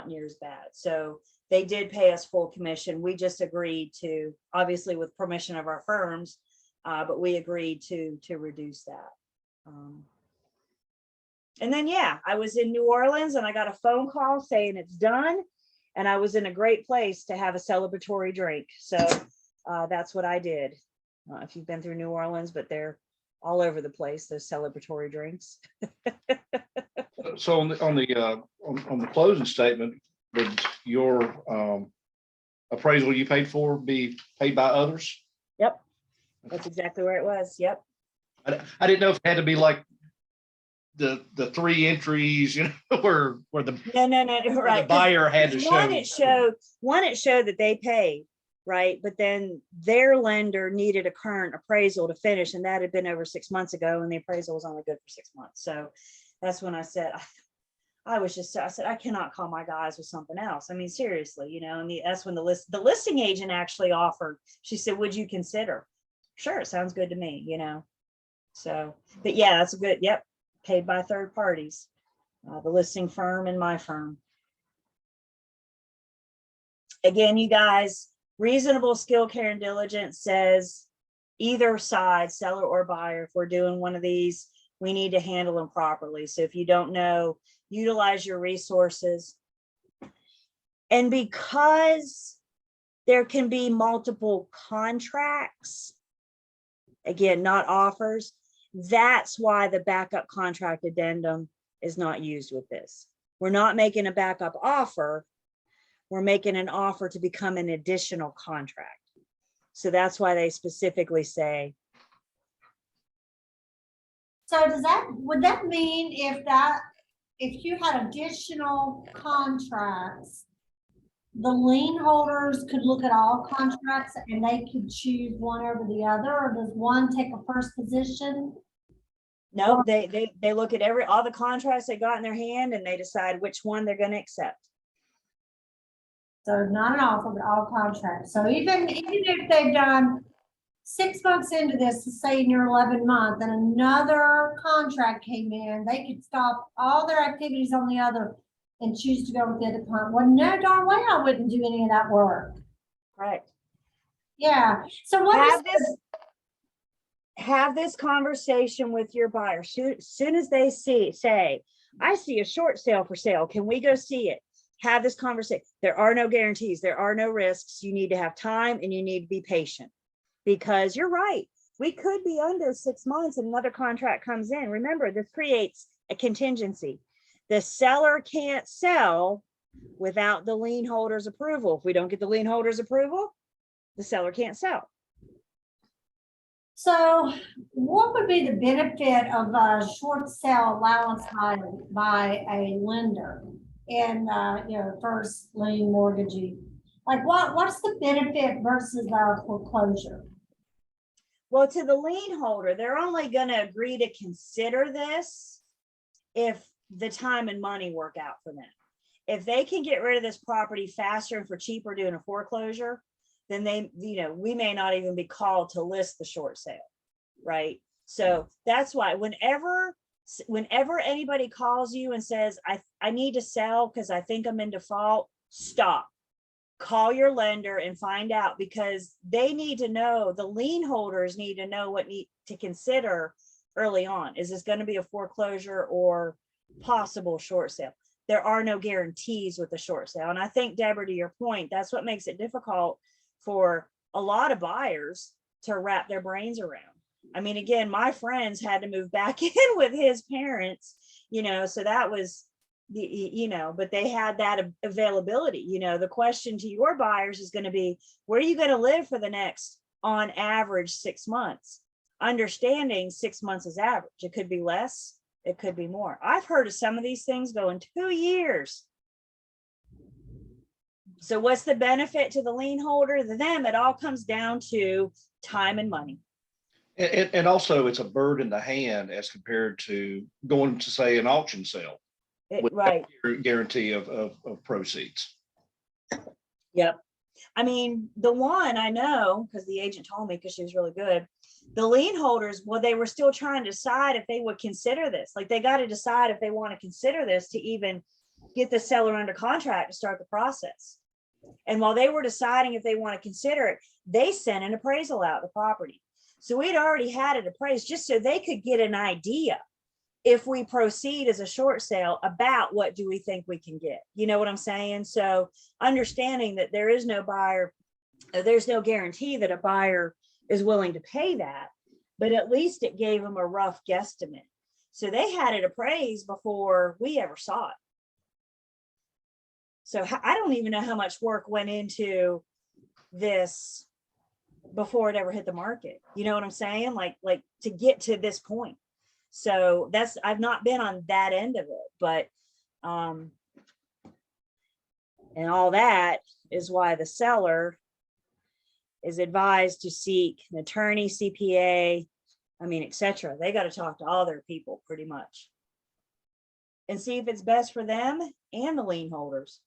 near as bad. So they did pay us full commission. We just agreed to, obviously with permission of our firms, but we agreed to reduce that. And then, yeah, I was in New Orleans and I got a phone call saying it's done. And I was in a great place to have a celebratory drink. So that's what I did. If you've been through New Orleans, but they're all over the place, those celebratory drinks. So on the closing statement, would your appraisal you paid for be paid by others? Yep, that's exactly where it was. Yep. I didn't know if it had to be like the 3 entries, you know, where the no, right. the buyer had to show. One, it showed that they paid, right? But then their lender needed a current appraisal to finish, and that had been over 6 months ago, and the appraisal was only good for 6 months. So that's when I said, I said, I cannot call my guys with something else. I mean, seriously, you know, and that's when the listing agent actually offered. She said, would you consider? Sure, it sounds good to me, you know. So, but yeah, that's a good, yep, paid by third parties, the listing firm and my firm. Again, you guys, reasonable skill, care, and diligence says either side, seller or buyer, if we're doing one of these, we need to handle them properly. So if you don't know, utilize your resources. And because there can be multiple contracts, again, not offers, that's why the backup contract addendum is not used with this. We're not making a backup offer. We're making an offer to become an additional contract. So that's why they specifically say. So would that mean if you had additional contracts, the lien holders could look at all contracts and they could choose one over the other, or does one take a first position? No, they look at all the contracts they got in their hand and they decide which one they're going to accept. So not an offer, but all contracts. So even if they've done 6 months into this, say in your 11th month, and another contract came in, they could stop all their activities on the other and choose to go with the other client. Well, no darn way I wouldn't do any of that work. Right. Yeah. So have this conversation with your buyer. Soon as they say, I see a short sale for sale, can we go see it? Have this conversation. There are no guarantees. There are no risks. You need to have time and you need to be patient, because you're right. We could be under 6 months and another contract comes in. Remember, this creates a contingency. The seller can't sell without the lien holder's approval. If we don't get the lien holder's approval, the seller can't sell. So what would be the benefit of a short sale allowance by a lender and, first lien mortgagee? Like what's the benefit versus a foreclosure? Well, to the lien holder, they're only going to agree to consider this if the time and money work out for them. If they can get rid of this property faster and for cheaper doing a foreclosure, then they, we may not even be called to list the short sale, right? So that's why whenever anybody calls you and says, I need to sell because I think I'm in default, stop. Call your lender and find out, because they need to know, the lien holders need to know what need to consider early on. Is this going to be a foreclosure or possible short sale? There are no guarantees with the short sale. And I think, Deborah, to your point, that's what makes it difficult for a lot of buyers to wrap their brains around. I mean, again, my friends had to move back in with his parents, so that was, but they had that availability. The question to your buyers is going to be, where are you going to live for the next, on average, 6 months? Understanding 6 months is average. It could be less, it could be more. I've heard of some of these things go in 2 years. So what's the benefit to the lien holder? To them, it all comes down to time and money. And also it's a bird in the hand as compared to going to, say, an auction sale. Right. Guarantee of proceeds. Yep. I mean, the one I know, because the agent told me, because she was really good, the lien holders, well, they were still trying to decide if they would consider this. Like, they got to decide if they want to consider this to even get the seller under contract to start the process. And while they were deciding if they want to consider it, they sent an appraisal out the property. So we'd already had it appraised just so they could get an idea, if we proceed as a short sale, about what do we think we can get. You know what I'm saying? So understanding that there is no buyer, there's no guarantee that a buyer is willing to pay that, but at least it gave them a rough guesstimate. So they had it appraised before we ever saw it. So I don't even know how much work went into this before it ever hit the market. You know what I'm saying? Like to get to this point. So that's, I've not been on that end of it, but, and all that is why the seller is advised to seek an attorney, CPA, etc. They got to talk to all their people pretty much and see if it's best for them and the lien holders.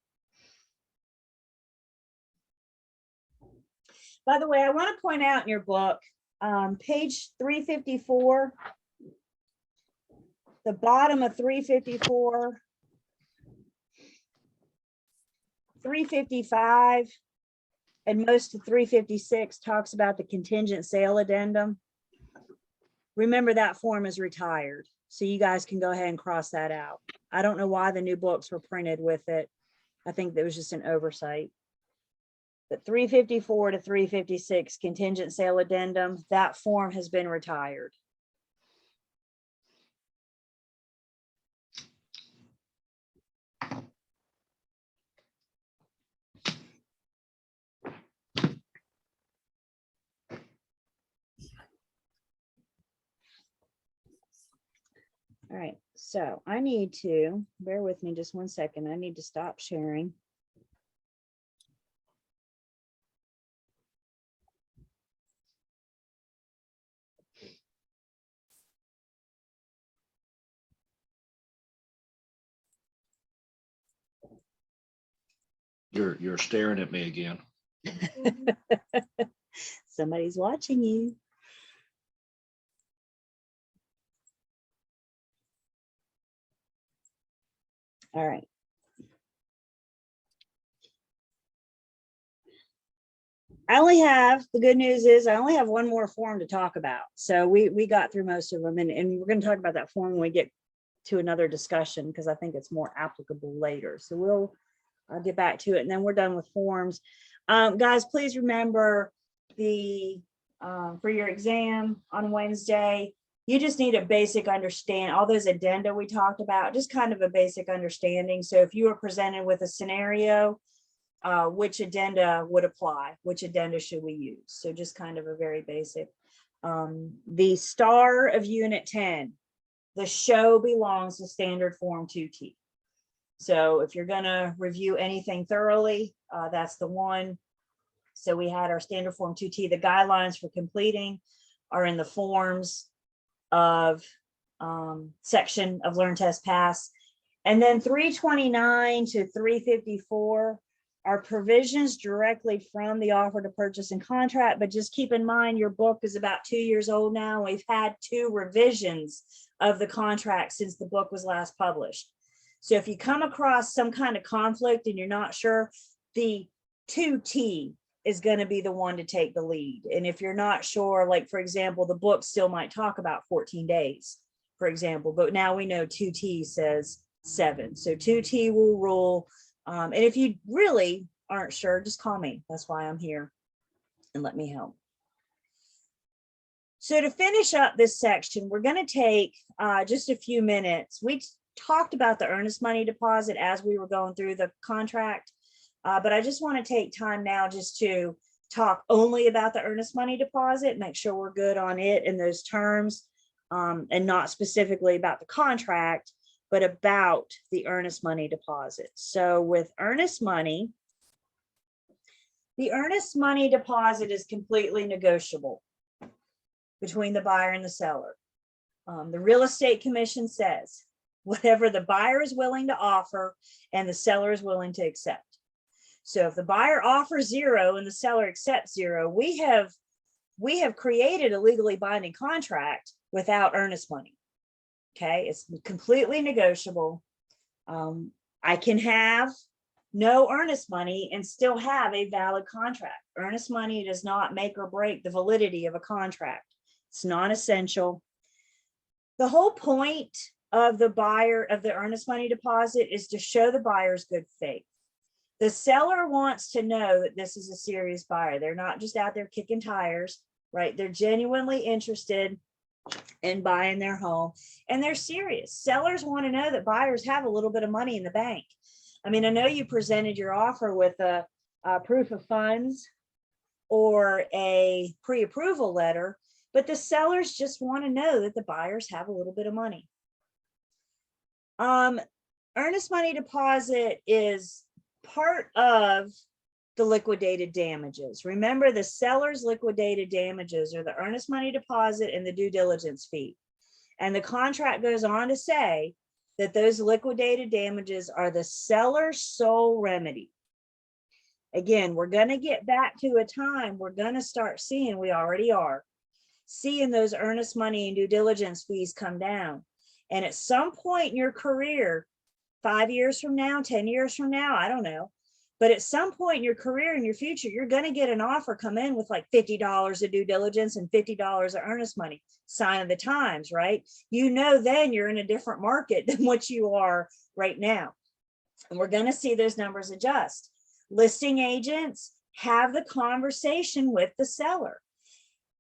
By the way, I want to point out in your book, page 354, the bottom of 354, 355, and most of 356 talks about the contingent sale addendum. Remember, that form is retired, so you guys can go ahead and cross that out. I don't know why the new books were printed with it. I think that was just an oversight. But 354 to 356 contingent sale addendum, that form has been retired. All right, so I need to, bear with me just 1 second. I need to stop sharing. You're staring at me again. Somebody's watching you. All right. The good news is I only have one more form to talk about. So we got through most of them, and we're going to talk about that form when we get to another discussion, because I think it's more applicable later. So I'll get back to it, and then we're done with forms. Guys, please remember for your exam on Wednesday, you just need a basic understanding, all those addenda we talked about, just kind of a basic understanding. So if you were presented with a scenario, which addenda would apply, which addenda should we use? So just kind of a very basic. The star of Unit 10, the show belongs to Standard Form 2T. So if you're gonna review anything thoroughly, that's the one. So we had our standard form 2T, the guidelines for completing are in the forms of section of Learn Test Pass. And then 329 to 354 are provisions directly from the offer to purchase and contract, but just keep in mind your book is about 2 years old now. We've had 2 revisions of the contract since the book was last published. So if you come across some kind of conflict and you're not sure, the 2T is going to be the one to take the lead. And if you're not sure, like for example, the book still might talk about 14 days, for example, but now we know 2T says 7. So 2T will rule. And if you really aren't sure, just call me. That's why I'm here, and let me help. So to finish up this section, we're going to take just a few minutes. We talked about the earnest money deposit as we were going through the contract, but I just want to take time now just to talk only about the earnest money deposit, make sure we're good on it and those terms, and not specifically about the contract, but about the earnest money deposit. So with earnest money, the earnest money deposit is completely negotiable between the buyer and the seller. The Real Estate Commission says whatever the buyer is willing to offer and the seller is willing to accept. So if the buyer offers 0 and the seller accepts 0, we have created a legally binding contract without earnest money. Okay, it's completely negotiable. I can have no earnest money and still have a valid contract. Earnest money does not make or break the validity of a contract. It's non-essential. The whole point of the buyer of the earnest money deposit is to show the buyer's good faith. The seller wants to know that this is a serious buyer. They're not just out there kicking tires, right? They're genuinely interested in buying their home, and they're serious. Sellers want to know that buyers have a little bit of money in the bank. I mean, I know you presented your offer with a proof of funds or a pre-approval letter, but the sellers just want to know that the buyers have a little bit of money. Earnest money deposit is part of the liquidated damages. Remember, the seller's liquidated damages are the earnest money deposit and the due diligence fee. And the contract goes on to say that those liquidated damages are the seller's sole remedy. Again, we're going to get back to a time we're going to start seeing, we already are, seeing those earnest money and due diligence fees come down. And at some point in your career, 5 years from now, 10 years from now, I don't know, but at some point in your career, in your future, you're going to get an offer come in with like $50 of due diligence and $50 of earnest money. Sign of the times, right? You know, then you're in a different market than what you are right now. And we're going to see those numbers adjust. Listing agents have the conversation with the seller.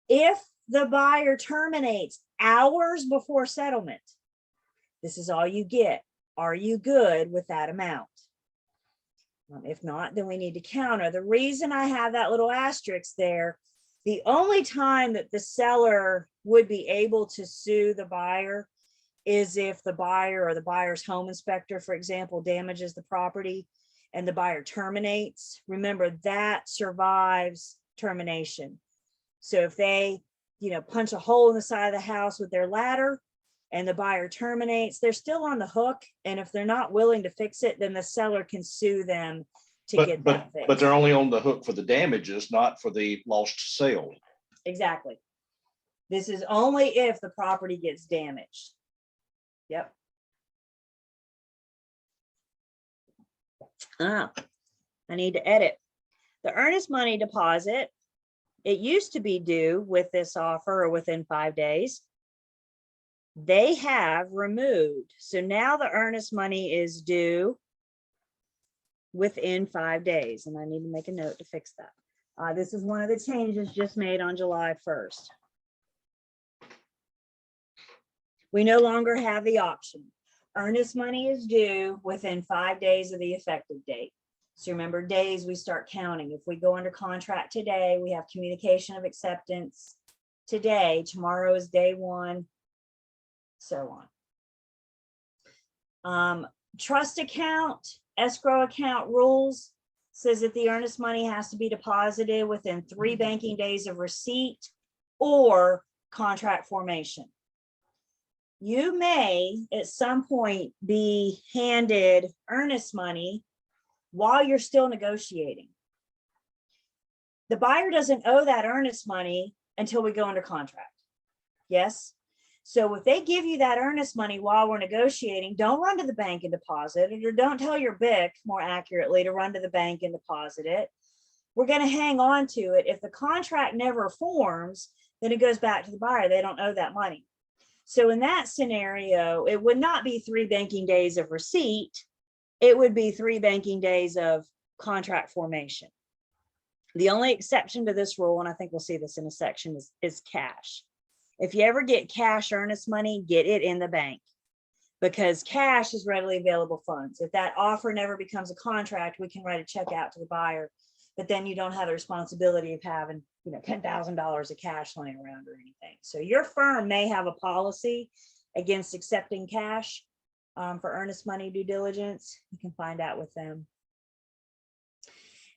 If the buyer terminates hours before settlement, this is all you get. Are you good with that amount? If not, then we need to counter. The reason I have that little asterisk there, the only time that the seller would be able to sue the buyer is if the buyer or the buyer's home inspector, for example, damages the property and the buyer terminates. Remember, that survives termination. So if they, punch a hole in the side of the house with their ladder and the buyer terminates, they're still on the hook. And if they're not willing to fix it, then the seller can sue them to get that fixed. But they're only on the hook for the damages, not for the lost sale. Exactly. This is only if the property gets damaged. Yep. I need to edit. The earnest money deposit, it used to be due with this offer or within 5 days. They have removed. So now the earnest money is due within 5 days. And I need to make a note to fix that. This is one of the changes just made on July 1st. We no longer have the option. Earnest money is due within 5 days of the effective date. So remember, days we start counting. If we go under contract today, we have communication of acceptance today. Tomorrow is day 1. So on. trust account, escrow account rules says that the earnest money has to be deposited within 3 banking days of receipt or contract formation. You may at some point be handed earnest money while you're still negotiating. The buyer doesn't owe that earnest money until we go under contract. Yes. So if they give you that earnest money while we're negotiating, don't run to the bank and deposit it, or don't tell your BIC more accurately to run to the bank and deposit it. We're going to hang on to it. If the contract never forms, then it goes back to the buyer. They don't owe that money. So in that scenario, it would not be 3 banking days of receipt. It would be 3 banking days of contract formation. The only exception to this rule, and I think we'll see this in a section, is cash. If you ever get cash earnest money, get it in the bank, because cash is readily available funds. If that offer never becomes a contract, we can write a check out to the buyer, but then you don't have the responsibility of having, $10,000 of cash laying around or anything. So your firm may have a policy against accepting cash for earnest money due diligence. You can find out with them.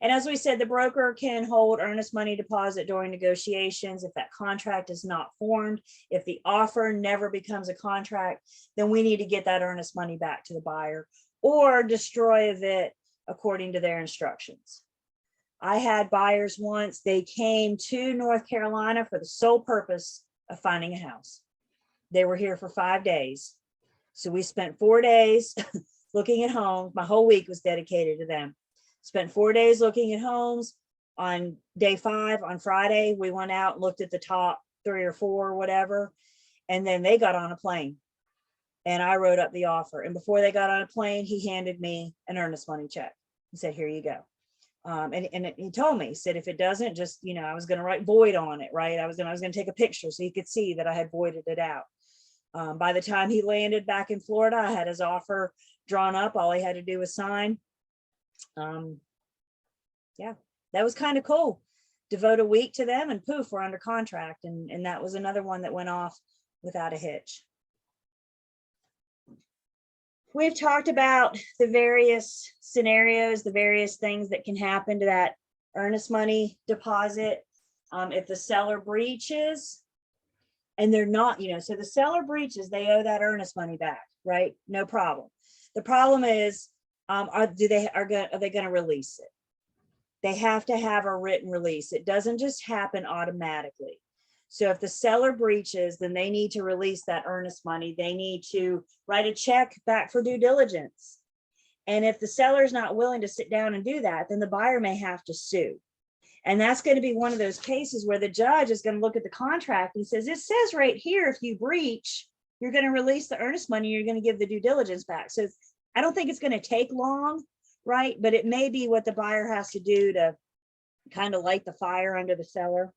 And as we said, the broker can hold earnest money deposit during negotiations. If that contract is not formed, if the offer never becomes a contract, then we need to get that earnest money back to the buyer or destroy it according to their instructions. I had buyers once, they came to North Carolina for the sole purpose of finding a house. They were here for 5 days. So we spent 4 days looking at homes. My whole week was dedicated to them. Spent 4 days looking at homes. On day 5, on Friday, we went out and looked at the top 3 or 4 or whatever. And then they got on a plane and I wrote up the offer. And before they got on a plane, he handed me an earnest money check. He said, here you go. And he told me, he said, if it doesn't, just, I was going to write void on it, right? I was going to take a picture so he could see that I had voided it out. By the time he landed back in Florida, I had his offer drawn up. All he had to do was sign. Yeah, that was kind of cool. Devote a week to them and poof, we're under contract. And that was another one that went off without a hitch. We've talked about the various scenarios, the various things that can happen to that earnest money deposit. If the seller breaches and they're not, so the seller breaches, they owe that earnest money back, right? No problem. The problem is, are they going to release it? They have to have a written release. It doesn't just happen automatically. So if the seller breaches, then they need to release that earnest money. They need to write a check back for due diligence. And if the seller is not willing to sit down and do that, then the buyer may have to sue. And that's going to be one of those cases where the judge is going to look at the contract and says, it says right here, if you breach, you're going to release the earnest money, you're going to give the due diligence back. So I don't think it's going to take long, right? But it may be what the buyer has to do to kind of light the fire under the seller.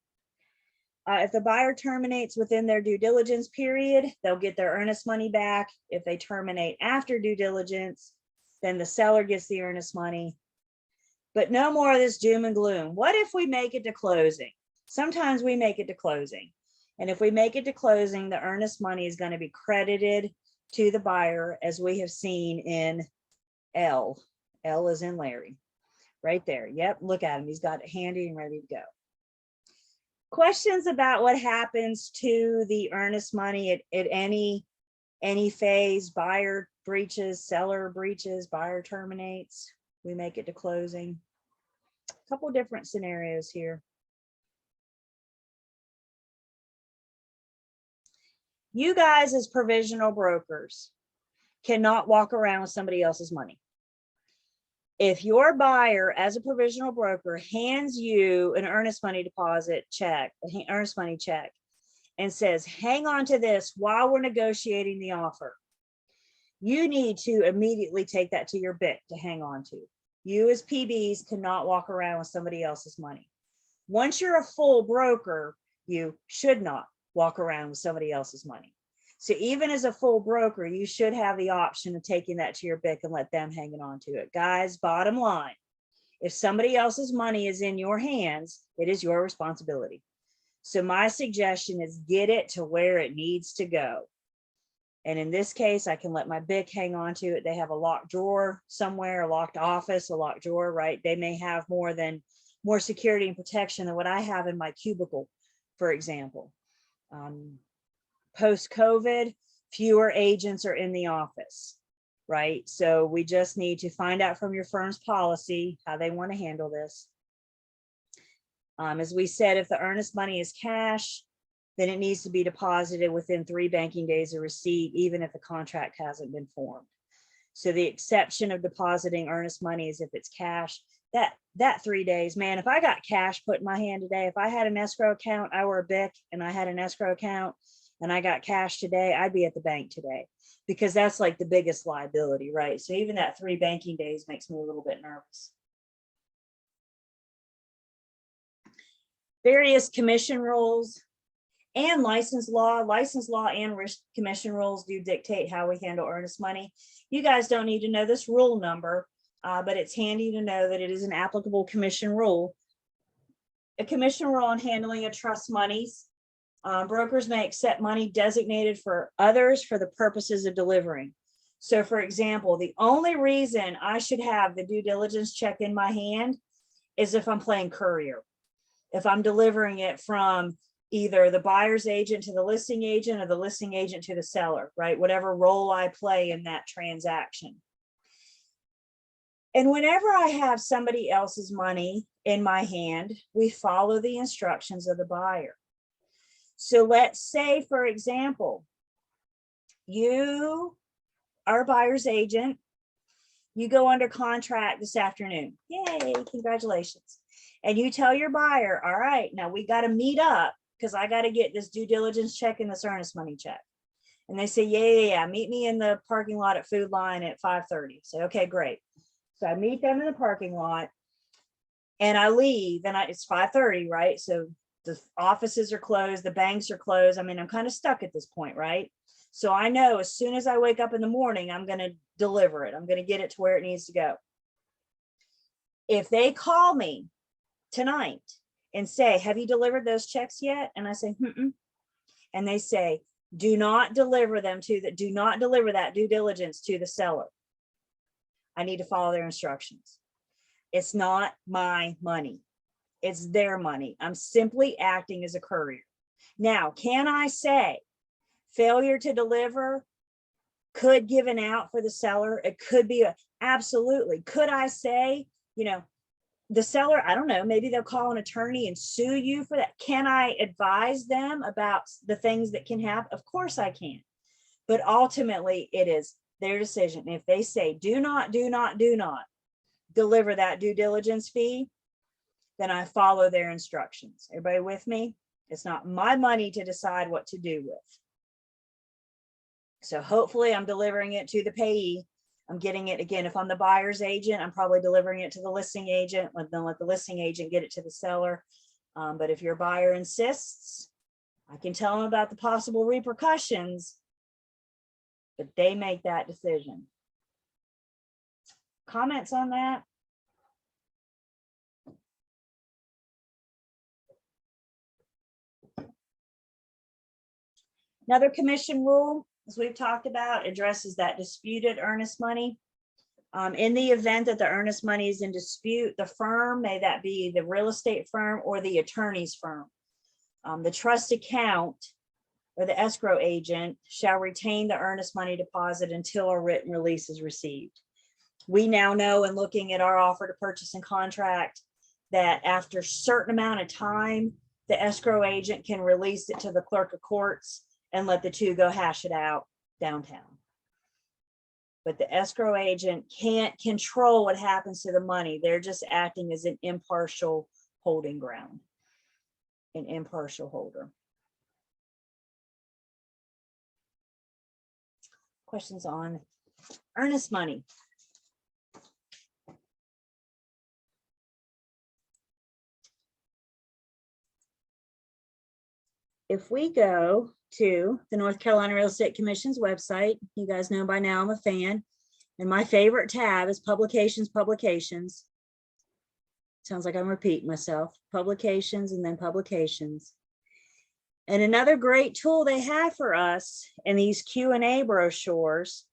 If the buyer terminates within their due diligence period, they'll get their earnest money back. If they terminate after due diligence, then the seller gets the earnest money. But no more of this doom and gloom. What if we make it to closing? Sometimes we make it to closing. And if we make it to closing, the earnest money is going to be credited to the buyer, as we have seen in L. L is in Larry. Right there. Yep, look at him. He's got it handy and ready to go. Questions about what happens to the earnest money at any phase? Buyer breaches, seller breaches, buyer terminates, we make it to closing. A couple different scenarios here. You guys as provisional brokers cannot walk around with somebody else's money. If your buyer as a provisional broker hands you an earnest money deposit check, an earnest money check, and says, hang on to this while we're negotiating the offer, you need to immediately take that to your BIC to hang on to. You as PBs cannot walk around with somebody else's money. Once you're a full broker, you should not walk around with somebody else's money. So even as a full broker, you should have the option of taking that to your BIC and let them hang on to it. Guys, bottom line, if somebody else's money is in your hands, it is your responsibility. So my suggestion is get it to where it needs to go. And in this case, I can let my BIC hang on to it. They have a locked drawer somewhere, a locked office, a locked drawer, right? They may have more security and protection than what I have in my cubicle, for example. Post-COVID, fewer agents are in the office, right? So we just need to find out from your firm's policy how they want to handle this. As we said, if the earnest money is cash, then it needs to be deposited within 3 banking days of receipt, even if the contract hasn't been formed. So the exception of depositing earnest money is if it's cash. That 3 days, man, if I got cash put in my hand today, if I had an escrow account, I were a BIC and I had an escrow account and I got cash today, I'd be at the bank today, because that's like the biggest liability, right? So even that 3 banking days makes me a little bit nervous. Various commission rules and license law and risk commission rules do dictate how we handle earnest money. You guys don't need to know this rule number, but it's handy to know that it is an applicable commission rule. A commission rule on handling of trust monies. Brokers may accept money designated for others for the purposes of delivering. So for example, the only reason I should have the due diligence check in my hand is if I'm playing courier. If I'm delivering it from either the buyer's agent to the listing agent or the listing agent to the seller, right? Whatever role I play in that transaction. And whenever I have somebody else's money in my hand, we follow the instructions of the buyer. So let's say, for example, you are a buyer's agent. You go under contract this afternoon. Yay, congratulations. And you tell your buyer, all right, now we got to meet up because I got to get this due diligence check and this earnest money check. And they say, yeah, meet me in the parking lot at Food Line at 5:30. So, okay, great. So I meet them in the parking lot and I leave and it's 5:30, right? So the offices are closed, the banks are closed. I mean, I'm kind of stuck at this point, right? So I know as soon as I wake up in the morning, I'm going to deliver it. I'm going to get it to where it needs to go. If they call me tonight and say, have you delivered those checks yet? And I say, and they say, do not deliver that due diligence to the seller. I need to follow their instructions. It's not my money. It's their money. I'm simply acting as a courier. Now, can I say failure to deliver could give an out for the seller? It could be absolutely. Could I say, the seller, I don't know, maybe they'll call an attorney and sue you for that. Can I advise them about the things that can happen? Of course I can. But ultimately it is their decision. If they say, do not deliver that due diligence fee, then I follow their instructions. Everybody with me? It's not my money to decide what to do with. So hopefully I'm delivering it to the payee. I'm getting it again. If I'm the buyer's agent, I'm probably delivering it to the listing agent. Then let the listing agent get it to the seller. But if your buyer insists, I can tell them about the possible repercussions, but they make that decision. Comments on that? Another commission rule, as we've talked about, addresses that disputed earnest money. In the event that the earnest money is in dispute, the firm, may that be the real estate firm or the attorney's firm, the trust account or the escrow agent shall retain the earnest money deposit until a written release is received. We now know, in looking at our offer to purchase and contract, that after a certain amount of time, the escrow agent can release it to the clerk of courts and let the two go hash it out downtown. But the escrow agent can't control what happens to the money. They're just acting as an impartial holding ground, an impartial holder. Questions on earnest money? If we go to the North Carolina Real Estate Commission's website, you guys know by now I'm a fan, and my favorite tab is publications. Sounds like I'm repeating myself. Publications and then publications. And another great tool they have for us in these Q&A brochures,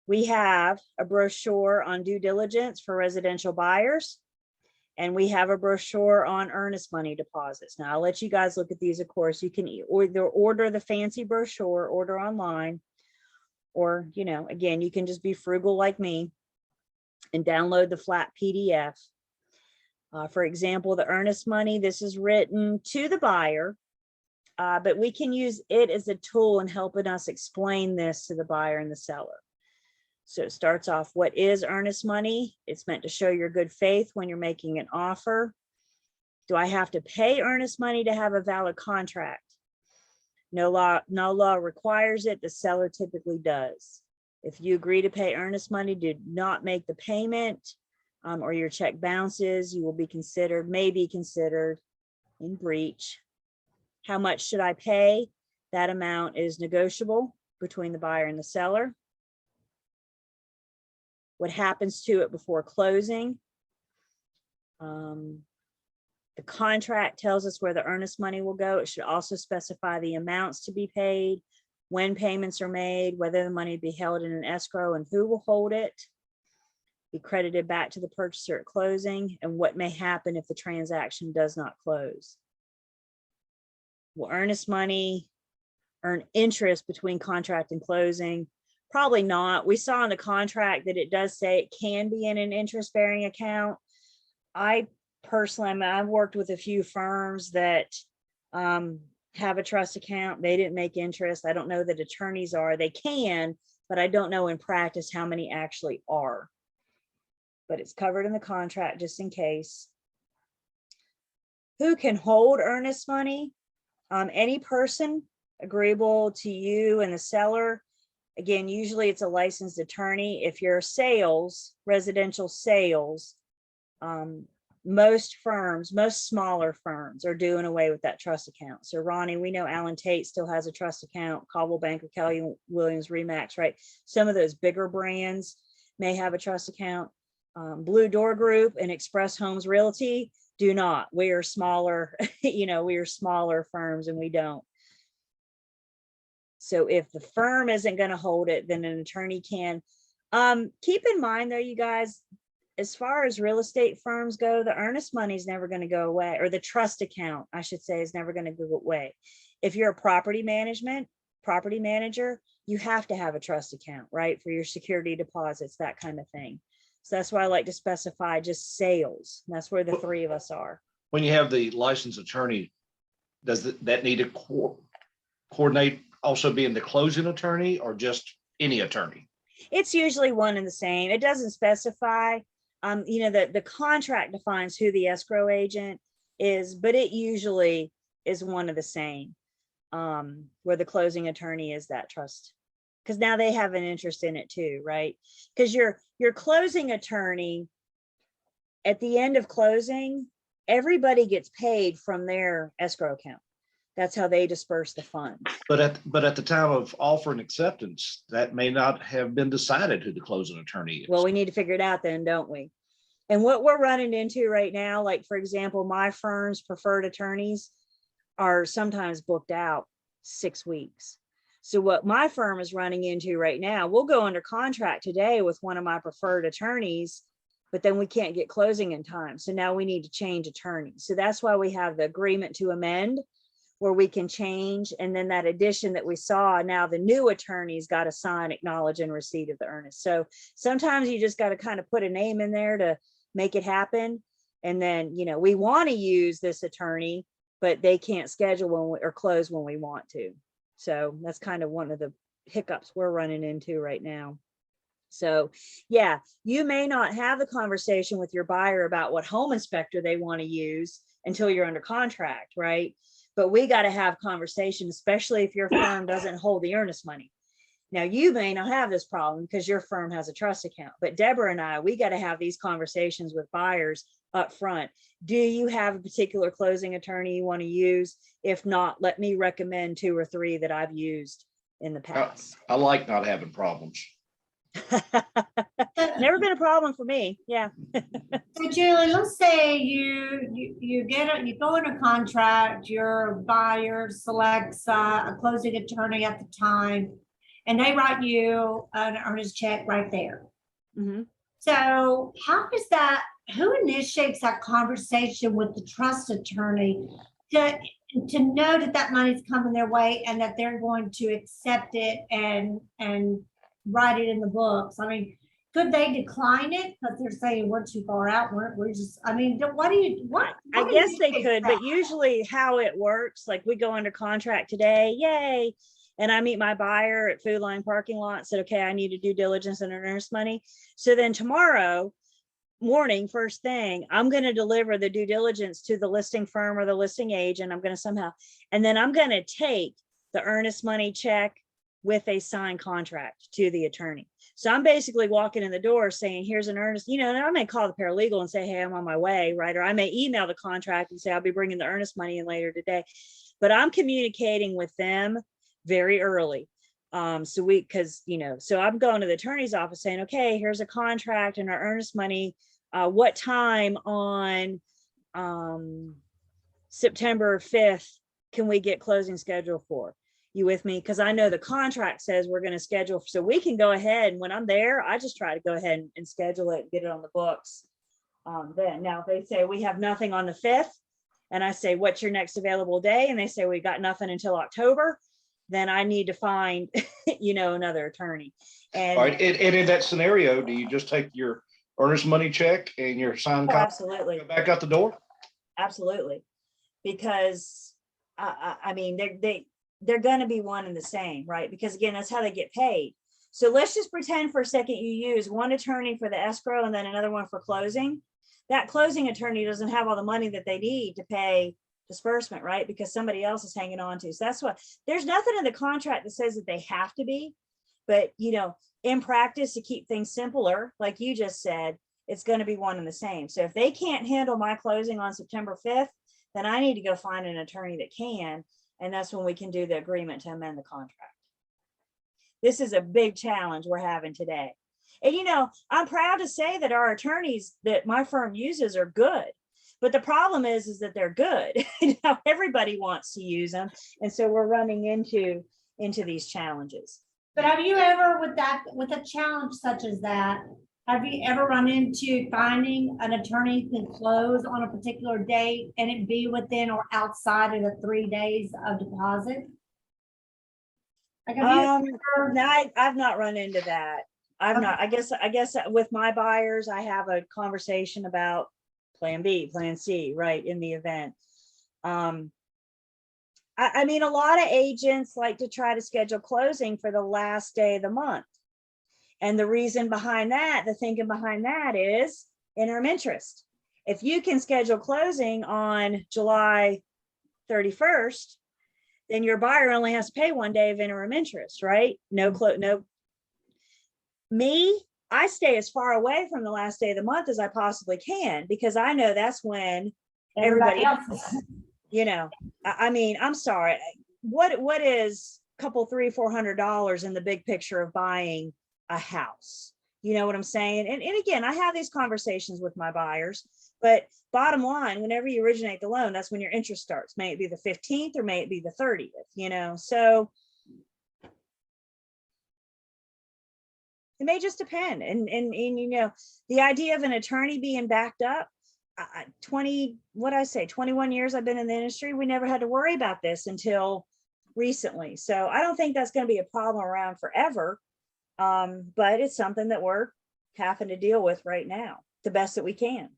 we have a brochure on due diligence for residential buyers, and we have a brochure on earnest money deposits. Now, I'll let you guys look at these, of course. You can either order the fancy brochure, order online, or, you know, again, you can just be frugal like me and download the flat PDF. For example, the earnest money, this is written to the buyer, but we can use it as a tool in helping us explain this to the buyer and the seller. So it starts off, what is earnest money? It's meant to show your good faith when you're making an offer. Do I have to pay earnest money to have a valid contract? No law requires it. The seller typically does. If you agree to pay earnest money, do not make the payment, or your check bounces, you will be considered, may be considered in breach. How much should I pay? That amount is negotiable between the buyer and the seller. What happens to it before closing? The contract tells us where the earnest money will go. It should also specify the amounts to be paid, when payments are made, whether the money be held in an escrow and who will hold it, be credited back to the purchaser at closing, and what may happen if the transaction does not close. Will earnest money earn interest between contract and closing? Probably not. We saw in the contract that it does say it can be in an interest-bearing account. I personally, I mean, I've worked with a few firms that have a trust account. They didn't make interest. I don't know that attorneys are. They can, but I don't know in practice how many actually are. But it's covered in the contract just in case. Who can hold earnest money? Any person agreeable to you and the seller. Again, usually it's a licensed attorney. If you're sales, residential sales, most firms, most smaller firms are doing away with that trust account. So Ronnie, we know Allen Tate still has a trust account, Caldwell Banker, Kelly Williams, Remax, right? Some of those bigger brands may have a trust account. Blue Door Group and Express Homes Realty do not. We are smaller, you know, we are smaller firms and we don't. So if the firm isn't going to hold it, then an attorney can. Keep in mind though, you guys, as far as real estate firms go, the earnest money is never going to go away, or the trust account, I should say, is never going to go away. If you're a property manager, you have to have a trust account, right? For your security deposits, that kind of thing. So that's why I like to specify just sales. That's where the three of us are. When you have the licensed attorney, does that need to coordinate also being the closing attorney or just any attorney? It's usually one and the same. It doesn't specify. You know, the contract defines who the escrow agent is, but it usually is one of the same, where the closing attorney is that trust, because now they have an interest in it too, right? Because your closing attorney, at the end of closing, everybody gets paid from their escrow account. That's how they disperse the funds. But at the time of offer and acceptance, that may not have been decided who the closing attorney is. Well, we need to figure it out then, don't we? And what we're running into right now, like for example, my firm's preferred attorneys are sometimes booked out 6 weeks. So what my firm is running into right now, we'll go under contract today with one of my preferred attorneys, but then we can't get closing in time. So now we need to change attorneys. So that's why we have the agreement to amend, where we can change. And then that addition that we saw, now the new attorney's got to sign, acknowledge, and receipt of the earnest. So sometimes you just got to kind of put a name in there to make it happen. And then, you know, we want to use this attorney, but they can't schedule or close when we want to. So that's kind of one of the hiccups we're running into right now. So yeah, you may not have the conversation with your buyer about what home inspector they want to use until you're under contract, right? But we got to have conversation, especially if your firm doesn't hold the earnest money. Now, you may not have this problem because your firm has a trust account, but Deborah and I, we got to have these conversations with buyers up front. Do you have a particular closing attorney you want to use? If not, let me recommend 2 or 3 that I've used in the past. I like not having problems. Never been a problem for me. Yeah. So Julie, let's say you go in a contract, your buyer selects a closing attorney at the time, and they write you an earnest check right there. Mhm. So how does that, who initiates that conversation with the trust attorney to know that that money's coming their way and that they're going to accept it and write it in the books? I mean, could they decline it because they're saying we're too far out? We're just, I mean, what do you, what? I what guess they initiates could, that? but usually how it works, like we go under contract today, yay. And I meet my buyer at Food Line parking lot, said, okay, I need to due diligence and earnest money. So then tomorrow morning, first thing, I'm going to deliver the due diligence to the listing firm or the listing agent. I'm going to somehow, and then I'm going to take the earnest money check with a signed contract to the attorney. So I'm basically walking in the door saying, here's an earnest, you know, and I may call the paralegal and say, hey, I'm on my way, right? Or I may email the contract and say, I'll be bringing the earnest money in later today. But I'm communicating with them very early. So because, you know, so I'm going to the attorney's office saying, okay, here's a contract and our earnest money. What time on September 5th can we get closing schedule for? You with me? Because I know the contract says we're going to schedule, so we can go ahead. And when I'm there, I just try to go ahead and schedule it and get it on the books. Then now if they say we have nothing on the 5th, and I say, what's your next available day? And they say, we got nothing until October, then I need to find, you know, another attorney. And All right, and in that scenario, do you just take your earnest money check and your signed contract, absolutely, go back out the door? absolutely, because I mean, they're going to be one and the same, right? Because again, that's how they get paid. So let's just pretend for a second you use one attorney for the escrow and then another one for closing. That closing attorney doesn't have all the money that they need to pay disbursement, right? Because somebody else is hanging on to. So that's what, there's nothing in the contract that says that they have to be, but you know, in practice, to keep things simpler, like you just said, it's going to be one and the same. So if they can't handle my closing on September 5th, then I need to go find an attorney that can. And that's when we can do the agreement to amend the contract. This is a big challenge we're having today. And, you know, I'm proud to say that our attorneys that my firm uses are good. But the problem is that they're good. You know, everybody wants to use them. And so we're running into these challenges. But have you ever, with a challenge such as that, have you ever run into finding an attorney who can close on a particular date and it be within or outside of the 3 days of deposit? Like, have you ever, No, I've not run into that. I've not. I guess with my buyers, I have a conversation about plan B, plan C, right, in the event. I mean, a lot of agents like to try to schedule closing for the last day of the month. And the reason behind that, the thinking behind that is interim interest. If you can schedule closing on July 31st, then your buyer only has to pay 1 day of interim interest, right? No. Me, I stay as far away from the last day of the month as I possibly can, because I know that's when everybody else, you know, I mean, I'm sorry. What is a couple, $300-400 in the big picture of buying a house? You know what I'm saying? And again, I have these conversations with my buyers, but bottom line, whenever you originate the loan, that's when your interest starts. May it be the 15th or may it be the 30th, you know? So it may just depend. And you know, the idea of an attorney being backed up, 21 years I've been in the industry, we never had to worry about this until recently. So I don't think that's going to be a problem around forever. But it's something that we're having to deal with right now, the best that we can,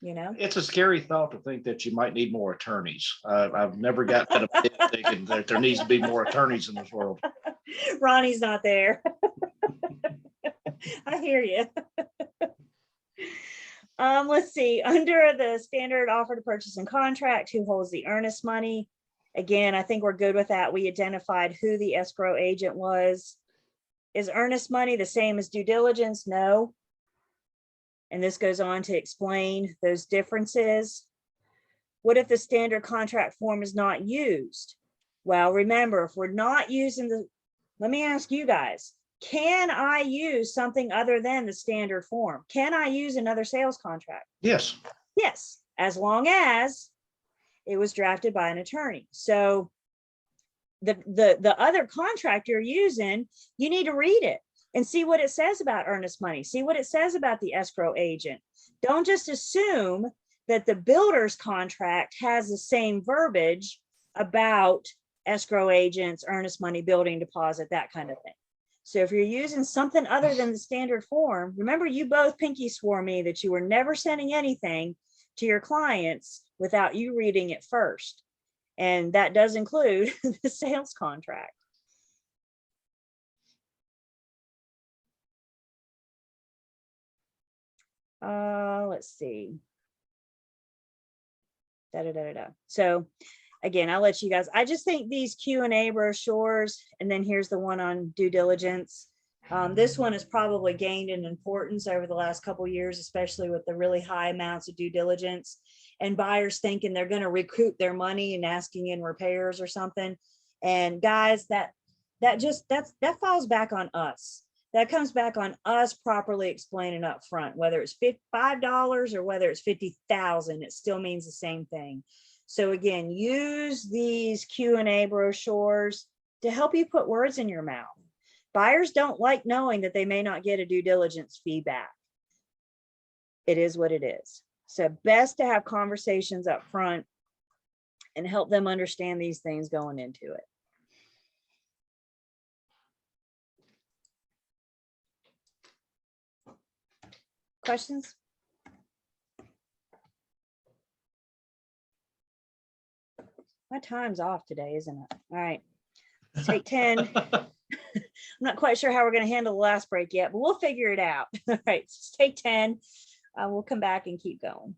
you know. It's a scary thought to think that you might need more attorneys. I've never got that thinking that there needs to be more attorneys in this world. Ronnie's not there. I hear you. Let's see, under the standard offer to purchase and contract, who holds the earnest money? Again, I think we're good with that. We identified who the escrow agent was. Is earnest money the same as due diligence? No. And this goes on to explain those differences. What if the standard contract form is not used? Well, remember, if we're not using let me ask you guys, can I use something other than the standard form? Can I use another sales contract? Yes. Yes, as long as it was drafted by an attorney. So the other contract you're using, you need to read it and see what it says about earnest money. See what it says about the escrow agent. Don't just assume that the builder's contract has the same verbiage about escrow agents, earnest money, building deposit, that kind of thing. So if you're using something other than the standard form, remember you both pinky swore me that you were never sending anything to your clients without you reading it first. And that does include the sales contract. Let's see. So again, I'll let you guys, I just think these Q&A brochures, and then here's the one on due diligence. This one has probably gained in importance over the last couple of years, especially with the really high amounts of due diligence and buyers thinking they're going to recoup their money and asking in repairs or something. And guys, that falls back on us. That comes back on us properly explaining up front, whether it's $5 or whether it's 50,000, it still means the same thing. So again, use these Q&A brochures to help you put words in your mouth. Buyers don't like knowing that they may not get a due diligence fee back. It is what it is. So best to have conversations up front and help them understand these things going into it. Questions? My time's off today, isn't it? All right, let's take 10. I'm not quite sure how we're going to handle the last break yet, but we'll figure it out. All right, let's take 10. We'll come back and keep going.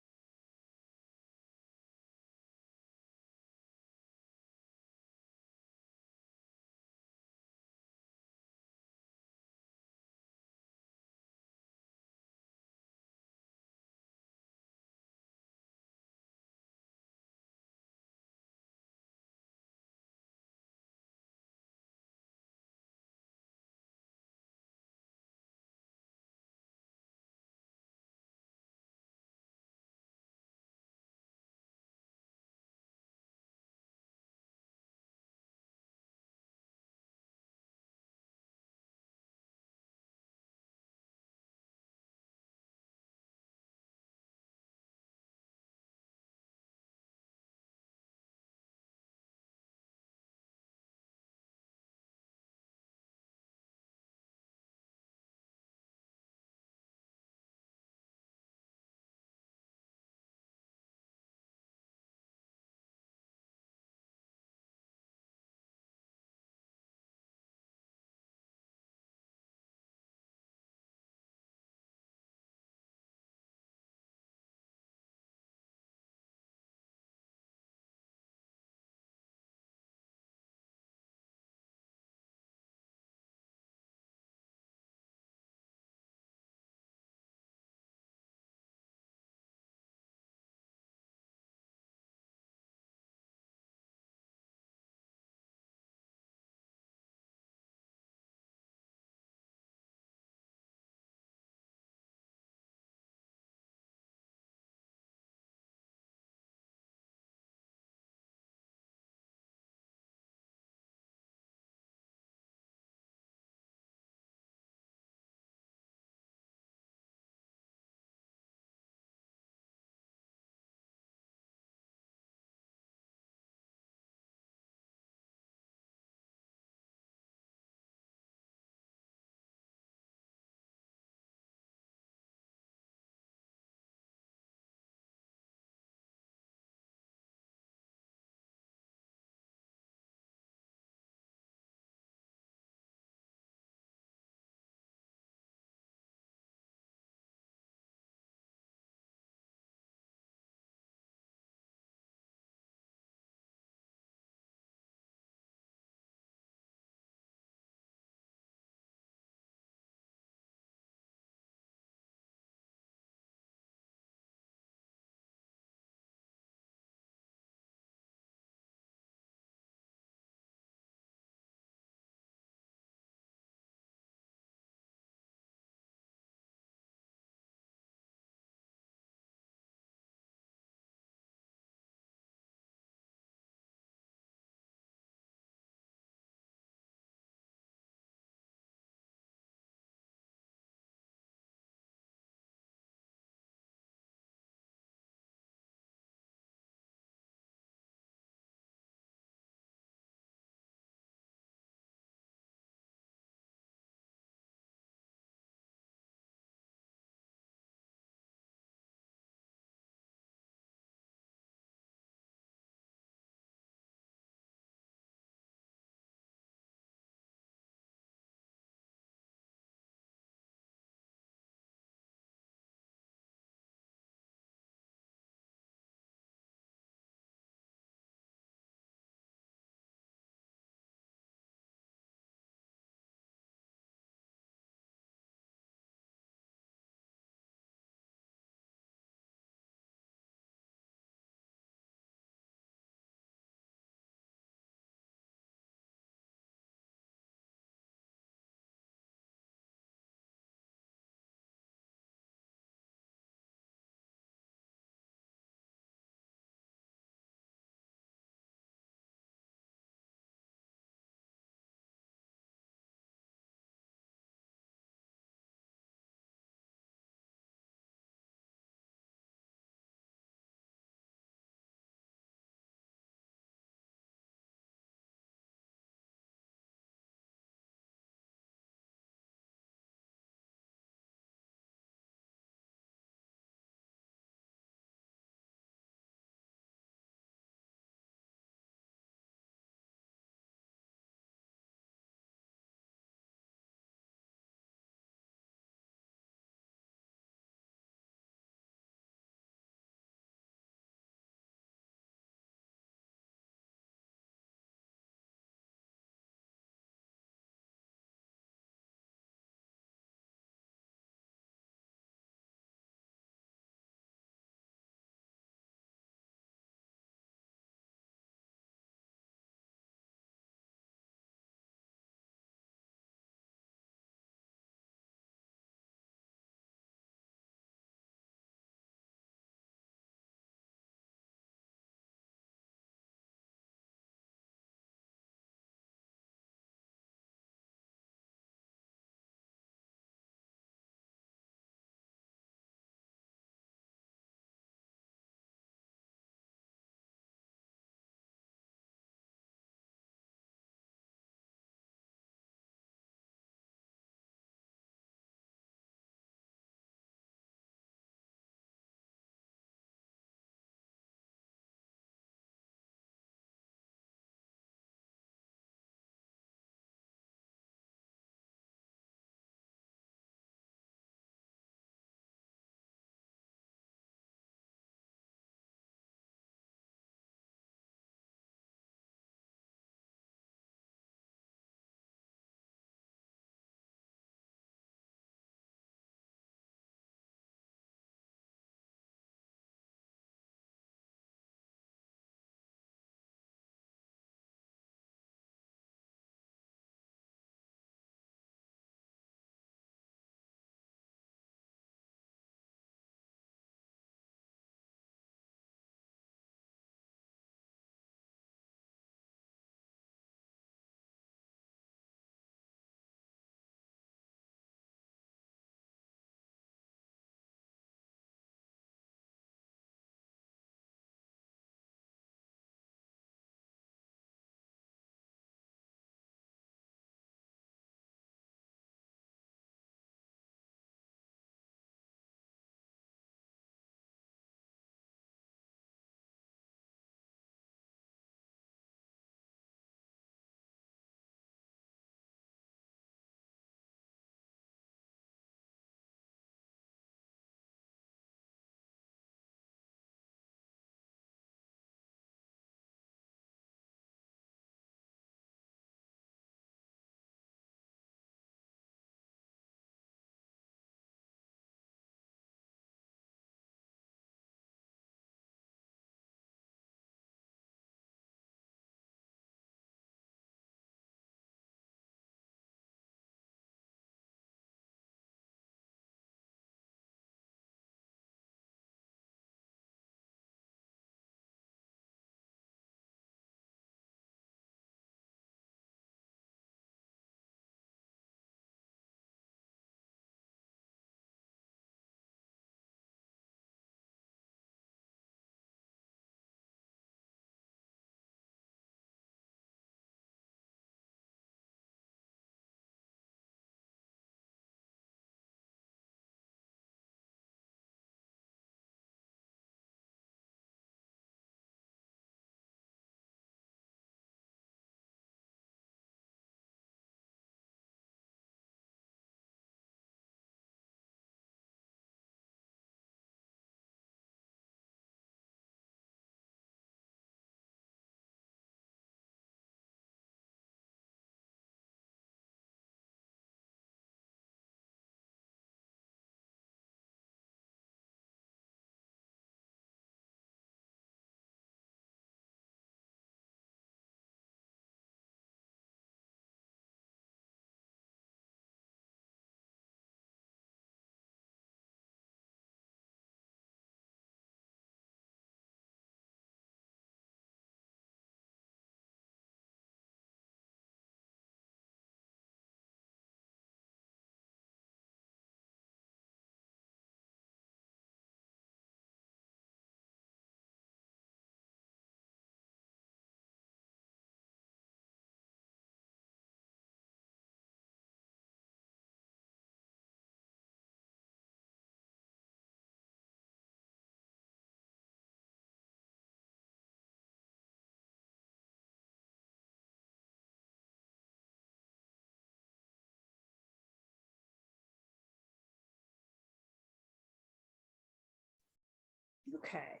Okay.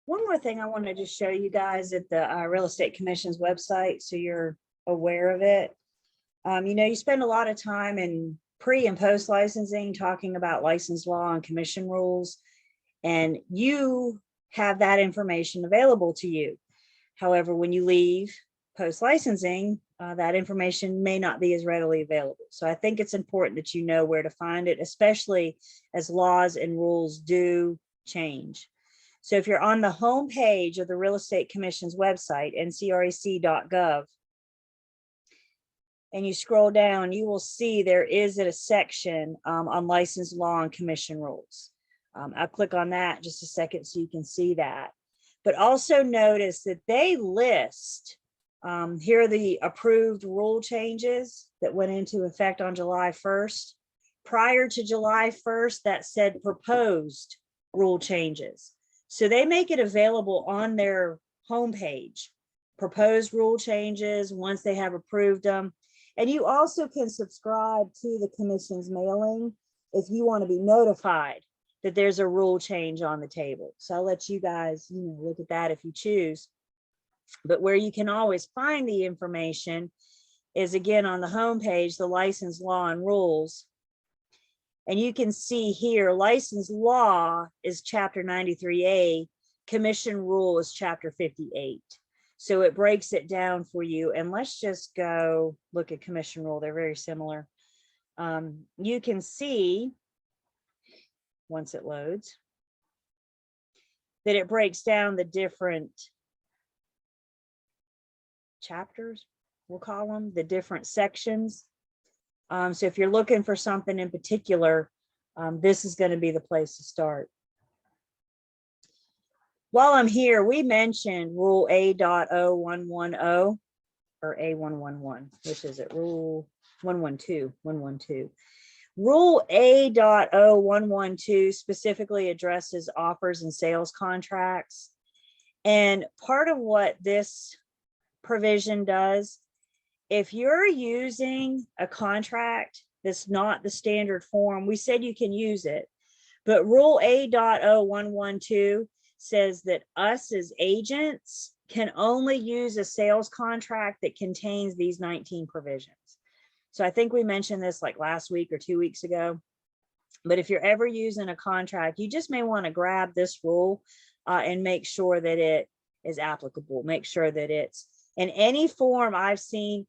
One more thing I wanted to show you guys at the Real Estate Commission's website, so you're aware of it. You know, you spend a lot of time in pre and post licensing talking about license law and commission rules, and you have that information available to you. However, when you leave post licensing, that information may not be as readily available. So I think it's important that you know where to find it, especially as laws and rules do change. So if you're on the home page of the Real Estate Commission's website, ncrec.gov, and you scroll down, you will see there is a section on license law and commission rules. I'll click on that in just a second so you can see that. But also notice that they list, here are the approved rule changes that went into effect on July 1st. Prior to July 1st, that said proposed rule changes. So they make it available on their homepage, proposed rule changes once they have approved them. And you also can subscribe to the commission's mailing if you want to be notified that there's a rule change on the table. So I'll let you guys, look at that if you choose. But where you can always find the information is, again, on the homepage, the license law and rules. And you can see here, license law is chapter 93A, commission rule is chapter 58. So it breaks it down for you. And let's just go look at commission rule. They're very similar. You can see, once it loads, that it breaks down the different chapters, we'll call them, the different sections. So if you're looking for something in particular, this is going to be the place to start. While I'm here, we mentioned Rule A.0110 or A111, which is it? Rule 112. Rule A.0112 specifically addresses offers and sales contracts. And part of what this provision does, if you're using a contract that's not the standard form, we said you can use it, but Rule A.0112 says that us as agents can only use a sales contract that contains these 19 provisions. So I think we mentioned this like last week or 2 weeks ago, but if you're ever using a contract, you just may want to grab this rule and make sure that it is applicable. Make sure that it's in any form I've seen,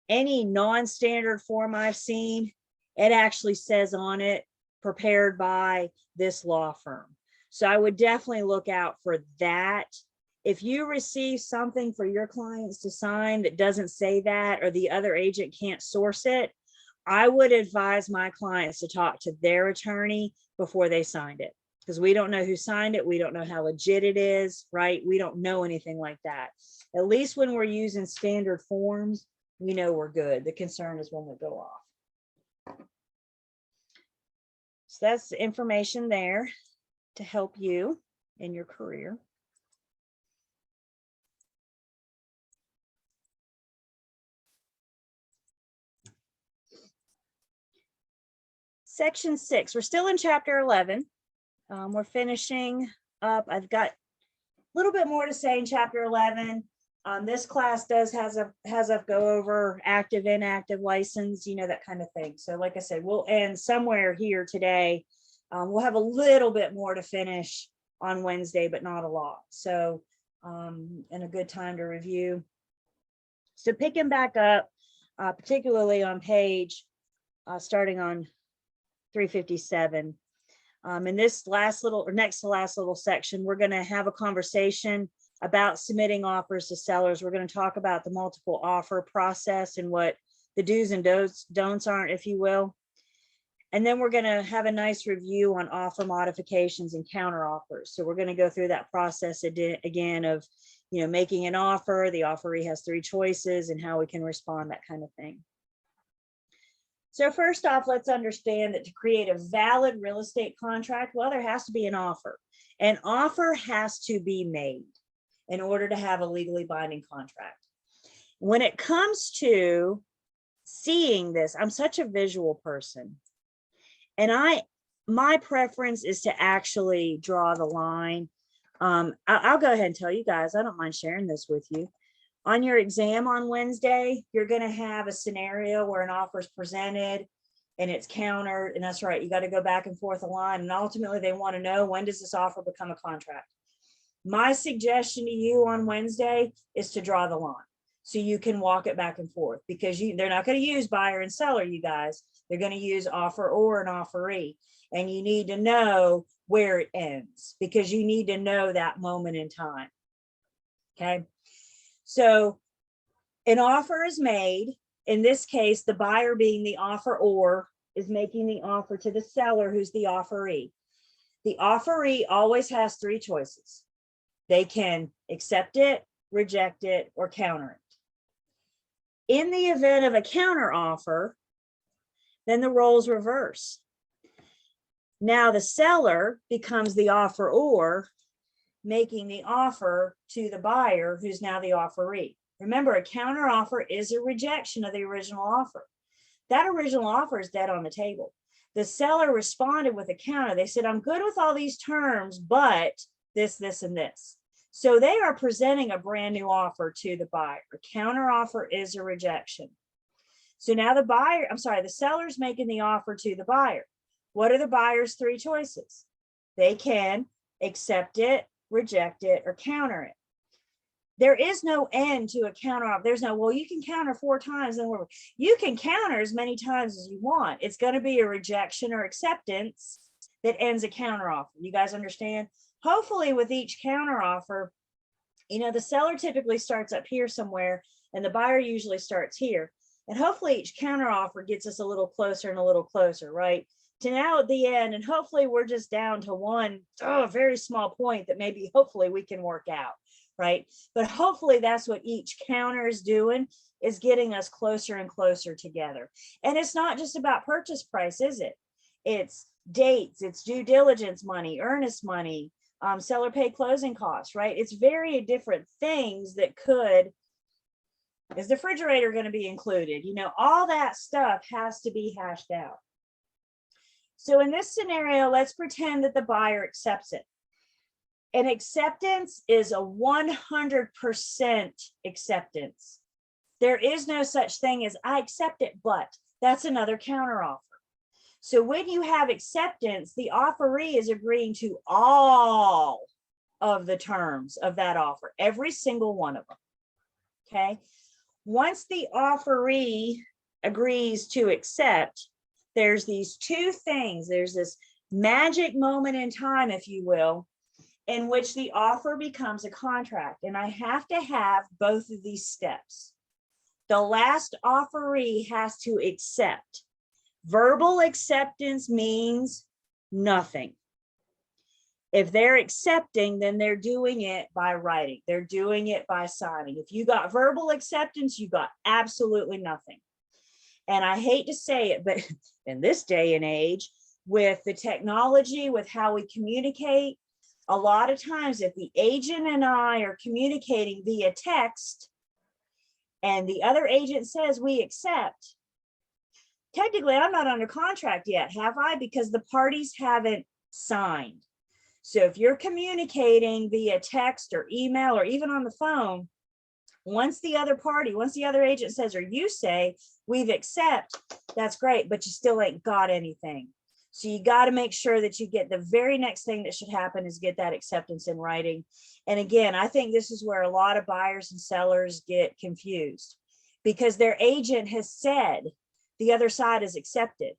any non-standard form I've seen, it actually says on it, prepared by this law firm. So I would definitely look out for that. If you receive something for your clients to sign that doesn't say that, or the other agent can't source it, I would advise my clients to talk to their attorney before they signed it, because we don't know who signed it. We don't know how legit it is, right? We don't know anything like that. At least when we're using standard forms, we know we're good. The concern is when we go off. So that's the information there to help you in your career. Section 6, we're still in chapter 11. We're finishing up. I've got a little bit more to say in chapter 11. This class has us go over active, inactive license, that kind of thing. So like I said, we'll end somewhere here today. We'll have a little bit more to finish on Wednesday, but not a lot. So, and a good time to review. So picking back up, particularly on page, starting on 357. In this last little, or next to last little section, we're going to have a conversation about submitting offers to sellers. We're going to talk about the multiple offer process and what the do's and don'ts aren't, if you will. And then we're going to have a nice review on offer modifications and counter offers. So we're going to go through that process again of, making an offer. The offeree has 3 choices and how we can respond, that kind of thing. So first off, let's understand that to create a valid real estate contract, well, there has to be an offer. An offer has to be made in order to have a legally binding contract. When it comes to seeing this, I'm such a visual person. And my preference is to actually draw the line. I'll go ahead and tell you guys, I don't mind sharing this with you. On your exam on Wednesday, you're going to have a scenario where an offer is presented and it's countered. And that's right, you got to go back and forth a line. And ultimately, they want to know, when does this offer become a contract? My suggestion to you on Wednesday is to draw the line so you can walk it back and forth, because they're not going to use buyer and seller, you guys. They're going to use offer or an offeree. And you need to know where it ends, because you need to know that moment in time. Okay. So an offer is made. In this case, the buyer, being the offeror, is making the offer to the seller, who's the offeree. The offeree always has three choices. They can accept it, reject it, or counter it. In the event of a counter offer, then the roles reverse. Now the seller becomes the offeror, making the offer to the buyer, who's now the offeree. Remember, a counter offer is a rejection of the original offer. That original offer is dead on the table. The seller responded with a counter. They said, I'm good with all these terms, but this, this, and this. So they are presenting a brand new offer to the buyer. A counter offer is a rejection. So now the seller's making the offer to the buyer. What are the buyer's three choices? They can accept it, reject it, or counter it. There is no end to a counter offer. There's no, well, you can counter 4 times, and you can counter as many times as you want. It's going to be a rejection or acceptance that ends a counter offer. You guys understand? Hopefully with each counter offer, the seller typically starts up here somewhere and the buyer usually starts here. And hopefully each counter offer gets us a little closer and a little closer, right? To now at the end, and hopefully we're just down to one very small point that maybe hopefully we can work out, right? But hopefully that's what each counter is doing, is getting us closer and closer together. And it's not just about purchase price, is it? It's dates, it's due diligence money, earnest money, seller pay closing costs, right? It's very different things that could, is the refrigerator going to be included? All that stuff has to be hashed out. So in this scenario, let's pretend that the buyer accepts it. An acceptance is a 100% acceptance. There is no such thing as I accept it, but that's another counteroffer. So when you have acceptance, the offeree is agreeing to all of the terms of that offer, every single one of them. Okay. Once the offeree agrees to accept, there's these two things. There's this magic moment in time, if you will, in which the offer becomes a contract. And I have to have both of these steps. The last offeree has to accept. Verbal acceptance means nothing. If they're accepting, then they're doing it by writing. They're doing it by signing. If you got verbal acceptance, you got absolutely nothing. And I hate to say it, but in this day and age, with the technology, with how we communicate, a lot of times if the agent and I are communicating via text and the other agent says we accept, technically I'm not under contract yet, have I? Because the parties haven't signed. So if you're communicating via text or email or even on the phone, once the other agent says, or you say, we've accept, that's great, but you still ain't got anything. So you got to make sure that you get the very next thing that should happen is get that acceptance in writing. And again, I think this is where a lot of buyers and sellers get confused, because their agent has said the other side is accepted.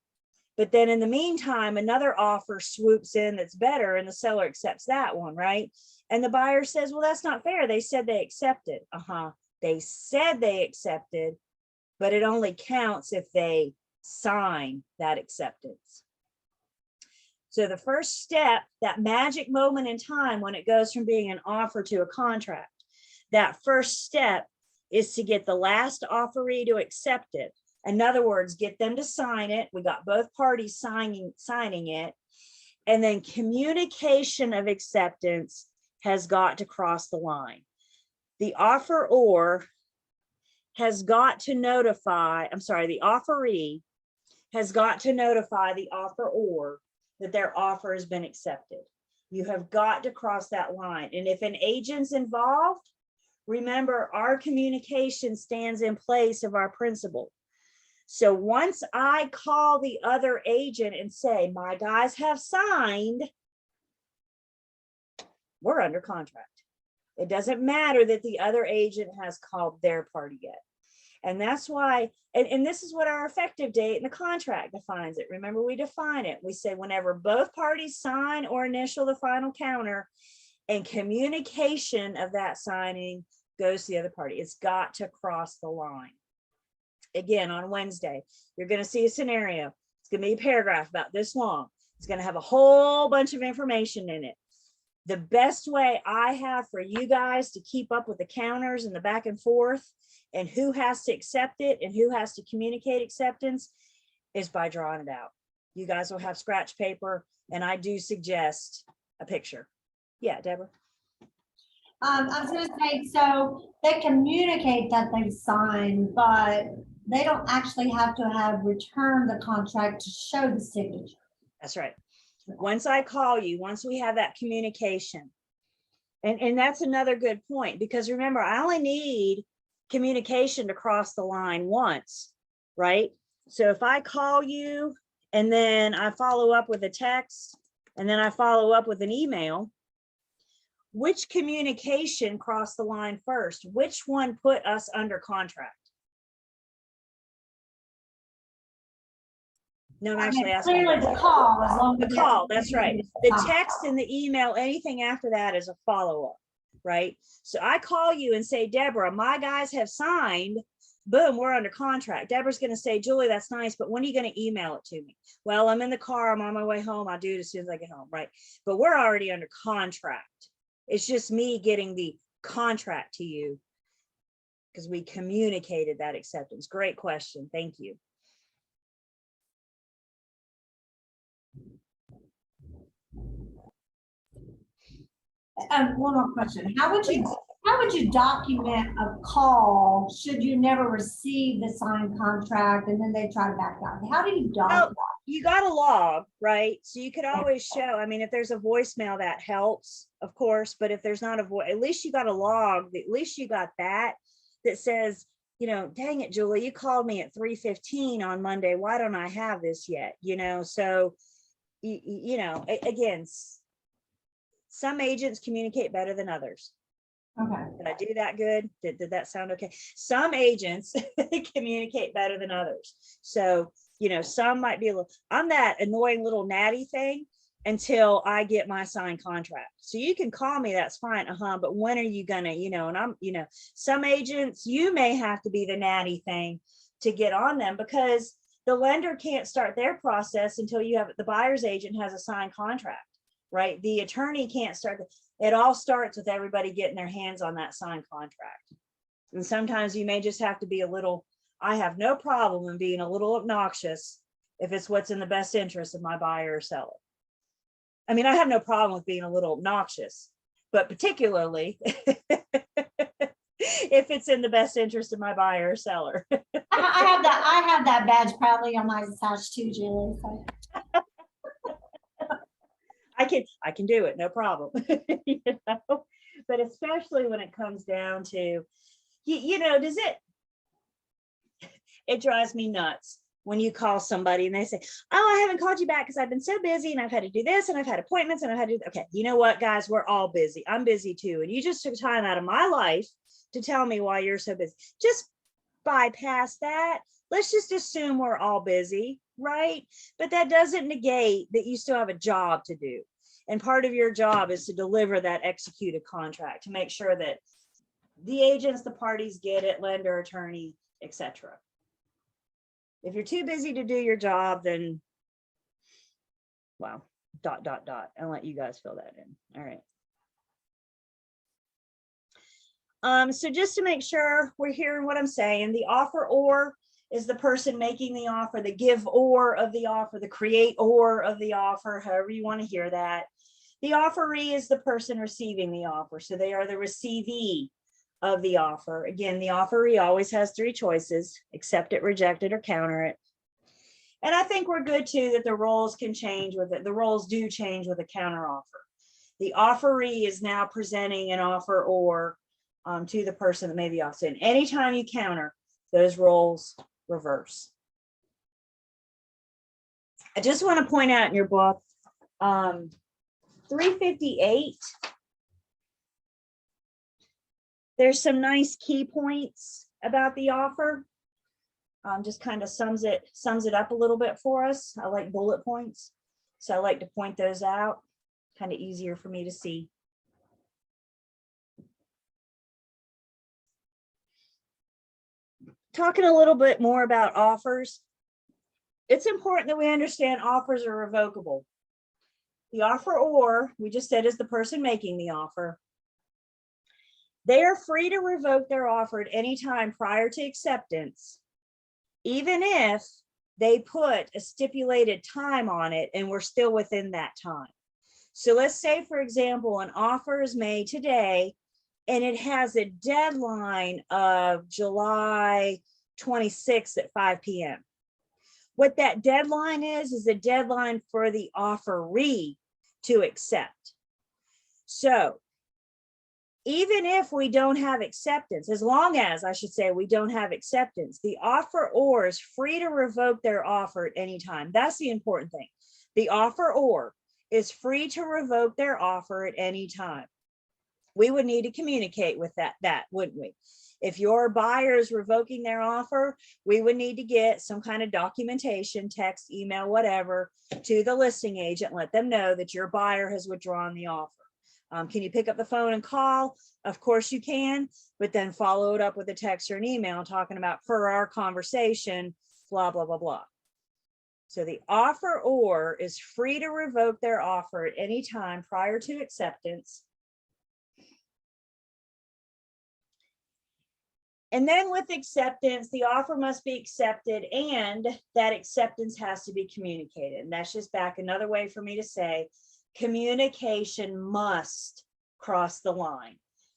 But then in the meantime, another offer swoops in that's better and the seller accepts that one, right? And the buyer says, well, that's not fair. They said they accepted. They said they accepted, but it only counts if they sign that acceptance. So the first step, that magic moment in time when it goes from being an offer to a contract, that first step is to get the last offeree to accept it. In other words, get them to sign it. We got both parties signing it. And then communication of acceptance has got to cross the line. The offeror has got to notify, I'm sorry, the offeree has got to notify the offeror that their offer has been accepted. You have got to cross that line. And if an agent's involved, remember, our communication stands in place of our principal. So once I call the other agent and say, my guys have signed, we're under contract. It doesn't matter that the other agent has called their party yet. And that's why, and this is what our effective date in the contract defines it. Remember, we define it. We say whenever both parties sign or initial the final counter and communication of that signing goes to the other party, it's got to cross the line. Again, on Wednesday, you're going to see a scenario. It's going to be a paragraph about this long. It's going to have a whole bunch of information in it. The best way I have for you guys to keep up with the counters and the back and forth and who has to accept it and who has to communicate acceptance is by drawing it out. You guys will have scratch paper, and I do suggest a picture. Yeah, Deborah. I was gonna say, so they communicate that they signed, but they don't actually have to have returned the contract to show the signature. That's right. Once I call you, once we have that communication, and that's another good point, because remember, I only need communication to cross the line once, right? So if I call you and then I follow up with a text and then I follow up with an email, which communication crossed the line first? Which one put us under contract? No, I'm actually asking. Clearly the call, as long as the call, that's right. The text and the email, anything after that is a follow-up, right? So I call you and say, Deborah, my guys have signed, boom, we're under contract. Deborah's going to say, Julie, that's nice, but when are you going to email it to me? Well, I'm in the car, I'm on my way home, I'll do it as soon as I get home, right? But we're already under contract. It's just me getting the contract to you because we communicated that acceptance. Great question, thank you. One more question. How would you document a call should you never receive the signed contract and then they try to back out? How do you document? Well, you got a log, right? So you could always show, I mean, if there's a voicemail, that helps, of course, but if there's not a voice, at least you got a log, at least you got that says, you know, dang it, Julie, you called me at 3:15 on Monday. Why don't I have this yet? You know, so, you know, again, some agents communicate better than others. Okay. Did I do that good? Did that sound okay? Some agents communicate better than others. So, you know, some might be a little, I'm that annoying little natty thing until I get my signed contract. So you can call me, that's fine. But when are you gonna, you know, and I'm, you know, some agents, you may have to be the natty thing to get on them because the lender can't start their process until you have, the buyer's agent has a signed contract. Right? The attorney can't start. It all starts with everybody getting their hands on that signed contract. And sometimes you may just have to be a little, I have no problem in being a little obnoxious if it's what's in the best interest of my buyer or seller. I mean, I have no problem with being a little obnoxious, but particularly if it's in the best interest of my buyer or seller. I have that badge proudly on my house too, Julie. So. I can do it, no problem. You know? But especially when it comes down to, you know, it drives me nuts when you call somebody and they say, oh, I haven't called you back because I've been so busy and I've had to do this and I've had appointments and I've had to do, okay, you know what, guys, we're all busy. I'm busy too. And you just took time out of my life to tell me why you're so busy. Just bypass that. Let's just assume we're all busy, right? But that doesn't negate that you still have a job to do. And part of your job is to deliver that executed contract to make sure that the agents, the parties get it, lender, attorney, etc. If you're too busy to do your job, then, well, ... I'll let you guys fill that in. All right. So just to make sure we're hearing what I'm saying, the offeror is the person making the offer, the giver of the offer, the creator of the offer, however you want to hear that. The offeree is the person receiving the offer. So they are the receivee of the offer. Again, the offeree always has three choices: accept it, reject it, or counter it. And I think we're good too that the roles can change with it. The roles do change with a counter offer. The offeree is now presenting an offer or to the person that made the offer. And anytime you counter, those roles reverse. I just want to point out in your book, 358, there's some nice key points about the offer. Just kind of sums it up a little bit for us. I like bullet points, so I like to point those out. Kind of easier for me to see. Talking a little bit more about offers. It's important that we understand offers are revocable. The offeror, we just said, is the person making the offer. They are free to revoke their offer at any time prior to acceptance, even if they put a stipulated time on it and we're still within that time. So let's say, for example, an offer is made today and it has a deadline of July 26th at 5 p.m. What that deadline is a deadline for the offeree to accept. So even if we don't have acceptance, as long as, I should say, we don't have acceptance, the offeror is free to revoke their offer at any time. That's the important thing. The offeror is free to revoke their offer at any time. We would need to communicate with that, wouldn't we? If your buyer is revoking their offer, we would need to get some kind of documentation, text, email, whatever, to the listing agent, let them know that your buyer has withdrawn the offer. Can you pick up the phone and call? Of course you can, but then follow it up with a text or an email talking about, per our conversation, blah, blah, blah, blah. So the offeror is free to revoke their offer at any time prior to acceptance. And then with acceptance, the offer must be accepted and that acceptance has to be communicated. And that's just back another way for me to say communication must cross the line.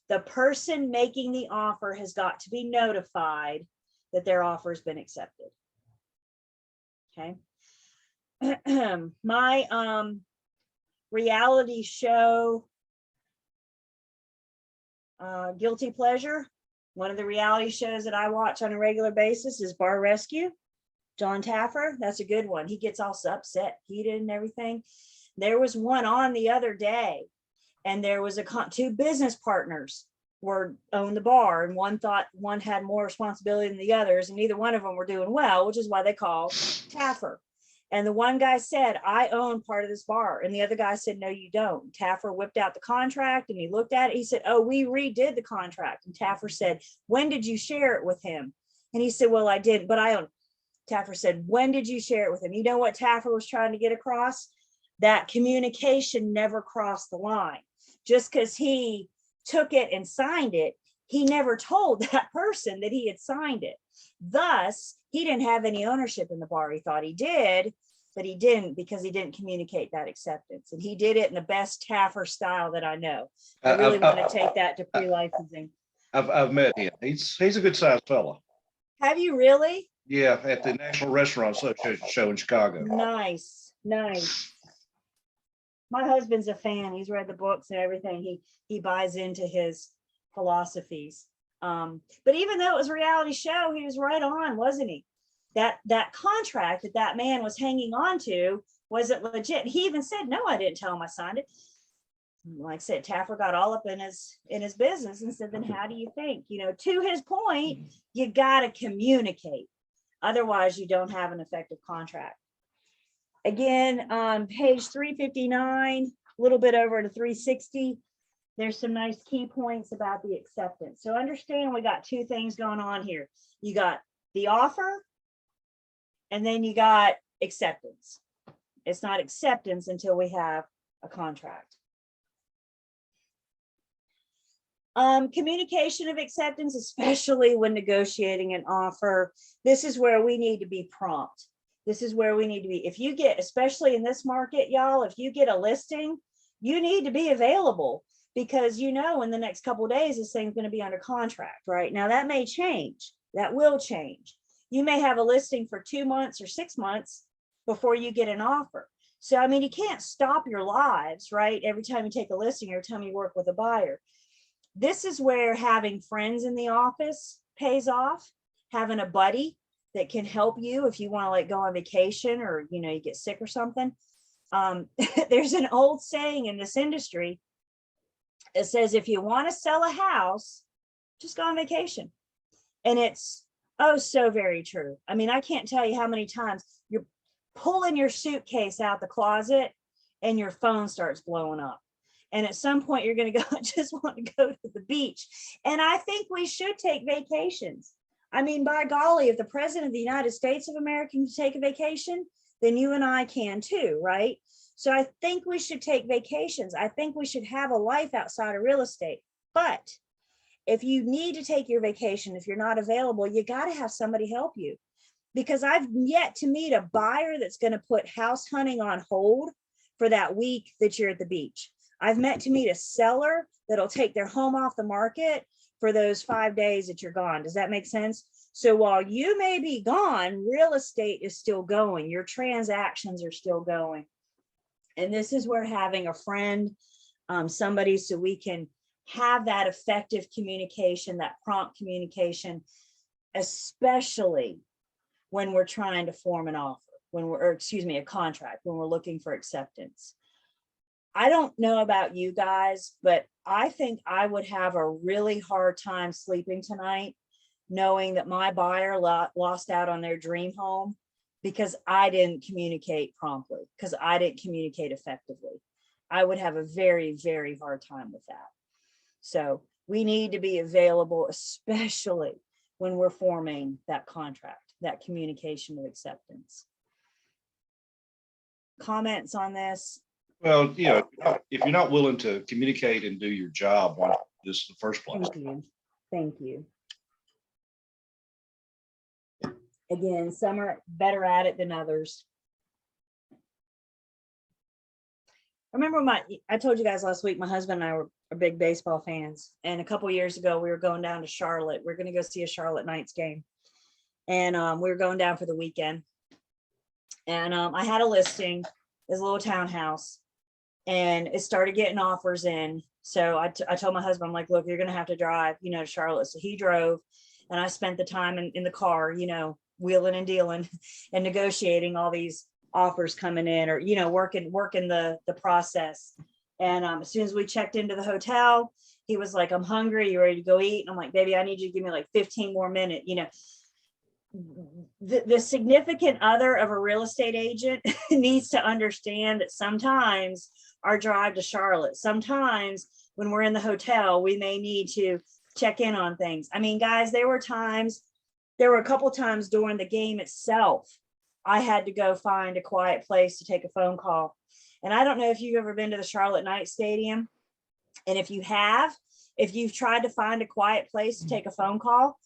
The person making the offer has got to be notified that their offer has been accepted. Okay. My reality show, guilty pleasure. One of the reality shows that I watch on a regular basis is Bar Rescue. John Taffer, that's a good one. He gets all upset, heated and everything. There was one on the other day, and there was two business partners owned the bar, and one thought one had more responsibility than the others, and neither one of them were doing well, which is why they called Taffer. And the one guy said, I own part of this bar. And the other guy said, no, you don't. Taffer whipped out the contract and he looked at it. He said, oh, we redid the contract. And Taffer said, when did you share it with him? And he said, well, I didn't, but I own it. Taffer said, when did you share it with him? You know what Taffer was trying to get across? That communication never crossed the line. Just because he took it and signed it, he never told that person that he had signed it. Thus, he didn't have any ownership in the bar. He thought he did, but he didn't, because he didn't communicate that acceptance. And he did it in the best Taffer style that I know. I really want to take that to pre-licensing. I've met him. He's a good sized fella. Have you really? Yeah, at the National Restaurant Association show in Chicago. Nice, nice. My husband's a fan. He's read the books and everything. He buys into his philosophies. But even though it was a reality show, he was right on, wasn't he? That contract that man was hanging on to wasn't legit. He even said, no, I didn't tell him I signed it. Like I said, Taffer got all up in his business and said, then how do you think? You know, to his point, you got to communicate. Otherwise, you don't have an effective contract. Again, on page 359, a little bit over to 360, there's some nice key points about the acceptance. So understand we got two things going on here. You got the offer, and then you got acceptance. It's not acceptance until we have a contract. Communication of acceptance, especially when negotiating an offer. This is where we need to be prompt. This is where we need to be. If you get, especially in this market, y'all, if you get a listing, you need to be available, because in the next couple of days, this thing's going to be under contract, right? Now that may change, that will change. You may have a listing for 2 months or 6 months before you get an offer. So, I mean, you can't stop your lives, right? Every time you take a listing, every time you work with a buyer. This is where having friends in the office pays off, having a buddy that can help you if you want to like go on vacation or, you get sick or something. There's an old saying in this industry. It says, if you want to sell a house, just go on vacation. And it's, oh, so very true. I mean, I can't tell you how many times you're pulling your suitcase out the closet and your phone starts blowing up. And at some point you're going to go, just want to go to the beach. And I think we should take vacations. I mean, by golly, if the president of the United States of America can take a vacation, then you and I can too, right? So I think we should take vacations. I think we should have a life outside of real estate. But if you need to take your vacation, if you're not available, you got to have somebody help you. Because I've yet to meet a buyer that's going to put house hunting on hold for that week that you're at the beach. I've met to meet a seller that'll take their home off the market for those 5 days that you're gone. Does that make sense? So while you may be gone, real estate is still going. Your transactions are still going. And this is where having a friend, somebody so we can have that effective communication, that prompt communication, especially when we're trying to form an offer, a contract, when we're looking for acceptance. I don't know about you guys, but I think I would have a really hard time sleeping tonight, knowing that my buyer lost out on their dream home because I didn't communicate promptly, because I didn't communicate effectively. I would have a very, very hard time with that. So we need to be available, especially when we're forming that contract, that communication of acceptance. Comments on this? Well, if you're not willing to communicate and do your job, why not do this in the first place? Thank you. Thank you. Again, some are better at it than others. I remember I told you guys last week, my husband and I were big baseball fans. And a couple of years ago, we were going down to Charlotte. We're going to go see a Charlotte Knights game. And we were going down for the weekend. And I had a listing, this little townhouse, and it started getting offers in. So I told my husband, I'm like, look, you're going to have to drive, to Charlotte. So he drove, and I spent the time in the car, wheeling and dealing and negotiating all these offers coming in, or, working the process. And as soon as we checked into the hotel, he was like, I'm hungry. You ready to go eat? And I'm like, baby, I need you to give me like 15 more minutes. The significant other of a real estate agent needs to understand that sometimes our drive to Charlotte, sometimes when we're in the hotel, we may need to check in on things. I mean, guys, there were a couple times during the game itself, I had to go find a quiet place to take a phone call. And I don't know if you've ever been to the Charlotte Knights Stadium. And if you've tried to find a quiet place to take a phone call,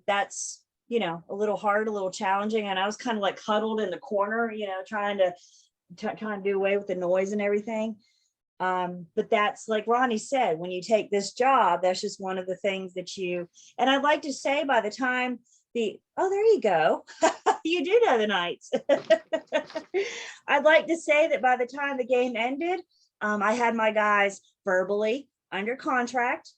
that's, a little hard, a little challenging. And I was kind of like huddled in the corner, trying to do away with the noise and everything. But that's like Ronnie said, when you take this job, that's just one of the things that and I'd like to say by the time there you go. You do know the Knights. I'd like to say that by the time the game ended, I had my guys verbally under contract.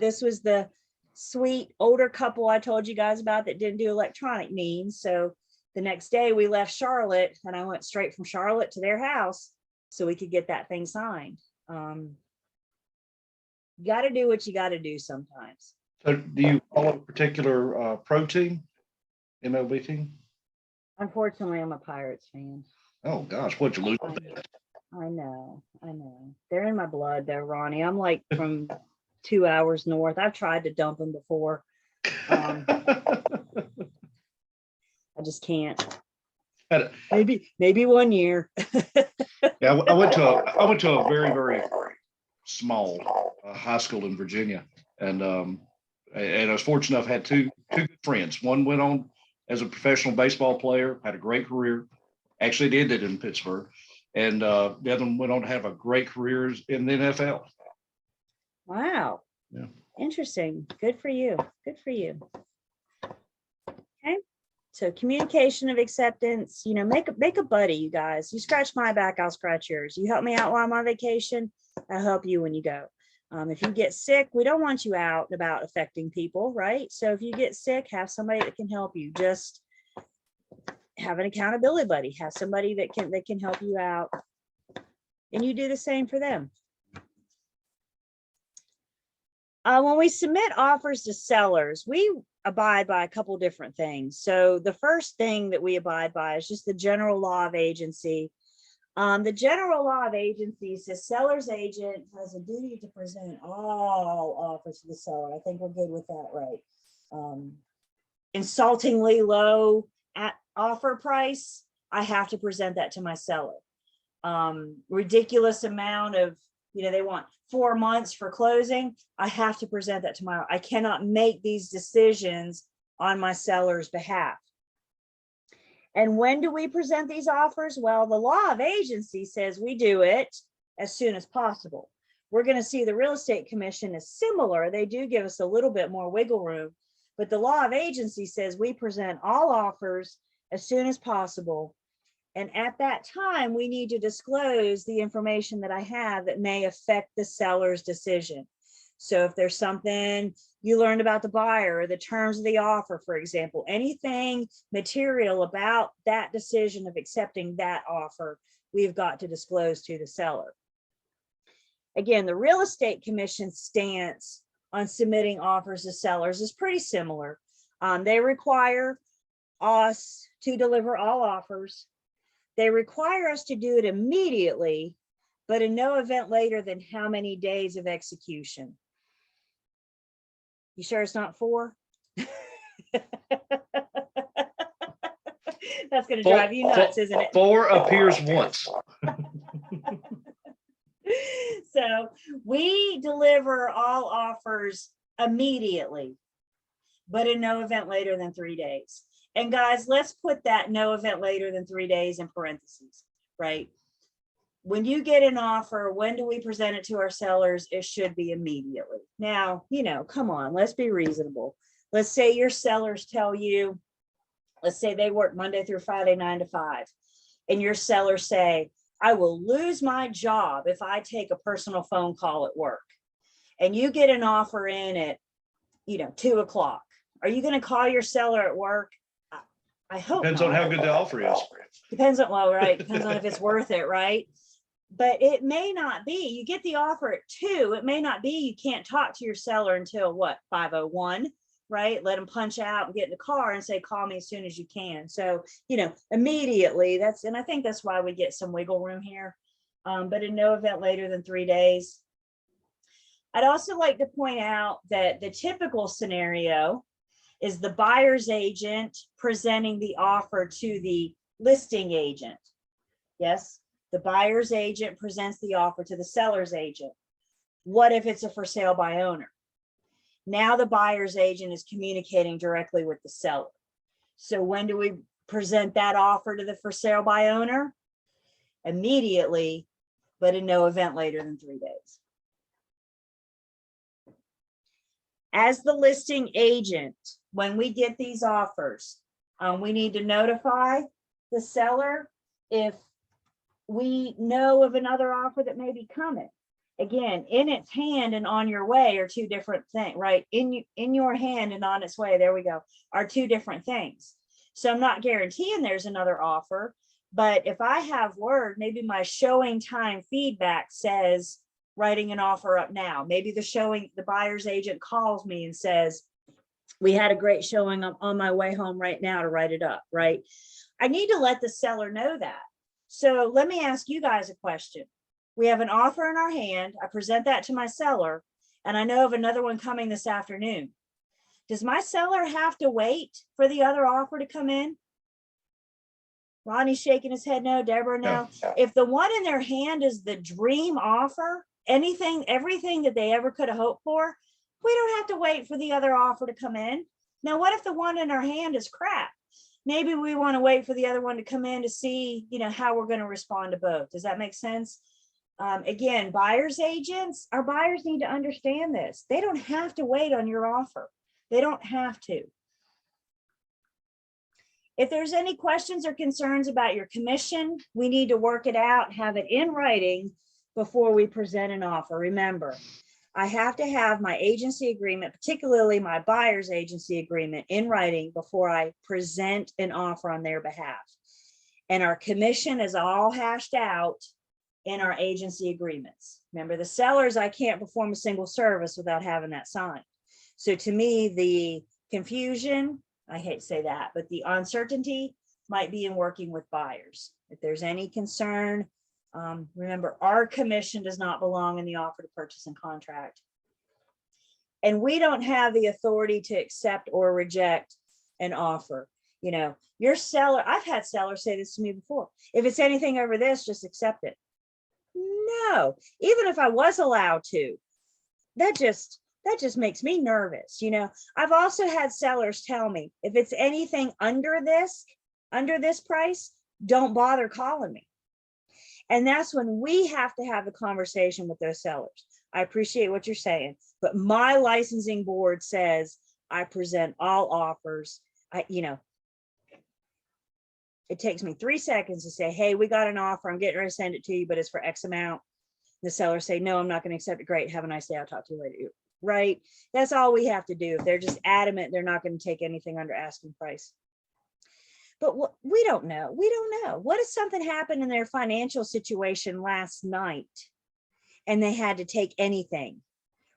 This was the sweet older couple I told you guys about that didn't do electronic means. So the next day we left Charlotte, and I went straight from Charlotte to their house so we could get that thing signed. You got to do what you got to do sometimes. So do you follow a particular pro team, MLB team? Unfortunately, I'm a Pirates fan. Oh gosh, what'd you lose? I know. They're in my blood though, Ronnie. I'm like from 2 hours north. I've tried to dump them before. I just can't. Maybe one year. Yeah, I went to a very, very small high school in Virginia, and I was fortunate enough, had two good friends. One went on as a professional baseball player, had a great career, actually ended in Pittsburgh. And the other one went on to have a great career in the NFL. Wow. Yeah. Interesting. Good for you. Good for you. Okay. So communication of acceptance, you know, make a buddy, you guys. You scratch my back, I'll scratch yours. You help me out while I'm on vacation, I'll help you when you go. If you get sick, we don't want you out and about affecting people, right? So if you get sick, have somebody that can help you. Just have an accountability buddy, have somebody that can help you out, and you do the same for them. When we submit offers to sellers, we abide by a couple different things. So the first thing that we abide by is just the general law of agency. The general law of agency says seller's agent has a duty to present all offers to the seller. I think we're good with that, right? Insultingly low at offer price, I have to present that to my seller. Ridiculous amount of, you know, they want 4 months for closing, I have to present that to I cannot make these decisions on my seller's behalf. And when do we present these offers? Well, the law of agency says we do it as soon as possible. We're going to see the Real Estate Commission is similar. They do give us a little bit more wiggle room, but the law of agency says we present all offers as soon as possible. And at that time, we need to disclose the information that I have that may affect the seller's decision. So if there's something you learned about the buyer or the terms of the offer, for example, anything material about that decision of accepting that offer, we've got to disclose to the seller. Again, the Real Estate Commission stance on submitting offers to sellers is pretty similar. They require us to deliver all offers. They require us to do it immediately, but in no event later than how many days of execution? You sure it's not 4? That's going to drive you nuts, isn't it? 4 appears once. So we deliver all offers immediately, but in no event later than 3 days. And guys, let's put that no event later than 3 days in parentheses, right? When you get an offer, when do we present it to our sellers? It should be immediately. Now, you know, come on, let's be reasonable. Let's say your sellers tell you, let's say they work Monday through Friday, 9 to 5, and your sellers say, I will lose my job if I take a personal phone call at work. And you get an offer in at, you know, 2 o'clock. Are you going to call your seller at work? I hope Depends not. on how good the offer is. Depends on, well, right. Depends on if it's worth it, right? But it may not be. You get the offer at 2. It may not be. You can't talk to your seller until what, 5:01, right? Let them punch out and get in the car and say, call me as soon as you can. So, you know, immediately and I think that's why we get some wiggle room here. But in no event later than 3 days. I'd also like to point out that the typical scenario is the buyer's agent presenting the offer to the listing agent. Yes, the buyer's agent presents the offer to the seller's agent. What if it's a for sale by owner? Now the buyer's agent is communicating directly with the seller. So when do we present that offer to the for sale by owner? Immediately, but in no event later than 3 days. As the listing agent, when we get these offers, we need to notify the seller if we know of another offer that may be coming. Again, in its hand and on your way are 2 different things, right? In your hand and on its way, there we go, are 2 different things. So I'm not guaranteeing there's another offer, but if I have word, maybe my showing time feedback says writing an offer up now. Maybe the buyer's agent calls me and says, we had a great showing. I'm on my way home right now to write it up, right? I need to let the seller know that. So let me ask you guys a question. We have an offer in our hand. I present that to my seller, and I know of another one coming this afternoon. Does my seller have to wait for the other offer to come in? Ronnie's shaking his head no. Deborah, no. If the one in their hand is the dream offer, everything that they ever could have hoped for, we don't have to wait for the other offer to come in. Now, what if the one in our hand is crap? maybe we want to wait for the other one to come in to see, how we're going to respond to both. Does that make sense? Again, buyer's agents, our buyers need to understand this. They don't have to wait on your offer. They don't have to. If there's any questions or concerns about your commission, we need to work it out, have it in writing before we present an offer. Remember, I have to have my agency agreement, particularly my buyer's agency agreement, in writing before I present an offer on their behalf. And our commission is all hashed out in our agency agreements. Remember, the sellers, I can't perform a single service without having that signed. So to me, the confusion, I hate to say that, but the uncertainty might be in working with buyers. If there's any concern, remember, our commission does not belong in the offer to purchase and contract. And we don't have the authority to accept or reject an offer. Your seller, I've had sellers say this to me before. If it's anything over this, just accept it. No, even if I was allowed to, that just makes me nervous. I've also had sellers tell me, if it's anything under this price, don't bother calling me. And that's when we have to have the conversation with those sellers. I appreciate what you're saying, but my licensing board says I present all offers. It takes me 3 seconds to say, hey, we got an offer. I'm getting ready to send it to you, but it's for X amount. The seller say, no, I'm not going to accept it. Great. Have a nice day. I'll talk to you later. Right. That's all we have to do. If they're just adamant, they're not going to take anything under asking price. But we don't know. We don't know. What if something happened in their financial situation last night and they had to take anything,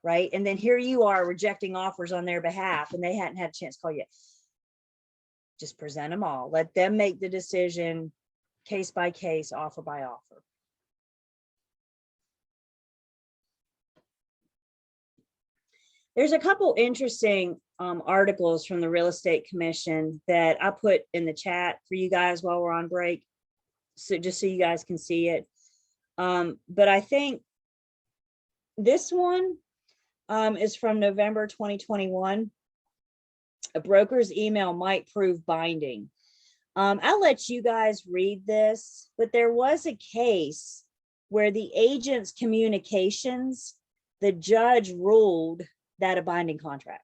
right? And then here you are rejecting offers on their behalf and they hadn't had a chance to call you. Just present them all. Let them make the decision, case by case, offer by offer. There's a couple interesting articles from the Real Estate Commission that I put in the chat for you guys while we're on break, so just so you guys can see it. But I think this one is from November 2021. A broker's email might prove binding. I'll let you guys read this, but there was a case where the agent's communications, the judge ruled that a binding contract.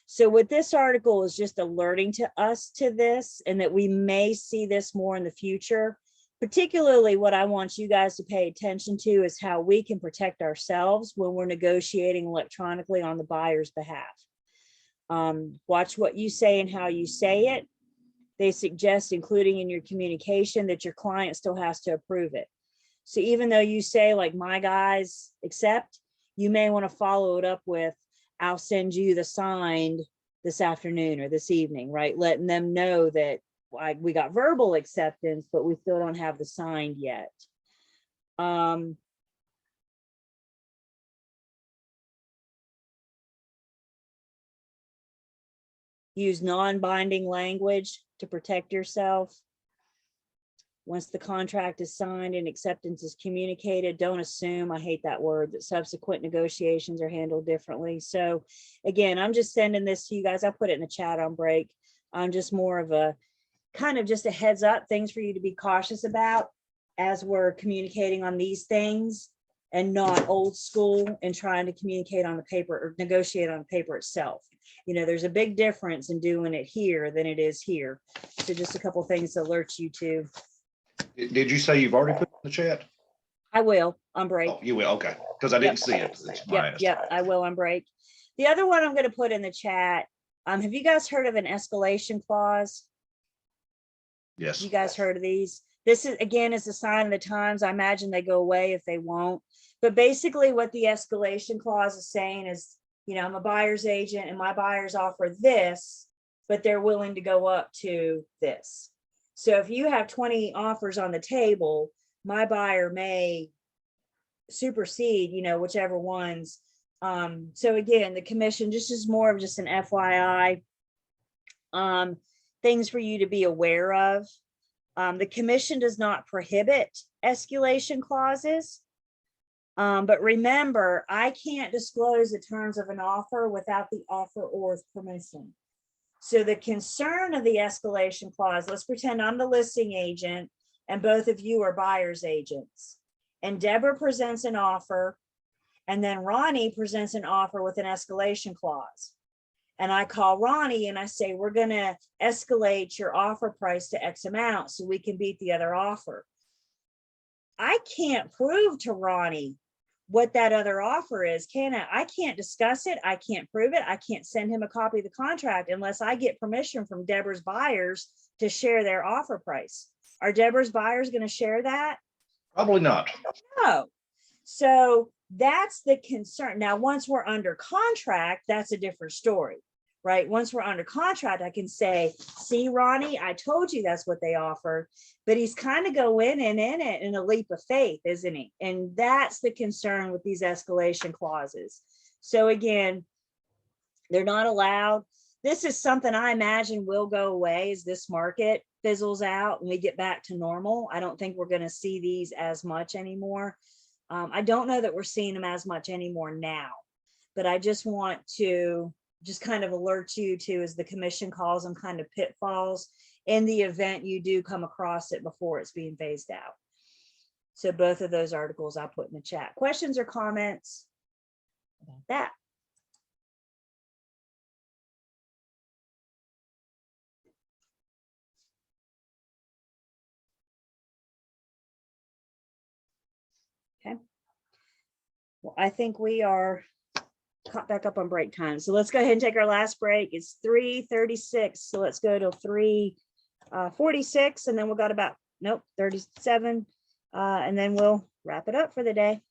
So what this article is just alerting to us to this, and that we may see this more in the future. Particularly what I want you guys to pay attention to is how we can protect ourselves when we're negotiating electronically on the buyer's behalf. Watch what you say and how you say it. They suggest including in your communication that your client still has to approve it. So even though you say, like, my guys accept, you may want to follow it up with, I'll send you the signed this afternoon or this evening, right? Letting them know that, like, we got verbal acceptance, but we still don't have the signed yet. Use non-binding language to protect yourself. Once the contract is signed and acceptance is communicated, don't assume, I hate that word, that subsequent negotiations are handled differently. So again, I'm just sending this to you guys. I'll put it in the chat on break. I'm just more of a kind of just a heads up, things for you to be cautious about as we're communicating on these things, and not old school and trying to communicate on the paper or negotiate on the paper itself. There's a big difference in doing it here than it is here. So just a couple things to alert you to. Did you say you've already put it in the chat? I will on break. Oh, you will. Okay. Because I didn't see it. Yep, I will on break. The other one I'm going to put in the chat. Have you guys heard of an escalation clause? Yes. You guys heard of these? This is, again, is a sign of the times. I imagine they go away if they won't. But basically what the escalation clause is saying is, I'm a buyer's agent and my buyers offer this, but they're willing to go up to this. So if you have 20 offers on the table, my buyer may supersede, whichever ones. So again, the commission just is more of just an FYI, things for you to be aware of. The commission does not prohibit escalation clauses. But remember, I can't disclose the terms of an offer without the offeror's permission. So the concern of the escalation clause, let's pretend I'm the listing agent and both of you are buyer's agents. And Deborah presents an offer, and then Ronnie presents an offer with an escalation clause. And I call Ronnie and I say, we're going to escalate your offer price to X amount so we can beat the other offer. I can't prove to Ronnie what that other offer is, can I? I can't discuss it. I can't prove it. I can't send him a copy of the contract unless I get permission from Deborah's buyers to share their offer price. Are Deborah's buyers going to share that? Probably not. No. So that's the concern. Now, once we're under contract, that's a different story, right? Once we're under contract, I can say, see, Ronnie, I told you that's what they offered, but he's kind of going in it in a leap of faith, isn't he? And that's the concern with these escalation clauses. So again, they're not allowed. This is something I imagine will go away as this market fizzles out and we get back to normal. I don't think we're going to see these as much anymore. I don't know that we're seeing them as much anymore now, but I just want to just kind of alert you to, as the commission calls them, kind of pitfalls in the event you do come across it before it's being phased out. So both of those articles I'll put in the chat. Questions or comments about that? Okay. Well, I think we are caught back up on break time. So let's go ahead and take our last break. It's 3:36. So let's go to 3:46 and then we've got about, nope, 37. And then we'll wrap it up for the day.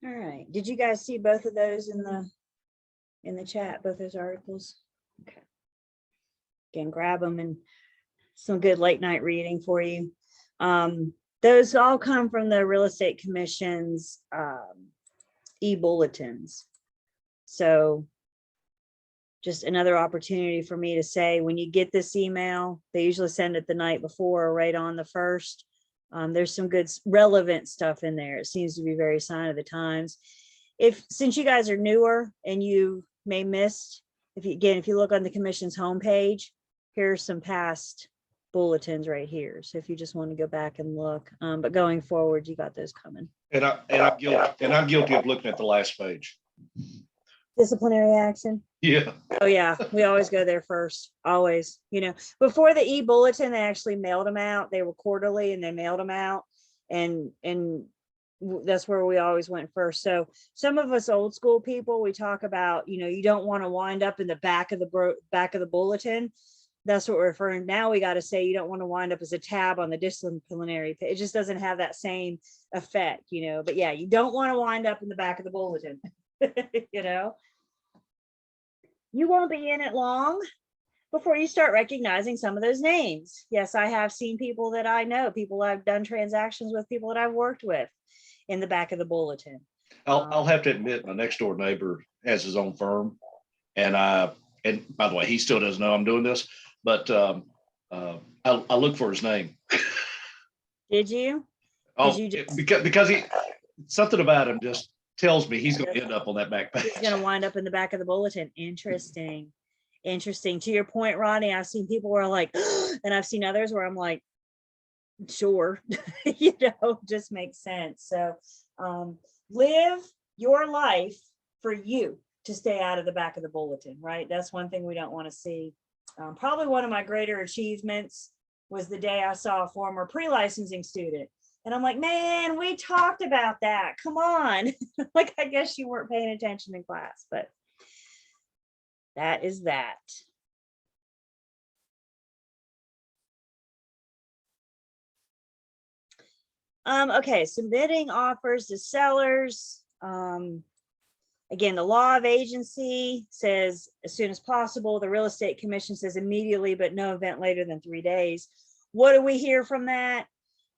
All right. Did you guys see both of those in the chat, both those articles? Okay. Again, grab them and some good late night reading for you. Those all come from the Real Estate Commission's e-bulletins. So just another opportunity for me to say, when you get this email, they usually send it the night before or right on the first. There's some good relevant stuff in there. It seems to be very sign of the times. Since you guys are newer and you may miss, if you look on the commission's homepage, here's some past bulletins right here. So if you just want to go back and look, but going forward, you got those coming. And I'm guilty of looking at the last page. Disciplinary action. Yeah. Oh yeah, we always go there first. Always, before the e-bulletin, they actually mailed them out. They were quarterly and they mailed them out, and that's where we always went first. So some of us old school people, we talk about, you don't want to wind up in the back of the bulletin. That's what we're referring. Now we got to say you don't want to wind up as a tab on the disciplinary page. It just doesn't have that same effect, But yeah, you don't want to wind up in the back of the bulletin. You won't be in it long before you start recognizing some of those names. Yes, I have seen people that I know, people I've done transactions with, people that I've worked with in the back of the bulletin. I'll have to admit, my next door neighbor has his own firm, and by the way, he still doesn't know I'm doing this, but I look for his name. Did you? Oh, because something about him just tells me he's going to end up on that back page. He's going to wind up in the back of the bulletin. Interesting. To your point, Ronnie, I've seen people where like, and I've seen others where I'm like, sure, just makes sense. So live your life for you to stay out of the back of the bulletin, right? That's one thing we don't want to see. Probably one of my greater achievements was the day I saw a former pre-licensing student. And I'm like, man, we talked about that. Come on. Like, I guess you weren't paying attention in class, but that is that. Okay, submitting offers to sellers. Again, the law of agency says as soon as possible. The Real Estate Commission says immediately, but no event later than 3 days. What do we hear from that?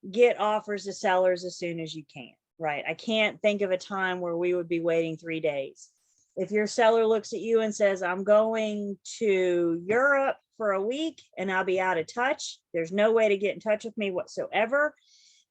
Get offers to sellers as soon as you can, right? I can't think of a time where we would be waiting 3 days. If your seller looks at you and says, I'm going to Europe for a week and I'll be out of touch, there's no way to get in touch with me whatsoever,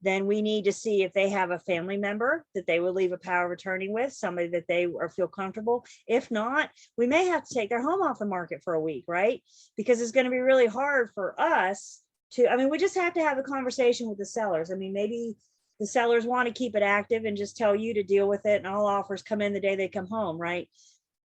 then we need to see if they have a family member that they will leave a power of attorney with, somebody that they feel comfortable. If not, we may have to take their home off the market for a week, right? Because it's going to be really hard for us we just have to have a conversation with the sellers. Maybe the sellers want to keep it active and just tell you to deal with it, and all offers come in the day they come home, right?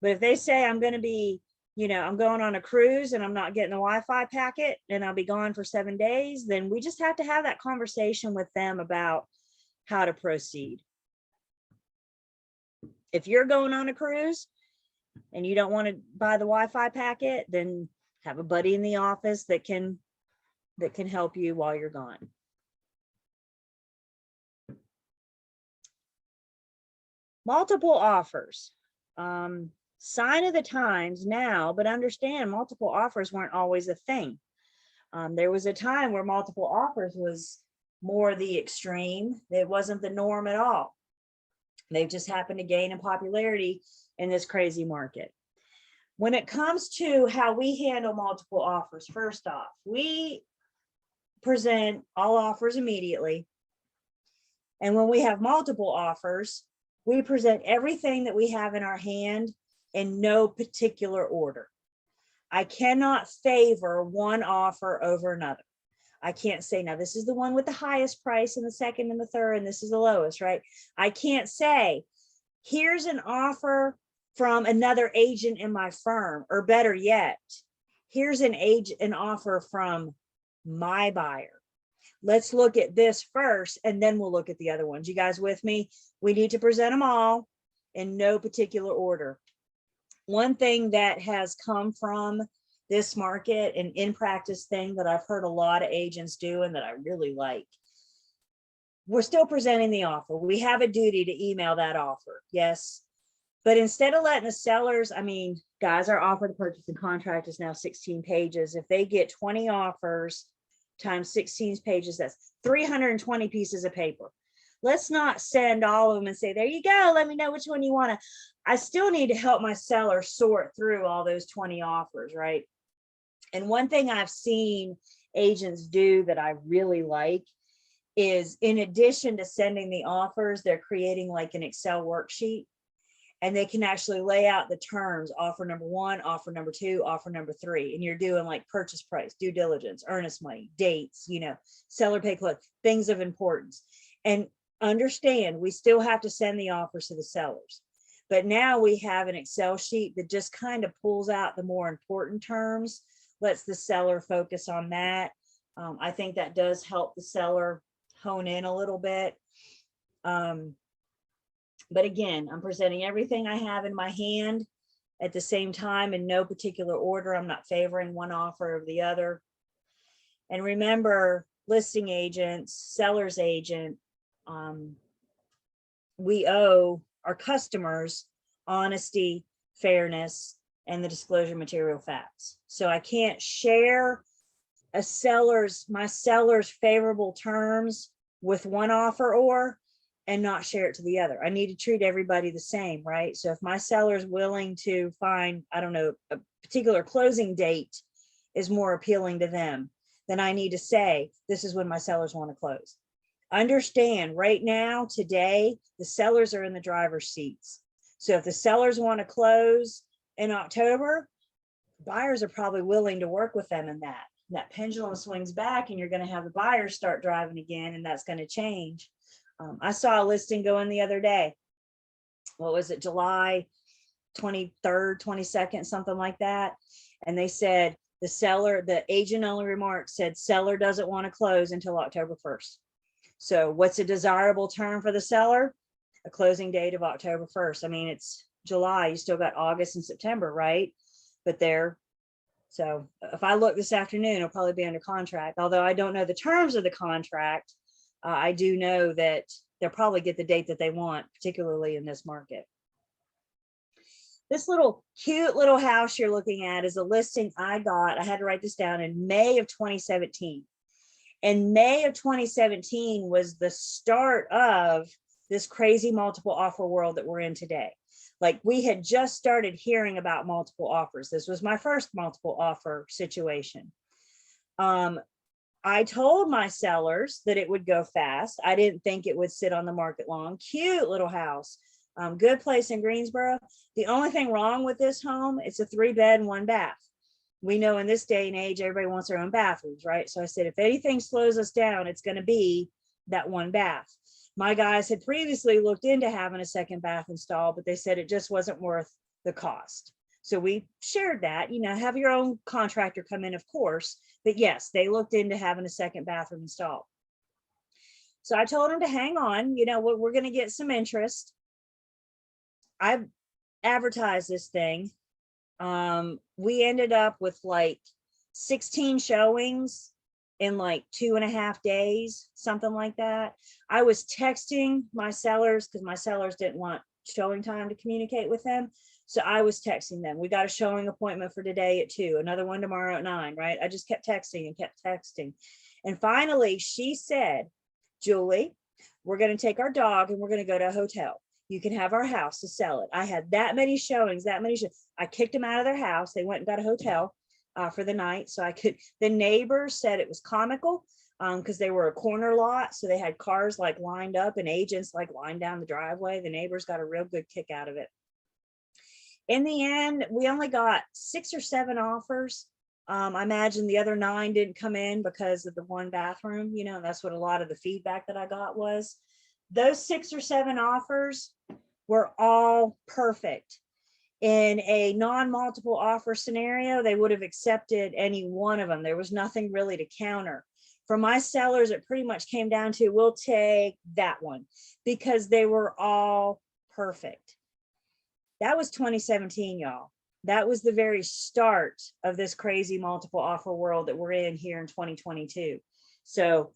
But if they say I'm going to be, I'm going on a cruise and I'm not getting the Wi-Fi packet and I'll be gone for 7 days, then we just have to have that conversation with them about how to proceed. If you're going on a cruise and you don't want to buy the Wi-Fi packet, then have a buddy in the office that can help you while you're gone. Multiple offers. Sign of the times now, but understand multiple offers weren't always a thing. There was a time where multiple offers was more the extreme. It wasn't the norm at all. They just happened to gain in popularity in this crazy market. When it comes to how we handle multiple offers, first off, we present all offers immediately. And when we have multiple offers, we present everything that we have in our hand in no particular order. I cannot favor one offer over another. I can't say, now this is the one with the highest price and the second and the third, and this is the lowest, right? I can't say, here's an offer from another agent in my firm, or better yet, here's an offer from my buyer. Let's look at this first, and then we'll look at the other ones. You guys with me? We need to present them all in no particular order. One thing that has come from this market, and in practice thing that I've heard a lot of agents do and that I really like, we're still presenting the offer. We have a duty to email that offer. Yes. But instead of letting the sellers, I mean, guys, our offer to purchase and contract is now 16 pages. If they get 20 offers times 16 pages, that's 320 pieces of paper. Let's not send all of them and say, there you go, let me know which one you want to. I still need to help my seller sort through all those 20 offers, right? And one thing I've seen agents do that I really like is, in addition to sending the offers, they're creating like an Excel worksheet, and they can actually lay out the terms: offer number 1, offer number 2, offer number 3. And you're doing like purchase price, due diligence, earnest money, dates, you know, seller pay close, things of importance. And understand, we still have to send the offers to the sellers. But now we have an Excel sheet that just kind of pulls out the more important terms, lets the seller focus on that. I think that does help the seller hone in a little bit. But again, I'm presenting everything I have in my hand at the same time in no particular order. I'm not favoring one offer or the other. And remember, listing agents, seller's agent, we owe our customers honesty, fairness, and the disclosure material facts. So I can't share my seller's favorable terms with one offeror and not share it to the other. I need to treat everybody the same, right? So if my seller is willing to find, I don't know, a particular closing date is more appealing to them, then I need to say, this is when my sellers want to close. Understand, right now, today, the sellers are in the driver's seats. So if the sellers want to close in October, buyers are probably willing to work with them in that. That pendulum swings back and you're going to have the buyers start driving again, and that's going to change. I saw a listing go in the other day. What was it, July 23rd, 22nd, something like that. And they said the agent only remark said seller doesn't want to close until October 1st. So what's a desirable term for the seller? A closing date of October 1st. I mean, it's July, you still got August and September, right? But so if I look this afternoon, it'll probably be under contract. Although I don't know the terms of the contract, I do know that they'll probably get the date that they want, particularly in this market. This little cute little house you're looking at is a listing I got. I had to write this down in May of 2017. And May of 2017 was the start of this crazy multiple offer world that we're in today. Like, we had just started hearing about multiple offers. This was my first multiple offer situation. I told my sellers that it would go fast. I didn't think it would sit on the market long. Cute little house, good place in Greensboro. The only thing wrong with this home, it's a 3-bed, 1-bath. We know in this day and age, everybody wants their own bathrooms, right? So I said, if anything slows us down, it's going to be that 1-bath. My guys had previously looked into having a 2nd bath installed, but they said it just wasn't worth the cost. So we shared that, you know, have your own contractor come in, of course, but yes, they looked into having a 2nd bathroom installed. So I told them to hang on, you know, we're going to get some interest. I've advertised this thing. We ended up with like 16 showings in like 2.5 days, something like that. I was texting my sellers because my sellers didn't want showing time to communicate with them. So I was texting them. We got a showing appointment for today at 2, another one tomorrow at 9, right? I just kept texting and kept texting. And finally she said, Julie, we're going to take our dog and we're going to go to a hotel. You can have our house to sell it. I had that many showings, I kicked them out of their house. They went and got a hotel for the night. So the neighbors said it was comical because they were a corner lot. So they had cars like lined up and agents like lined down the driveway. The neighbors got a real good kick out of it. In the end, we only got 6 or 7 offers. I imagine the other 9 didn't come in because of the 1 bathroom. You know, that's what a lot of the feedback that I got was. Those 6 or 7 offers were all perfect. In a non-multiple offer scenario, they would have accepted any one of them. There was nothing really to counter. For my sellers, it pretty much came down to, we'll take that one, because they were all perfect. That was 2017, y'all. That was the very start of this crazy multiple offer world that we're in here in 2022. So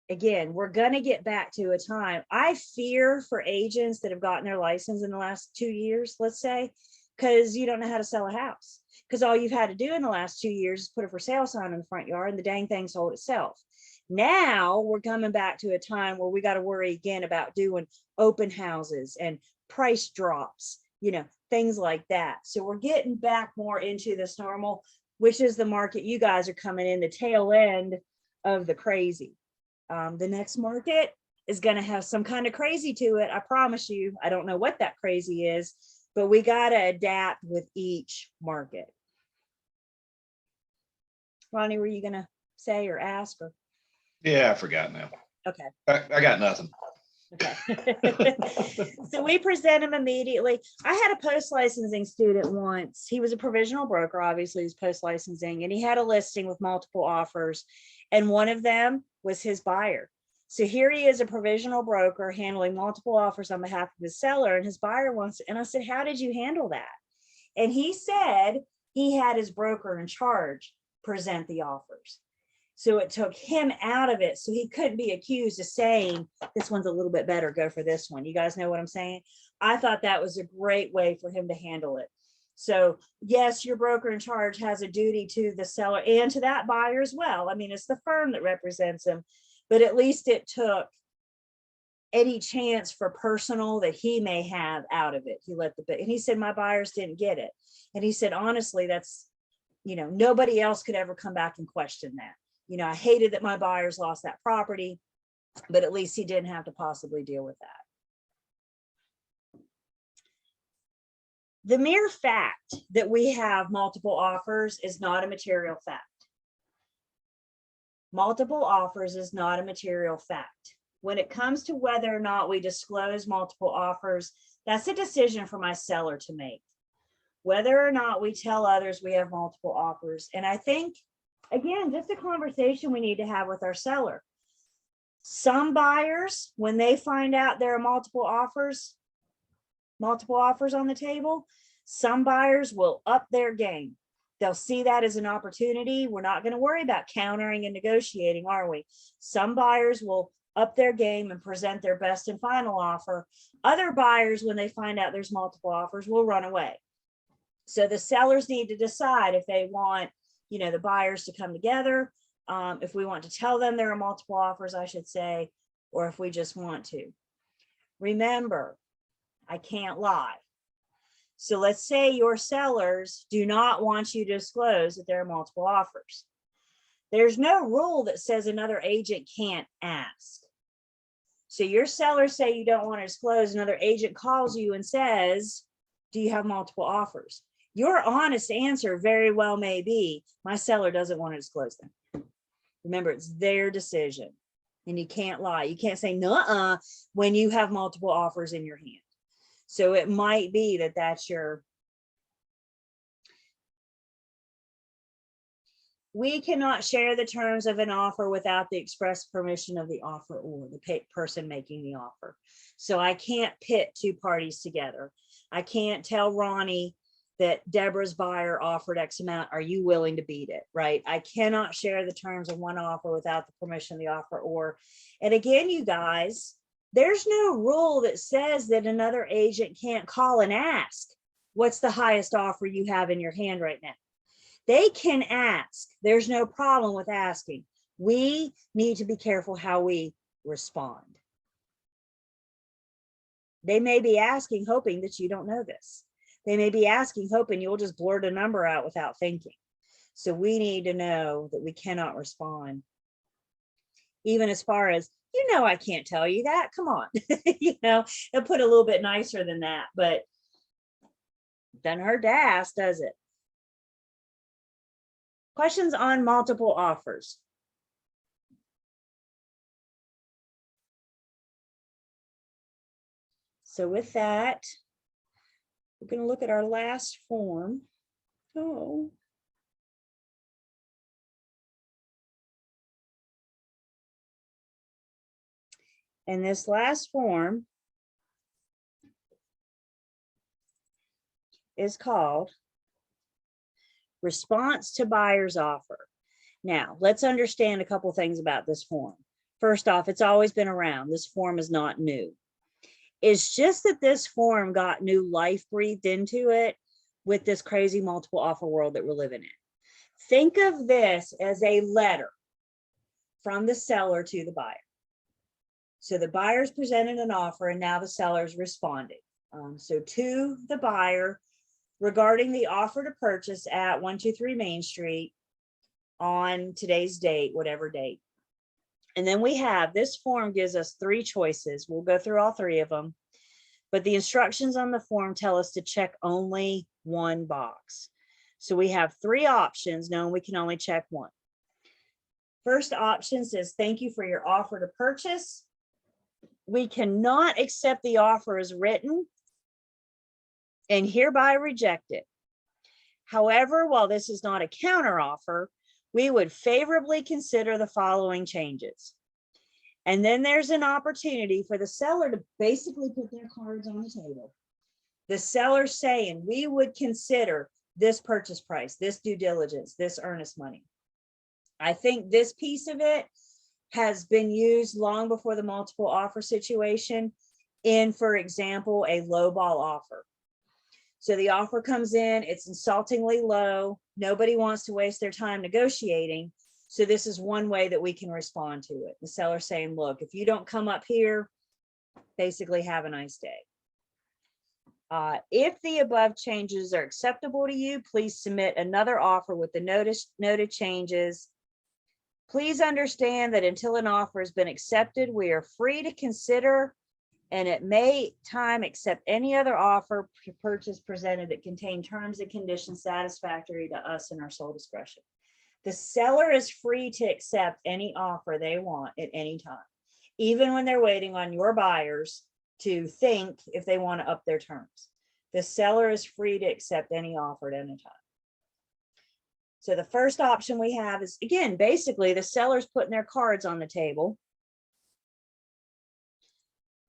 again, we're going to get back to a time. I fear for agents that have gotten their license in the last 2 years, let's say, because you don't know how to sell a house. Because all you've had to do in the last 2 years is put a for sale sign in the front yard and the dang thing sold itself. Now we're coming back to a time where we got to worry again about doing open houses and price drops, you know, things like that. So we're getting back more into this normal, which is the market you guys are coming in, the tail end of the crazy. The next market is going to have some kind of crazy to it. I promise you. I don't know what that crazy is, but we got to adapt with each market. Ronnie, were you going to say or ask? Or? Yeah, I forgot now. Okay. I got nothing. Okay. So we present him immediately. I had a post licensing student once. He was a provisional broker, obviously he's post licensing, and he had a listing with multiple offers, and one of them was his buyer. So here he is, a provisional broker handling multiple offers on behalf of his seller, and his buyer wants, and I said, how did you handle that? And he said he had his broker in charge present the offers. So it took him out of it. So he couldn't be accused of saying, this one's a little bit better, go for this one. You guys know what I'm saying? I thought that was a great way for him to handle it. So yes, your broker in charge has a duty to the seller and to that buyer as well. I mean, it's the firm that represents him, but at least it took any chance for personal that he may have out of it. He let the bit, and he said, my buyers didn't get it. And he said, honestly, that's, you know, nobody else could ever come back and question that. You know, I hated that my buyers lost that property, but at least he didn't have to possibly deal with that. The mere fact that we have multiple offers is not a material fact. Multiple offers is not a material fact. When it comes to whether or not we disclose multiple offers, that's a decision for my seller to make. Whether or not we tell others we have multiple offers. And I think, again, just a conversation we need to have with our seller. Some buyers, when they find out there are multiple offers on the table, some buyers will up their game. They'll see that as an opportunity. We're not going to worry about countering and negotiating, are we? Some buyers will up their game and present their best and final offer. Other buyers, when they find out there's multiple offers, will run away. So the sellers need to decide if they want, you know, the buyers to come together, if we want to tell them there are multiple offers, I should say, or if we just want to. Remember, I can't lie. So let's say your sellers do not want you to disclose that there are multiple offers. There's no rule that says another agent can't ask. So your sellers say you don't want to disclose, another agent calls you and says, do you have multiple offers? Your honest answer very well may be, my seller doesn't want to disclose them. Remember, it's their decision and you can't lie. You can't say nuh-uh when you have multiple offers in your hand. So it might be that that's your, we cannot share the terms of an offer without the express permission of the offeror or the person making the offer. So I can't pit two parties together. I can't tell Ronnie that Deborah's buyer offered X amount. Are you willing to beat it? Right? I cannot share the terms of one offer without the permission of the offeror. And again, you guys, there's no rule that says that another agent can't call and ask, what's the highest offer you have in your hand right now? They can ask. There's no problem with asking. We need to be careful how we respond. They may be asking, hoping that you don't know this. They may be asking, hoping you'll just blurt a number out without thinking. So we need to know that we cannot respond. Even as far as, you know, I can't tell you that. Come on, you know, and put a little bit nicer than that, but doesn't hurt to ask, does it? Questions on multiple offers? So with that, we're going to look at our last form. Oh. And this last form is called Response to Buyer's Offer. Now, let's understand a couple things about this form. First off, it's always been around. This form is not new. It's just that this form got new life breathed into it with this crazy multiple offer world that we're living in. Think of this as a letter from the seller to the buyer. So the buyer's presented an offer and now the seller's responding. So to the buyer regarding the offer to purchase at 123 Main Street on today's date, whatever date. And then we have, this form gives us 3 choices. We'll go through all 3 of them, but the instructions on the form tell us to check only one box. So we have 3 options, knowing we can only check one. First option says, thank you for your offer to purchase. We cannot accept the offer as written and hereby reject it. However, while this is not a counter offer, we would favorably consider the following changes. And then there's an opportunity for the seller to basically put their cards on the table. The seller saying, we would consider this purchase price, this due diligence, this earnest money. I think this piece of it has been used long before the multiple offer situation in, for example, a lowball offer. So the offer comes in, it's insultingly low. Nobody wants to waste their time negotiating. So this is one way that we can respond to it. The seller saying, look, if you don't come up here, basically have a nice day. If the above changes are acceptable to you, please submit another offer with the noted changes. Please understand that until an offer has been accepted, we are free to consider and at may time accept any other offer to purchase presented that contain terms and conditions satisfactory to us in our sole discretion. The seller is free to accept any offer they want at any time, even when they're waiting on your buyers to think if they want to up their terms. The seller is free to accept any offer at any time. So the first option we have is, again, basically the seller's putting their cards on the table.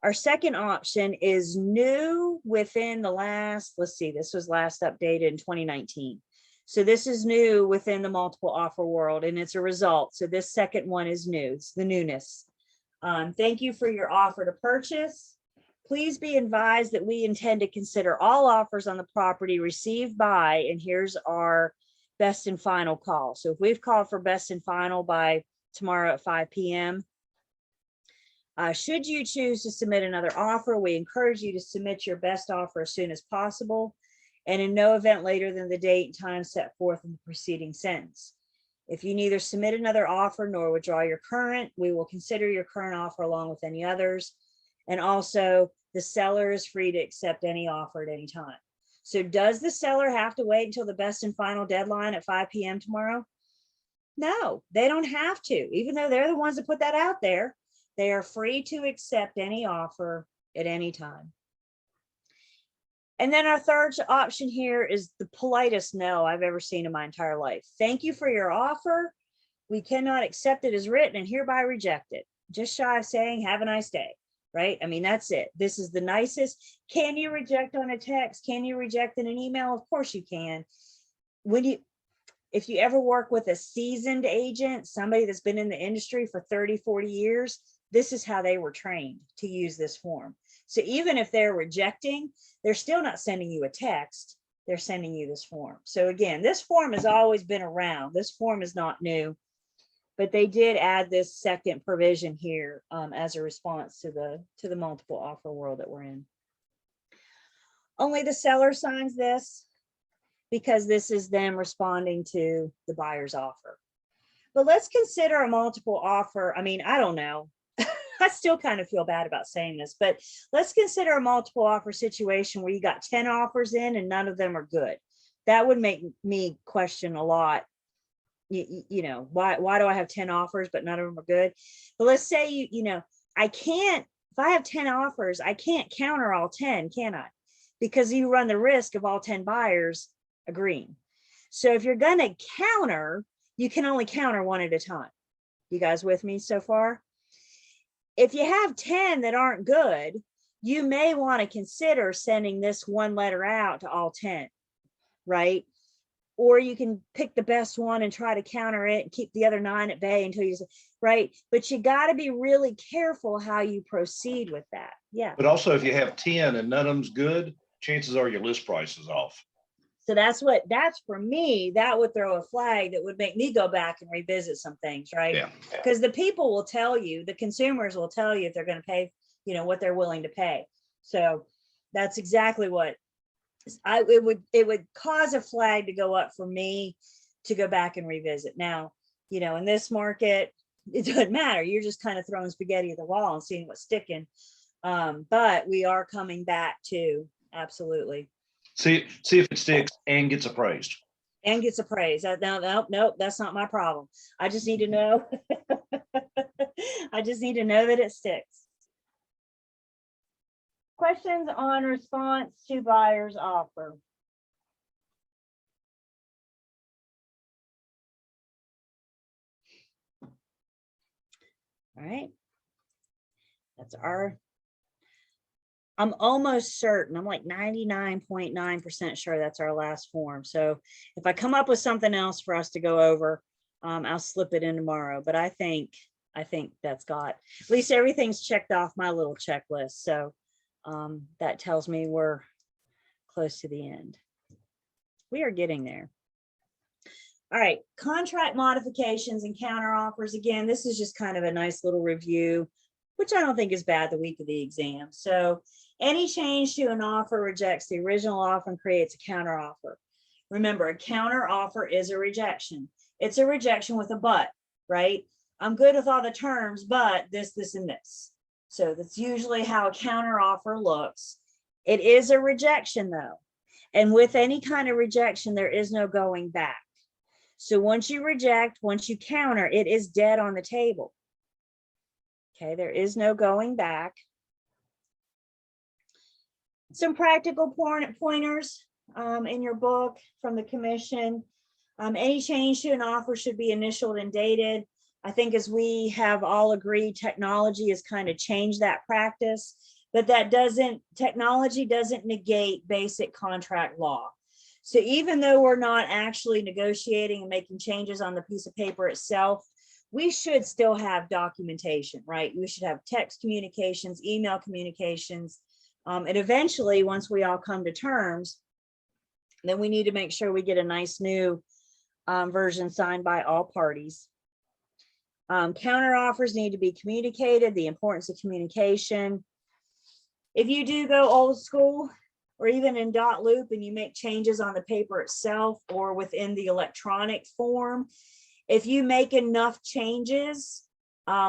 Our second option is new within the last, let's see, this was last updated in 2019. So this is new within the multiple offer world and it's a result. So this second one is new, it's the newness. Thank you for your offer to purchase. Please be advised that we intend to consider all offers on the property received by, and here's our best and final call. So if we've called for best and final by tomorrow at 5 p.m., should you choose to submit another offer, we encourage you to submit your best offer as soon as possible and in no event later than the date and time set forth in the preceding sentence. If you neither submit another offer nor withdraw your current, we will consider your current offer along with any others. And also, the seller is free to accept any offer at any time. So does the seller have to wait until the best and final deadline at 5 p.m. tomorrow? No, they don't have to, even though they're the ones that put that out there. They are free to accept any offer at any time. And then our third option here is the politest no I've ever seen in my entire life. Thank you for your offer. We cannot accept it as written and hereby reject it. Just shy of saying, have a nice day, right? I mean, that's it. This is the nicest. Can you reject on a text? Can you reject in an email? Of course you can. If you ever work with a seasoned agent, somebody that's been in the industry for 30, 40 years, this is how they were trained to use this form. So even if they're rejecting, they're still not sending you a text, they're sending you this form. So again, this form has always been around. This form is not new, but they did add this second provision here as a response to the multiple offer world that we're in. Only the seller signs this because this is them responding to the buyer's offer. But let's consider a multiple offer. I mean, I don't know. I still kind of feel bad about saying this, but let's consider a multiple offer situation where you got 10 offers in and none of them are good. That would make me question a lot. You know, why do I have 10 offers, but none of them are good? But let's say, if I have 10 offers, I can't counter all 10, can I? Because you run the risk of all 10 buyers agreeing. So if you're going to counter, you can only counter one at a time. You guys with me so far? If you have 10 that aren't good, you may want to consider sending this one letter out to all 10, right? or you can pick the best one and try to counter it and keep the other 9 at bay until you, right? But you got to be really careful how you proceed with that. Yeah. But also if you have 10 and none of them's good, chances are your list price is off. So that's for me, that would throw a flag that would make me go back and revisit some things, right? Yeah. Because the people will tell you, the consumers will tell you if they're going to pay, you know, what they're willing to pay. So that's exactly what it would cause a flag to go up for me to go back and revisit. Now, you know, in this market, it doesn't matter. You're just kind of throwing spaghetti at the wall and seeing what's sticking. But we are coming back to absolutely. See if it sticks and gets appraised. And gets appraised. Nope, that's not my problem. I just need to know. I just need to know that it sticks. Questions on response to buyer's offer. All right. That's I'm almost certain, I'm like 99.9% sure that's our last form. So if I come up with something else for us to go over, I'll slip it in tomorrow. But I think that's got, at least everything's checked off my little checklist. So that tells me we're close to the end. We are getting there. All right, contract modifications and counter offers. Again, this is just kind of a nice little review, which I don't think is bad the week of the exam. So any change to an offer rejects the original offer and creates a counter offer. Remember, a counter offer is a rejection. It's a rejection with a but, right? I'm good with all the terms, but this, and this. So that's usually how a counter offer looks. It is a rejection though. And with any kind of rejection, there is no going back. So once you reject, once you counter, it is dead on the table. Okay, there is no going back. Some practical pointers in your book from the commission. Any change to an offer should be initialed and dated. I think as we have all agreed, technology has kind of changed that practice, but technology doesn't negate basic contract law. So even though we're not actually negotiating and making changes on the piece of paper itself, we should still have documentation, right? We should have text communications, email communications, and eventually, once we all come to terms, then we need to make sure we get a nice new version signed by all parties. Counter offers need to be communicated, the importance of communication. If you do go old school, or even in dot loop, and you make changes on the paper itself or within the electronic form, if you make enough changes,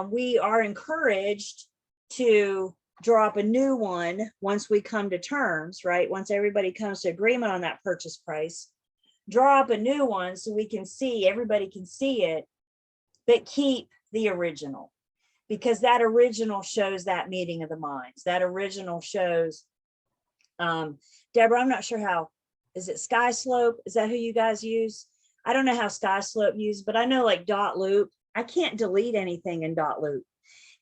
we are encouraged to draw up a new one once we come to terms, right? Once everybody comes to agreement on that purchase price, draw up a new one so we can see, everybody can see it, but keep the original, because that original shows that meeting of the minds. That original shows, Deborah, I'm not sure how, is it Sky Slope? Is that who you guys use? I don't know how Sky Slope used, but I know like dot loop, I can't delete anything in dot loop.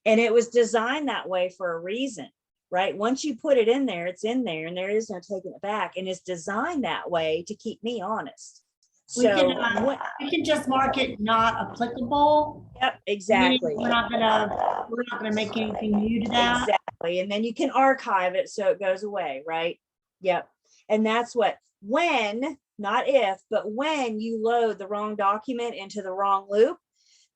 And it was designed that way for a reason, right? Once you put it in there, it's in there and there is no taking it back. And it's designed that way to keep me honest. We can just mark it not applicable. Yep, exactly. We're not gonna make anything new to that. Exactly. And then you can archive it so it goes away, right? Yep. And that's what, when, not if, but when you load the wrong document into the wrong loop,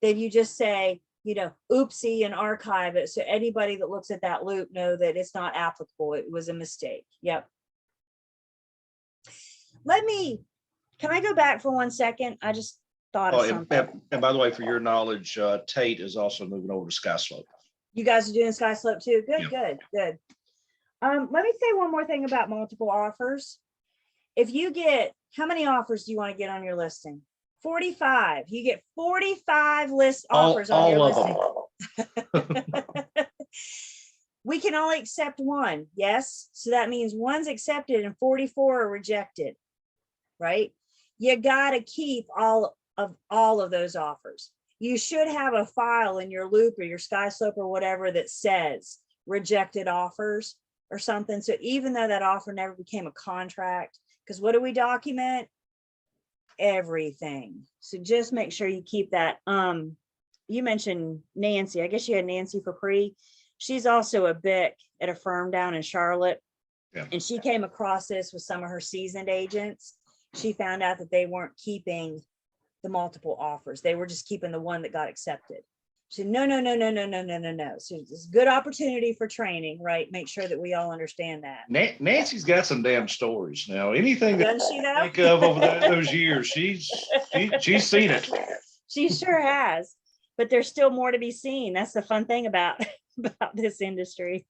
then you just say, you know, oopsie, and archive it. So anybody that looks at that loop know that it's not applicable. It was a mistake. Yep. Can I go back for 1 second? I just thought of something. And by the way, for your knowledge, Tate is also moving over to Sky Slope. You guys are doing Sky Slope too? Good, Yep. good. Let me say one more thing about multiple offers. If you get, how many offers do you want to get on your listing? 45. You get 45 offers on your listing. We can only accept one. Yes. So that means one's accepted and 44 are rejected, right? You got to keep all of those offers. You should have a file in your loop or your Sky Slope or whatever that says rejected offers or something. So even though that offer never became a contract, because what do we document? everything. So just make sure you keep that. You mentioned Nancy. I guess you had Nancy for pre. She's also a BIC at a firm down in Charlotte. Yeah. And she came across this with some of her seasoned agents. She found out that they weren't keeping the multiple offers. They were just keeping the one that got accepted. She said, no. So it's a good opportunity for training, right? Make sure that we all understand that. Nancy's got some damn stories now. Anything that Doesn't she though? I think of over those years, she's seen it. She sure has, but there's still more to be seen. That's the fun thing about this industry.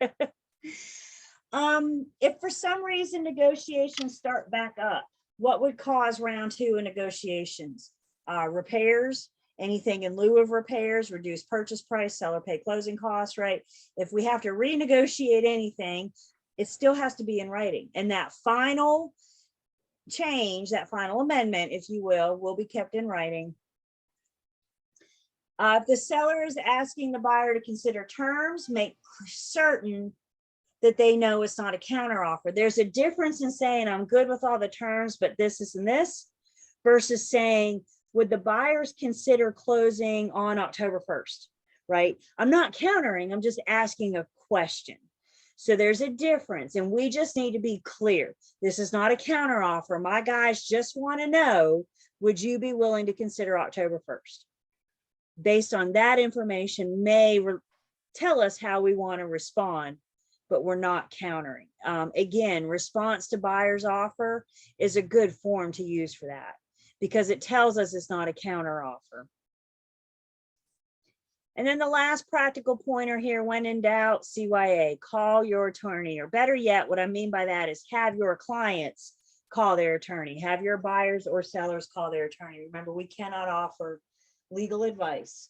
If for some reason negotiations start back up, what would cause round 2 in negotiations? Repairs, anything in lieu of repairs, reduced purchase price, seller pay closing costs, right? If we have to renegotiate anything, it still has to be in writing. And that final change, that final amendment, if you will be kept in writing. If the seller is asking the buyer to consider terms, make certain that they know it's not a counteroffer. There's a difference in saying I'm good with all the terms, but this and this, versus saying, would the buyers consider closing on October 1st, right? I'm not countering, I'm just asking a question. So there's a difference, and we just need to be clear. This is not a counteroffer. My guys just want to know, would you be willing to consider October 1st? Based on that information may tell us how we want to respond, but we're not countering. Again, response to buyer's offer is a good form to use for that, because it tells us it's not a counter offer. And then the last practical pointer here, when in doubt, CYA, call your attorney, or better yet, what I mean by that is have your clients call their attorney, have your buyers or sellers call their attorney. Remember, we cannot offer legal advice.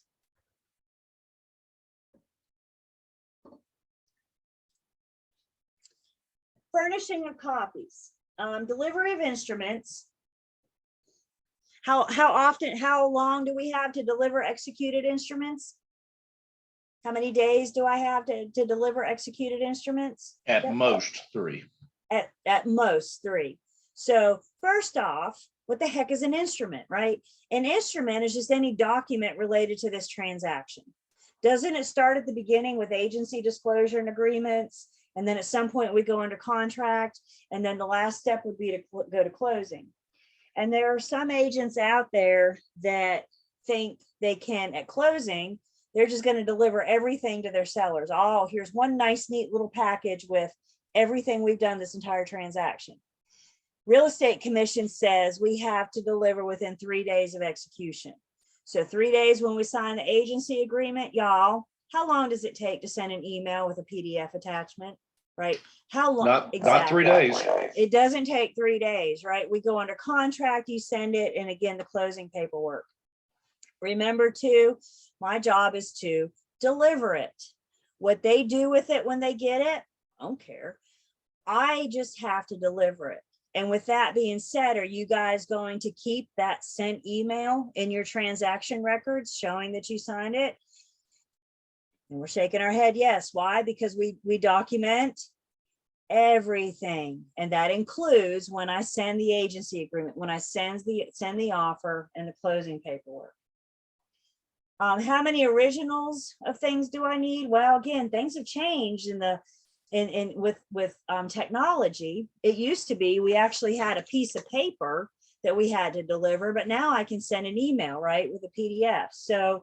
Furnishing of copies, delivery of instruments. How often, how long do we have to deliver executed instruments? How many days do I have to deliver executed instruments? At most 3. At most 3. So first off, what the heck is an instrument, right? An instrument is just any document related to this transaction. Doesn't it start at the beginning with agency disclosure and agreements? And then at some point we go under contract, and then the last step would be to go to closing. And there are some agents out there that think they can, at closing, they're just going to deliver everything to their sellers. Oh, here's one nice, neat little package with everything we've done this entire transaction. Real Estate Commission says we have to deliver within 3 days of execution. So 3 days when we sign the agency agreement, y'all, how long does it take to send an email with a PDF attachment, right? How long? Not 3 days. It doesn't take 3 days, right? We go under contract, you send it, and again, the closing paperwork. Remember too, my job is to deliver it. What they do with it when they get it, I don't care. I just have to deliver it. And with that being said, are you guys going to keep that sent email in your transaction records showing that you signed it? And we're shaking our head, yes. Why? Because we document everything. And that includes when I send the agency agreement, when I send the offer and the closing paperwork. How many originals of things do I need? Well, again, things have changed with technology. It used to be we actually had a piece of paper that we had to deliver, but now I can send an email, right, with a PDF. So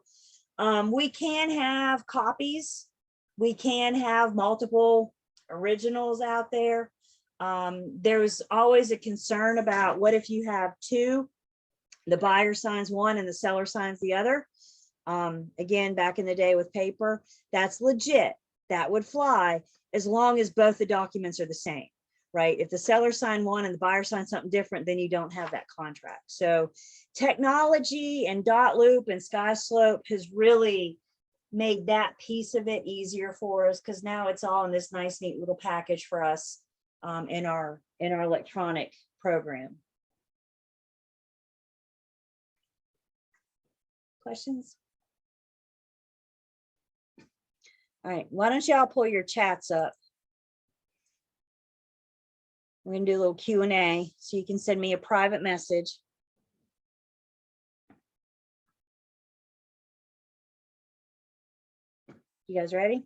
we can have copies. We can have multiple originals out there. There's always a concern about what if you have 2, the buyer signs one and the seller signs the other. Again, back in the day with paper, that's legit. That would fly as long as both the documents are the same, right? If the seller signed one and the buyer signed something different, then you don't have that contract. So technology and dot loop and sky slope has really made that piece of it easier for us, because now it's all in this nice, neat little package for us in our electronic program. Questions? All right, why don't y'all pull your chats up? We're gonna do a little Q&A, so you can send me a private message. You guys ready?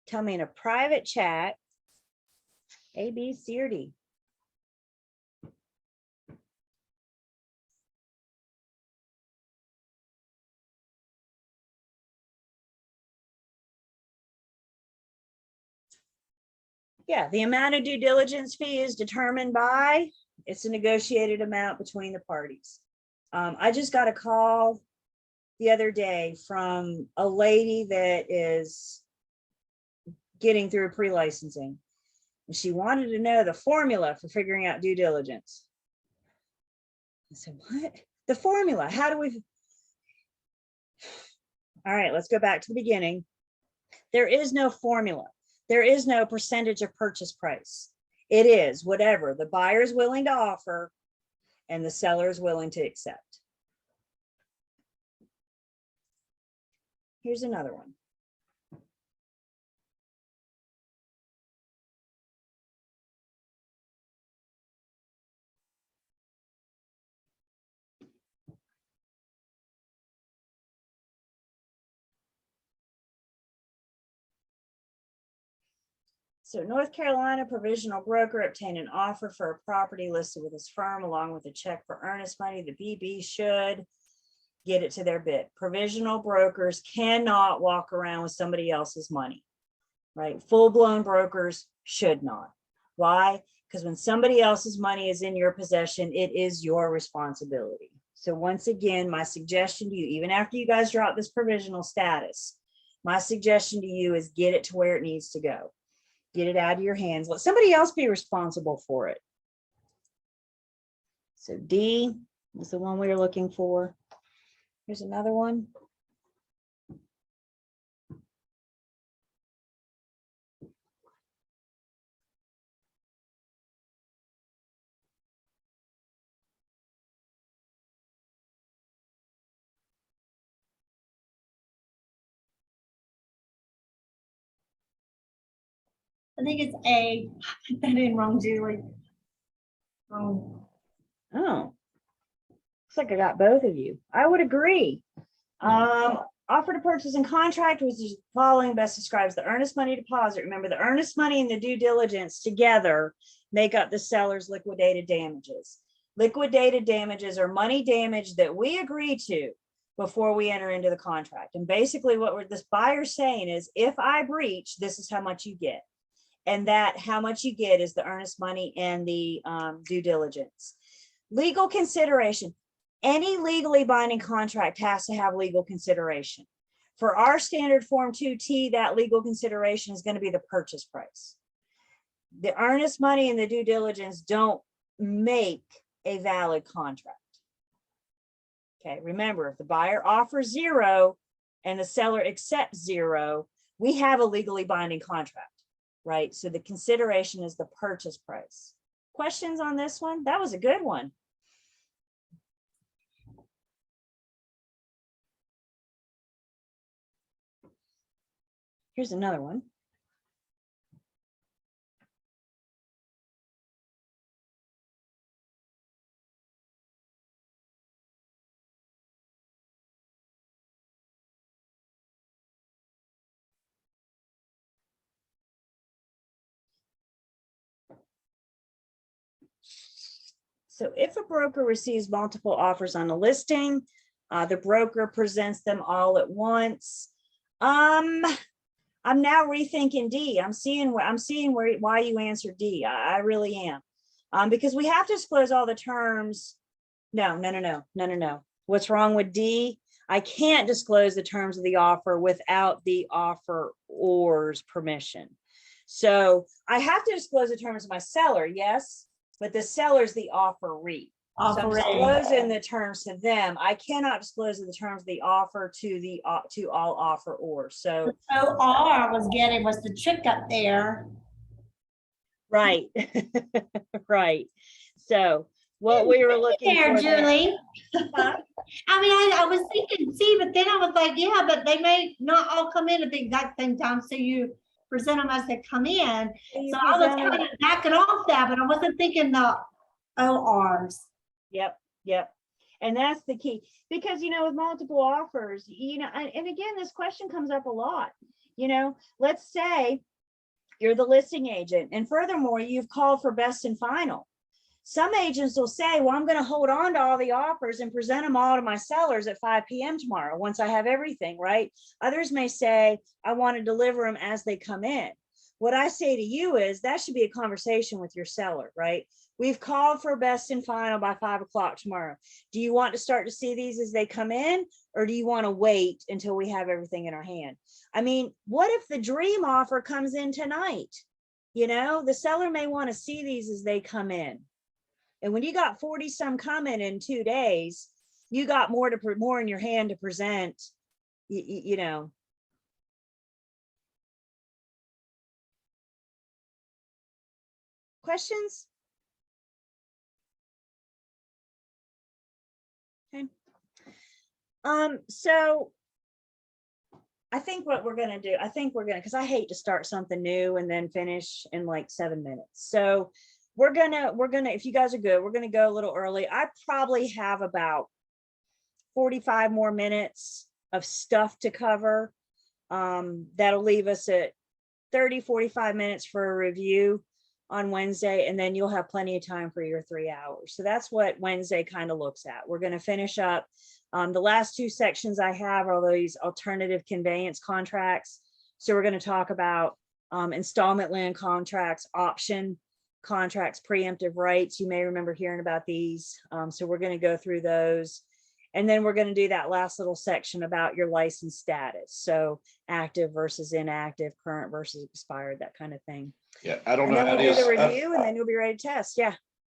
Tell me in a private chat, A, B, C, or D. Yeah, the amount of due diligence fee is determined by, it's a negotiated amount between the parties. I just got a call the other day from a lady that is getting through pre-licensing. And she wanted to know the formula for figuring out due diligence. I said, what? The formula, how do we? All right, let's go back to the beginning. There is no formula. There is no percentage of purchase price. It is whatever the buyer is willing to offer and the seller is willing to accept. Here's another one. So North Carolina provisional broker obtained an offer for a property listed with his firm along with a check for earnest money. The BB should get it to their bid. Provisional brokers cannot walk around with somebody else's money, right? Full-blown brokers should not. Why? Because when somebody else's money is in your possession, it is your responsibility. So once again, my suggestion to you, even after you guys drop this provisional status, my suggestion to you is get it to where it needs to go. Get it out of your hands. Let somebody else be responsible for it. So D is the one we were looking for. Here's another one. I think it's A. Put that in wrong, Julie. Wrong. Oh, looks like I got both of you. I would agree. Offer to purchase and contract, which is following best describes the earnest money deposit. Remember, the earnest money and the due diligence together make up the seller's liquidated damages. Liquidated damages are money damage that we agree to before we enter into the contract. And basically what this buyer's saying is, if I breach, this is how much you get. And that how much you get is the earnest money and the due diligence. Legal consideration. Any legally binding contract has to have legal consideration. For our standard Form 2T, that legal consideration is going to be the purchase price. The earnest money and the due diligence don't make a valid contract. Okay, remember, if the buyer offers 0 and the seller accepts 0, we have a legally binding contract, right? So the consideration is the purchase price. Questions on this one? That was a good one. Here's another one. So if a broker receives multiple offers on a listing, the broker presents them all at once. I'm now rethinking D. I'm seeing why you answered D. I really am. Because we have to disclose all the terms. No. What's wrong with D? I can't disclose the terms of the offer without the offeror's permission. So I have to disclose the terms of my seller, yes, but the seller's the offeree. So I'm disclosing the terms to them. I cannot disclose the terms of the offer to all offerors. So OR was the trick up there. right. Right. So what we were looking there, for Julie. Huh? I mean, I was thinking C, but then I was like, yeah, but they may not all come in at the exact same time. So you present them as they come in. So I was kind of backing off that, but I wasn't thinking the ORs. Yep. And that's the key, because, with multiple offers, and again, this question comes up a lot. Let's say you're the listing agent, and furthermore, you've called for best and final. Some agents will say, well, I'm going to hold on to all the offers and present them all to my sellers at 5 p.m. tomorrow once I have everything, right? Others may say, I want to deliver them as they come in. What I say to you is that should be a conversation with your seller, right? We've called for best and final by 5 o'clock tomorrow. Do you want to start to see these as they come in, or do you want to wait until we have everything in our hand? I mean, what if the dream offer comes in tonight? The seller may want to see these as they come in. And when you got 40 some coming in 2 days, you got more in your hand to present, Questions? Okay. So I think what we're going to do, because I hate to start something new and then finish in like 7 minutes. So we're gonna, if you guys are good, we're gonna go a little early. I probably have about 45 more minutes of stuff to cover. That'll leave us at 30-45 minutes for a review on Wednesday, and then you'll have plenty of time for your 3 hours. So that's what Wednesday kind of looks at. We're going to finish up. The last 2 sections I have are these alternative conveyance contracts. So we're going to talk about installment land contracts, option contracts, preemptive rights. You may remember hearing about these. So we're going to go through those. And then we're going to do that last little section about your license status. So active versus inactive, current versus expired, that kind of thing. Yeah, I don't And know then how we'll it do is. the review, and then you'll be ready to test. Yeah.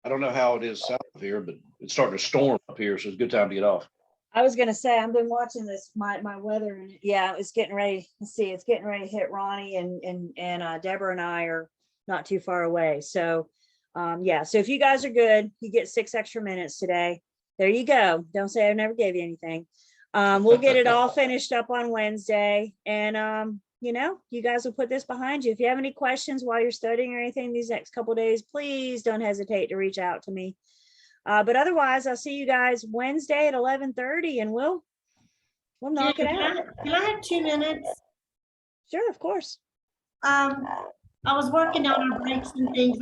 I don't know how it is south of here, but it's starting to storm up here, so it's a good time to get off. I was going to say, I've been watching this, my weather, and yeah, it's getting ready. Let's see, it's getting ready to hit Ronnie, and Deborah and I are not too far away. So yeah, so if you guys are good, you get 6 extra minutes today. There you go. Don't say I never gave you anything. We'll get it all finished up on Wednesday, and you guys will put this behind you. If you have any questions while you're studying or anything these next couple of days, please don't hesitate to reach out to me. But otherwise, I'll see you guys Wednesday at 11:30, and we'll knock it out. Can I have 2 minutes? Sure, of course. I was working on our breaks and things.